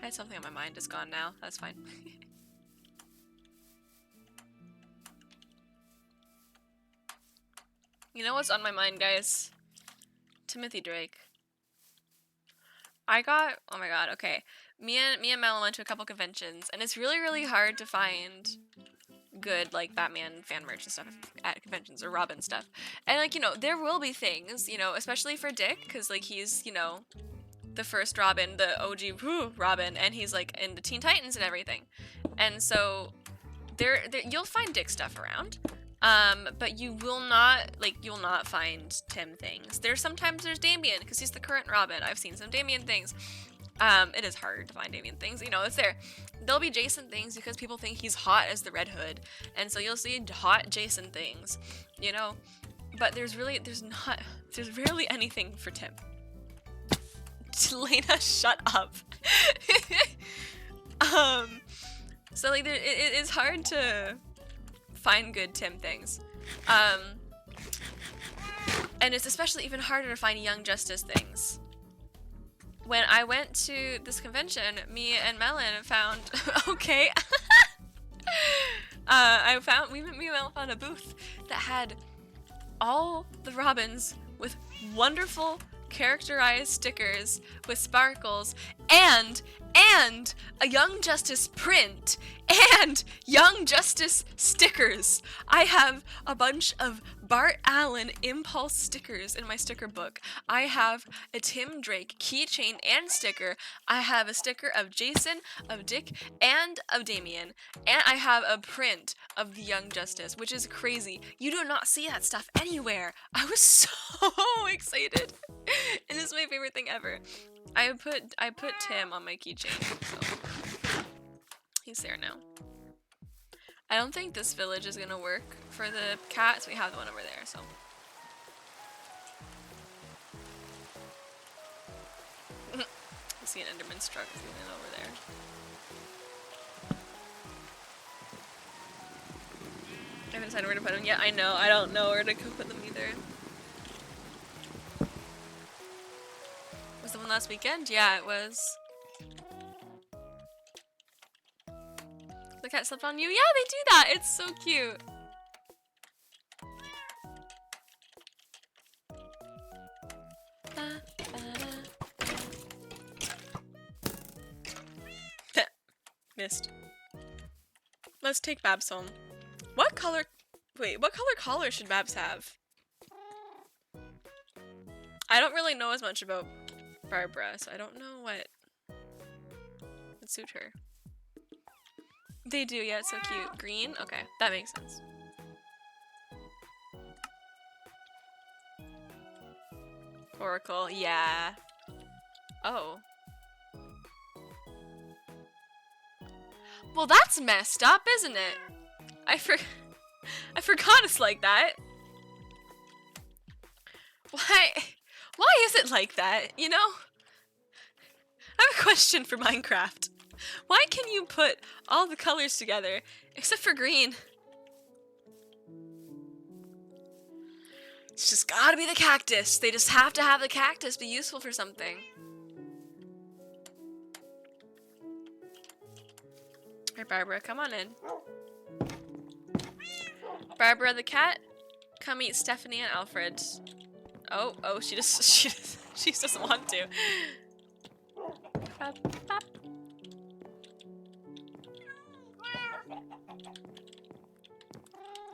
I had something on my mind, it's gone now. That's fine. You know what's on my mind, guys? Timothy Drake. Oh my god, okay. Me and Mel went to a couple conventions, and it's really hard to find good, like, Batman fan merch and stuff at conventions, or Robin stuff. And, like, you know, there will be things, you know, especially for Dick, because, like, he's, you know, the first Robin, the OG Robin, and he's, like, in the Teen Titans and everything. And so, you'll find Dick stuff around. But you will not find Tim things. Sometimes there's Damien, because he's the current Robin. I've seen some Damien things. It is hard to find Damien things. You know, it's there. There'll be Jason things because people think he's hot as the Red Hood. And so you'll see hot Jason things, you know. But there's rarely anything for Tim. Lena, shut up. So, like, it is hard to find good Tim things. And it's especially even harder to find Young Justice things. When I went to this convention, me and Melon found okay. Me and Melon found a booth that had all the Robins with wonderful characterized stickers with sparkles and a Young Justice print and Young Justice stickers. I have a bunch of Bart Allen Impulse stickers in my sticker book. I have a Tim Drake keychain and sticker. I have a sticker of Jason, of Dick, and of Damien. And I have a print of the Young Justice, which is crazy. You do not see that stuff anywhere. I was so excited. And this is my favorite thing ever. I put Tim on my keychain, so he's there now. I don't think this village is gonna work for the cats. We have the one over there, so. I see an Enderman's truck zooming over there. I haven't decided where to put them yet. I know, I don't know where to put them either. Was the one last weekend? Yeah, it was. The cat slept on you? Yeah, they do that! It's so cute! Missed. Let's take Babs home. What color collar should Babs have? I don't really know as much about Barbara, so I don't know what would suit her. They do, yeah, it's so cute. Green? Okay, that makes sense. Oracle, yeah. Oh. Well, that's messed up, isn't it? I forgot it's like that. Why? Why is it like that, you know? I have a question for Minecraft. Why can you put all the colors together, except for green? It's just gotta be the cactus. They just have to have the cactus be useful for something. Hey, Barbara, come on in. Barbara the cat, come eat Stephanie and Alfred. Oh, she doesn't want to.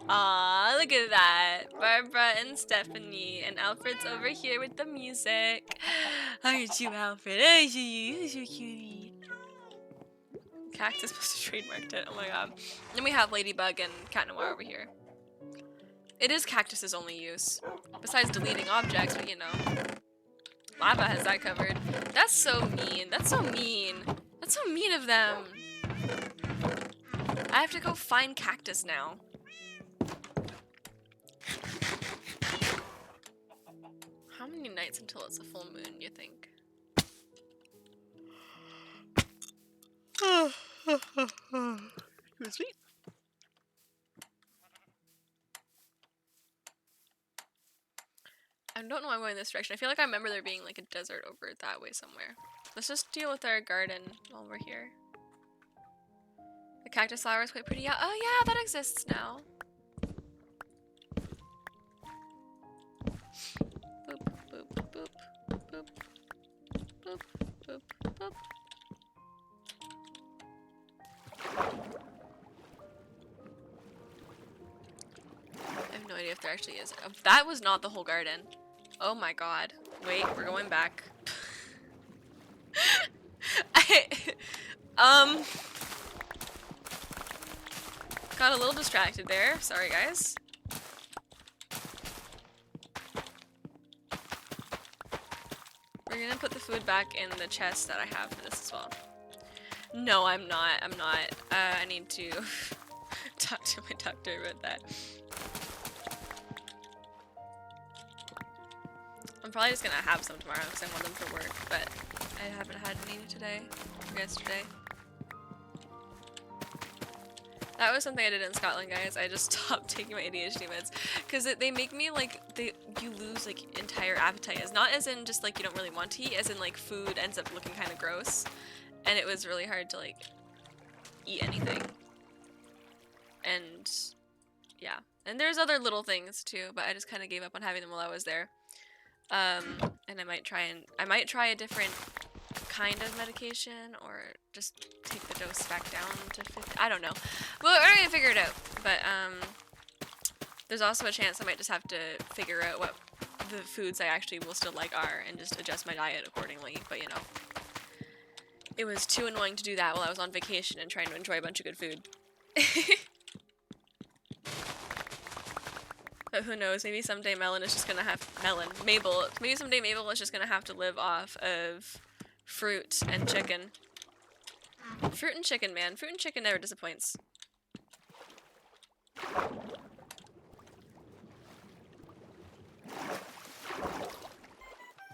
Aw, look at that. Barbara and Stephanie, and Alfred's over here with the music. Look at you, Alfred. You're so cutie. Cactus must have trademarked it. Oh my god. Then we have Ladybug and Cat Noir over here. It is Cactus's only use. Besides deleting objects, but you know. Lava has that covered. That's so mean. That's so mean. That's so mean of them. I have to go find Cactus now. How many nights until it's a full moon, you think? Excuse me. I don't know why I'm going this direction. I feel like I remember there being like a desert over that way somewhere. Let's just deal with our garden while we're here. The cactus flower is quite pretty. Yeah. Oh yeah, that exists now. Boop, boop, boop, boop, boop, boop, boop. I have no idea if there actually is. That was not the whole garden. Oh my god. Wait, we're going back. Got a little distracted there. Sorry, guys. We're gonna put the food back in the chest that I have for this as well. No, I'm not. I need to talk to my doctor about that. I'm probably just gonna have some tomorrow because I want them for work, but I haven't had any today or yesterday. That was something I did in Scotland, guys. I just stopped taking my ADHD meds because they make me like you lose like entire appetite. It's not as in just like you don't really want to eat, as in like food ends up looking kind of gross, and it was really hard to like eat anything. And yeah, and there's other little things too, but I just kind of gave up on having them while I was there. And I might try a different kind of medication, or just take the dose back down to 50. I don't know. Well, we're gonna figure it out. But there's also a chance I might just have to figure out what the foods I actually will still like are, and just adjust my diet accordingly. But you know, it was too annoying to do that while I was on vacation and trying to enjoy a bunch of good food. But who knows, maybe someday Mabel is just gonna have maybe someday Mabel is just gonna have to live off of fruit and chicken. Fruit and chicken, man. Fruit and chicken never disappoints.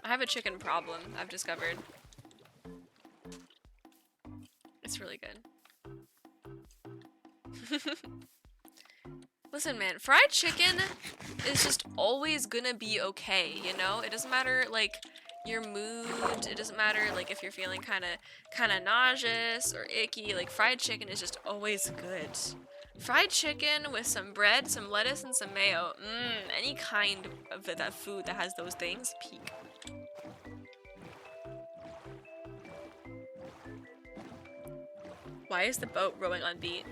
I have a chicken problem, I've discovered. It's really good. Listen, man, fried chicken is just always gonna be okay, you know? It doesn't matter, like, your mood. It doesn't matter, like, if you're feeling kind of nauseous or icky. Like, fried chicken is just always good. Fried chicken with some bread, some lettuce, and some mayo. Any kind of that food that has those things, peak. Why is the boat rowing on beat?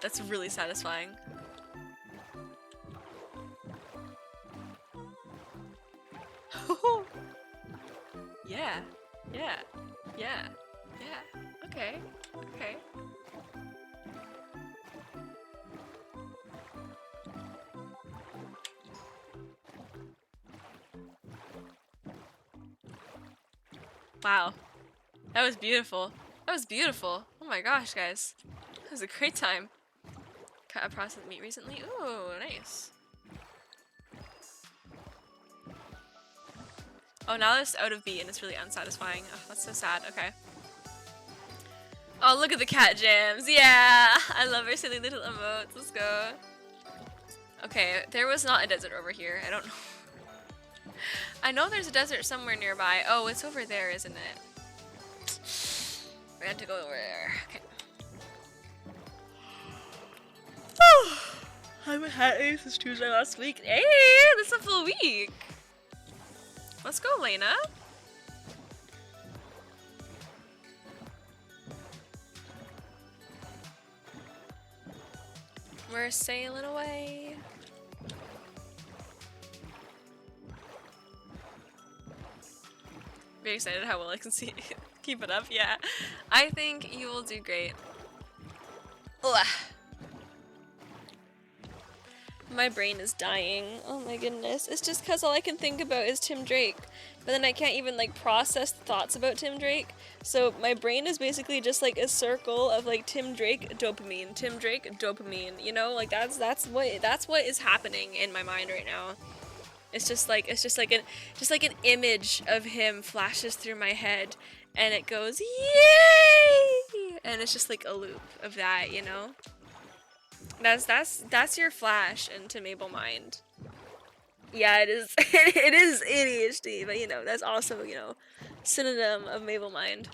That's really satisfying. Yeah. Yeah. Yeah. Yeah. Okay. Okay. Wow. That was beautiful. That was beautiful. Oh my gosh, guys. That was a great time. Cut a processed meat recently. Ooh, nice. Oh, now it's out of beat and it's really unsatisfying. Oh, that's so sad. Okay. Oh, look at the cat jams. Yeah! I love her silly little emotes. Let's go. Okay, there was not a desert over here. I don't know. I know there's a desert somewhere nearby. Oh, it's over there, isn't it? We had to go over there. Okay. I haven't had any since Tuesday last week. Hey, this is a full week. Let's go, Lena. We're sailing away. Very excited how well I can see keep it up. Yeah, I think you will do great. Ugh. My brain is dying. Oh my goodness. It's just because all I can think about is Tim Drake. But then I can't even like process thoughts about Tim Drake. So my brain is basically just like a circle of like Tim Drake dopamine, Tim Drake dopamine. You know, like that's what is happening in my mind right now. It's just like an image of him flashes through my head and it goes yay! And it's just like a loop of that, you know? That's your flash into Mabel Mind. Yeah, it is. It is ADHD, but you know that's also synonym of Mabel Mind.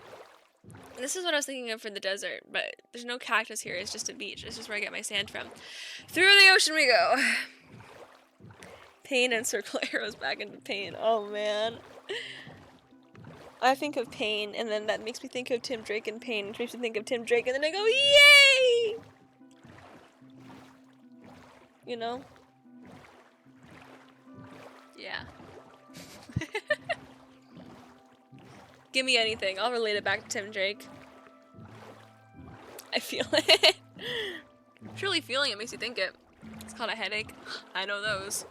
And this is what I was thinking of for the desert, but there's no cactus here. It's just a beach. It's just where I get my sand from. Through the ocean we go. Pain and circle arrows back into pain. Oh man. I think of pain, and then that makes me think of Tim Drake and pain, which makes me think of Tim Drake, and then I go yay! You know? Yeah. Give me anything. I'll relate it back to Tim Drake. I feel it. Truly feeling it makes you think it. It's called a headache. I know those.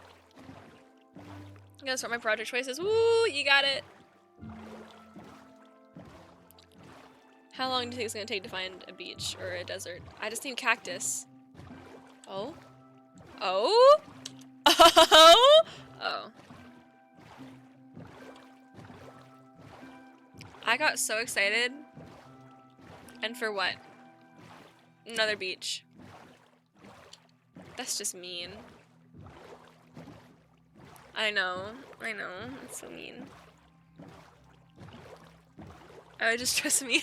I'm gonna start my project choices. Woo! You got it! How long do you think it's gonna take to find a beach or a desert? I just need cactus. Oh? Oh? Oh? Oh. I got so excited. And for what? Another beach. That's just mean. I know. It's so mean. Oh, just trust me.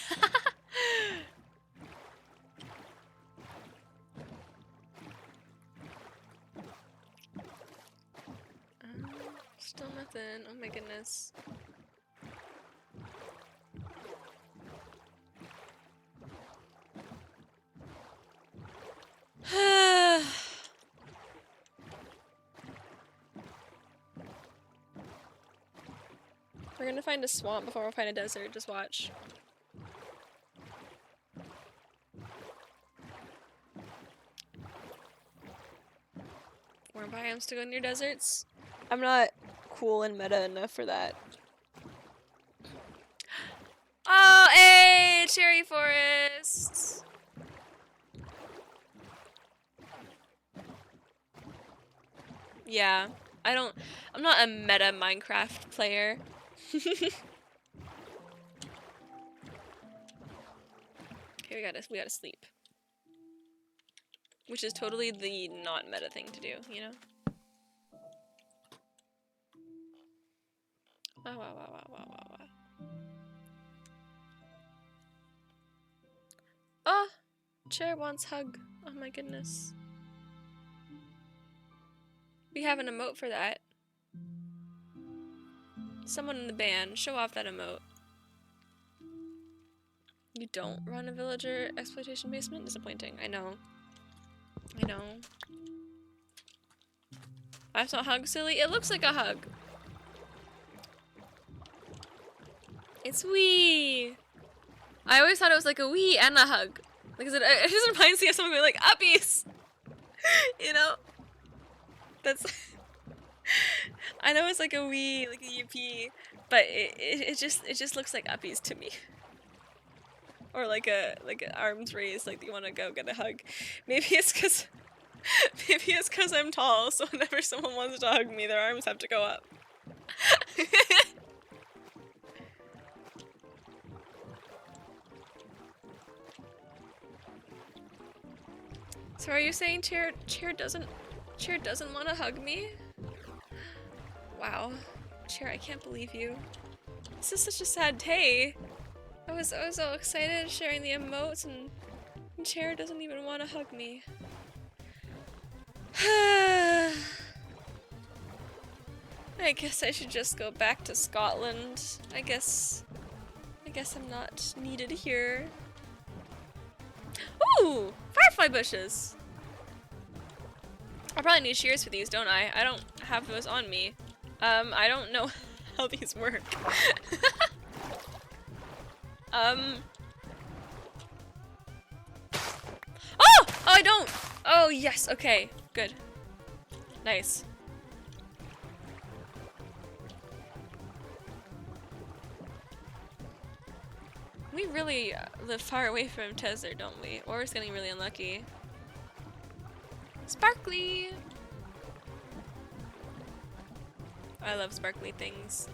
Still nothing. Oh my goodness. We're gonna find a swamp before we find a desert. Just watch. More biomes to go near deserts? I'm not cool and meta enough for that. Oh, hey! Cherry forest! Yeah, I'm not a meta Minecraft player. Okay, we gotta sleep. Which is totally the not meta thing to do, you know? Wow. Oh! Chair wants hug. Oh my goodness. We have an emote for that. Someone in the band, show off that emote. You don't run a villager exploitation basement? Disappointing. I know. That's not hug, silly. It looks like a hug. It's wee. I always thought it was like a wee and a hug. Because it just reminds me of someone going like, uppies! You know? That's... I know it's like a wee, like a UP, but it just looks like uppies to me. or like an arms raise, like you want to go get a hug. Maybe it's because I'm tall, so whenever someone wants to hug me, their arms have to go up. So are you saying Cheer doesn't want to hug me? Wow. Cheer, I can't believe you. This is such a sad day. I was so excited sharing the emotes and Cheer doesn't even want to hug me. I guess I should just go back to Scotland. I guess I'm not needed here. Ooh! Firefly bushes! I probably need shears for these, don't I? I don't have those on me. I don't know how these work. Oh! Oh, I don't! Oh, yes, okay. Good. Nice. We really live far away from Tesser, don't we? Or it's getting really unlucky. Sparkly! I love sparkly things.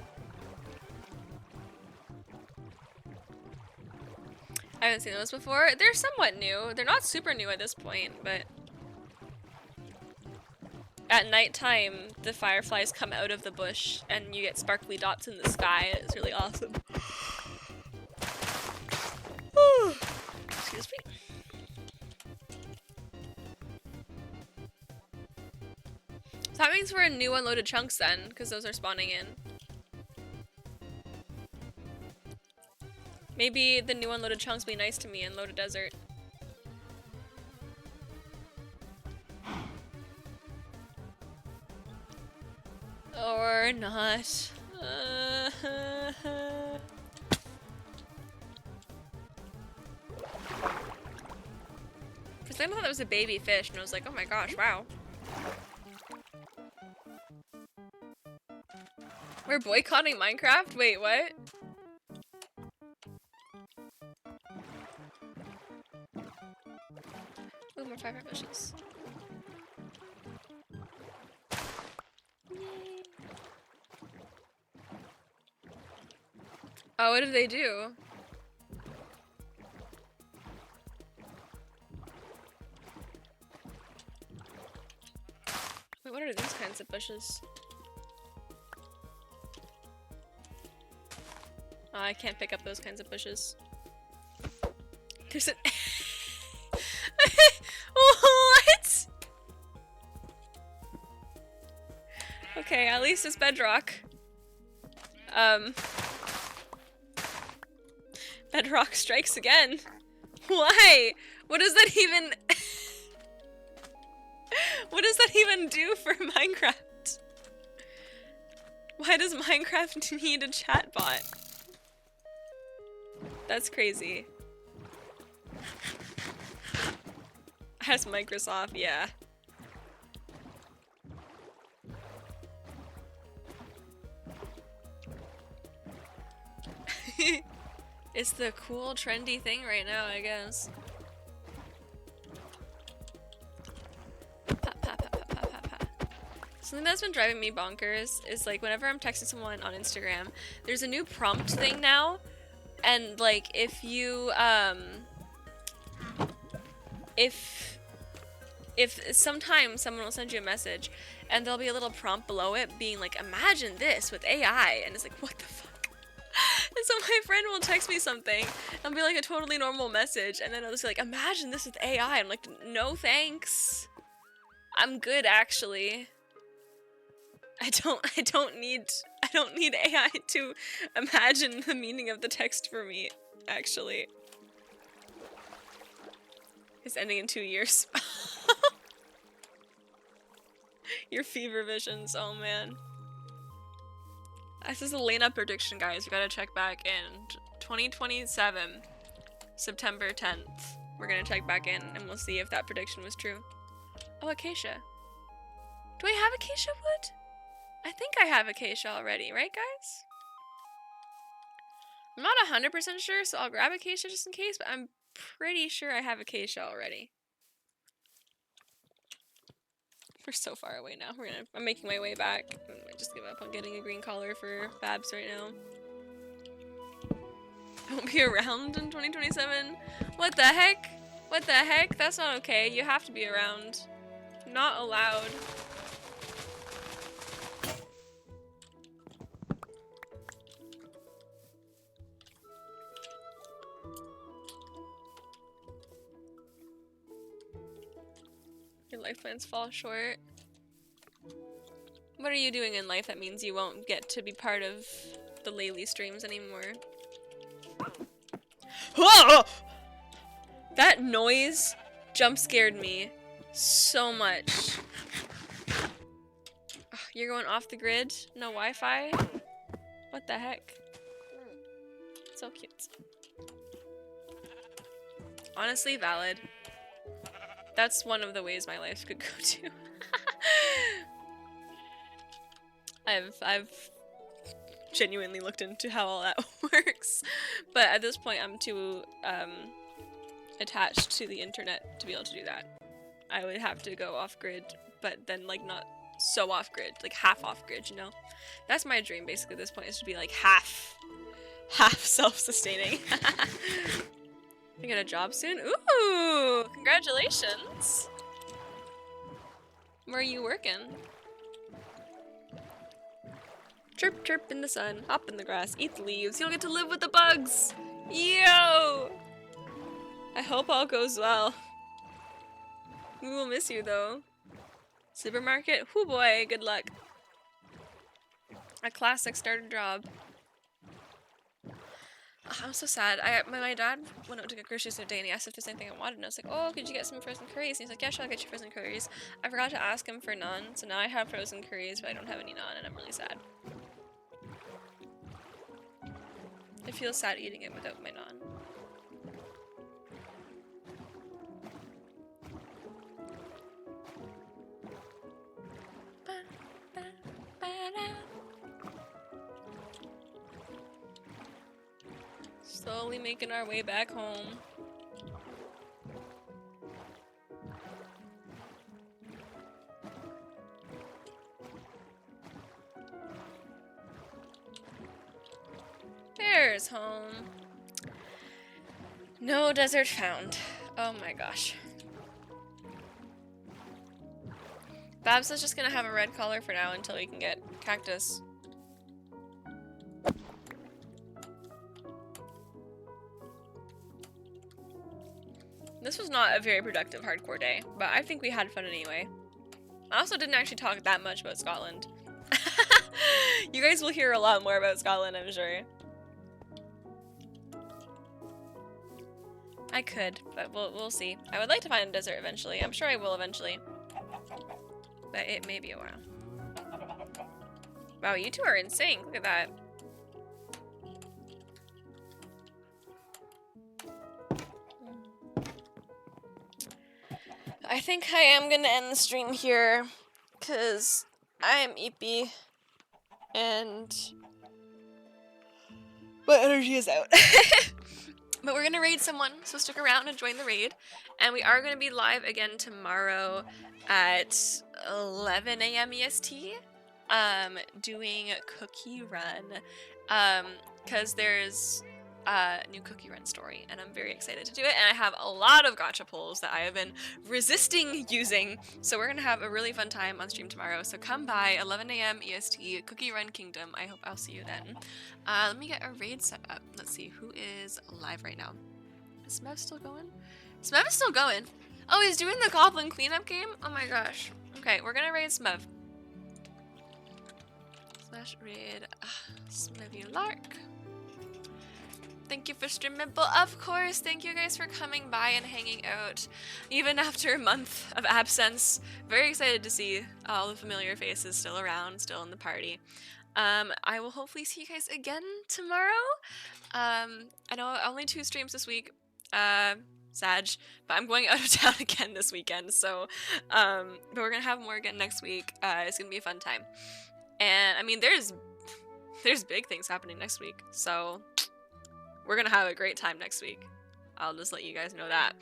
I haven't seen those before. They're somewhat new. They're not super new at this point, but at nighttime, the fireflies come out of the bush and you get sparkly dots in the sky. It's really awesome. Excuse me. So that means we're in new unloaded chunks then, because those are spawning in. Maybe the new unloaded chunks be nice to me in Loaded Desert. Or not. For a second I thought that was a baby fish, and I was like, oh my gosh, wow. We're boycotting Minecraft? Wait, what? Ooh, more fire bushes. Yay. Oh, what did they do? Wait, what are these kinds of bushes? Oh, I can't pick up those kinds of bushes. There's an... What? Okay, at least it's bedrock. Bedrock strikes again. Why? What does that even... What does that even do for Minecraft? Why does Minecraft need a chatbot? That's crazy. As Microsoft, yeah. It's the cool, trendy thing right now, I guess. Something that's been driving me bonkers is like whenever I'm texting someone on Instagram, there's a new prompt thing now, and like if you if sometimes someone will send you a message and there'll be a little prompt below it being like, imagine this with AI, and it's like, what the fuck? And so my friend will text me something and be like a totally normal message, and then I'll just be like, imagine this with AI. I'm like, no thanks. I'm good actually. I don't need AI to imagine the meaning of the text for me, actually. It's ending in 2 years. Your fever visions, oh man. This is a Lena prediction, guys. We gotta check back in 2027, September 10th. We're gonna check back in and we'll see if that prediction was true. Oh, acacia. Do I have acacia wood? I think I have acacia already, right guys? I'm not 100% sure, so I'll grab a Acacia just in case, but I'm pretty sure I have Acacia already. We're so far away now. I'm making my way back. I might just give up on getting a green collar for Babs right now. I won't be around in 2027. What the heck? What the heck? That's not okay. You have to be around. Not allowed. Your life plans fall short. What are you doing in life that means you won't get to be part of the Laylee streams anymore? Whoa! That noise jump scared me so much. Ugh, you're going off the grid? No Wi-Fi? What the heck? So cute. Honestly, valid. That's one of the ways my life could go to. I've genuinely looked into how all that works, but at this point I'm too attached to the internet to be able to do that. I would have to go off grid, but then like not so off grid, like half off grid, you know? That's my dream basically at this point, is to be like half self-sustaining. You get a job soon? Ooh, congratulations. Where are you working? Chirp chirp in the sun, hop in the grass, eat the leaves, you'll get to live with the bugs! Yo! I hope all goes well. We will miss you though. Supermarket? Whoo boy, good luck. A classic starter job. Oh, I'm so sad. My dad went out to get groceries the other day and he asked if there's anything I wanted, and I was like, oh, could you get some frozen curries? And he's like, yeah, sure, I'll get you frozen curries. I forgot to ask him for naan, so now I have frozen curries, but I don't have any naan, and I'm really sad. I feel sad eating it without my naan. Slowly making our way back home. There's home. No desert found. Oh my gosh. Babs is just gonna have a red collar for now until we can get cactus. This was not a very productive hardcore day, but I think we had fun anyway. I also didn't actually talk that much about Scotland. You guys will hear a lot more about Scotland, I'm sure. I could, but we'll see. I would like to find a desert eventually. I'm sure I will eventually. But it may be a while. Wow, you two are in sync. Look at that. I think I am gonna end the stream here, because I am eepy, and my energy is out. But we're gonna raid someone, so stick around and join the raid. And we are gonna be live again tomorrow at 11 AM EST, doing Cookie Run, because there's a new Cookie Run story, and I'm very excited to do it, and I have a lot of gacha pulls that I have been resisting using, so we're gonna have a really fun time on stream tomorrow, so come by, 11 AM EST, Cookie Run Kingdom. I hope I'll see you then. Let me get a raid set up. Let's see, who is live right now? Is Smev still going? Smev is still going! Oh, he's doing the Goblin cleanup game? Oh my gosh. Okay, we're gonna raid Smev. Slash raid Smevy Lark. Thank you for streaming, but of course, thank you guys for coming by and hanging out, even after a month of absence. Very excited to see all the familiar faces still around, still in the party. I will hopefully see you guys again tomorrow. I know only 2 streams this week, Sag, but I'm going out of town again this weekend, so, but we're gonna have more again next week. It's gonna be a fun time. And, I mean, there's big things happening next week, so we're gonna have a great time next week. I'll just let you guys know that.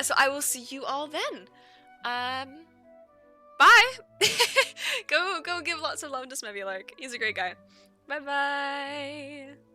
So I will see you all then. Bye. Go give lots of love to Smevilark. He's a great guy. Bye bye.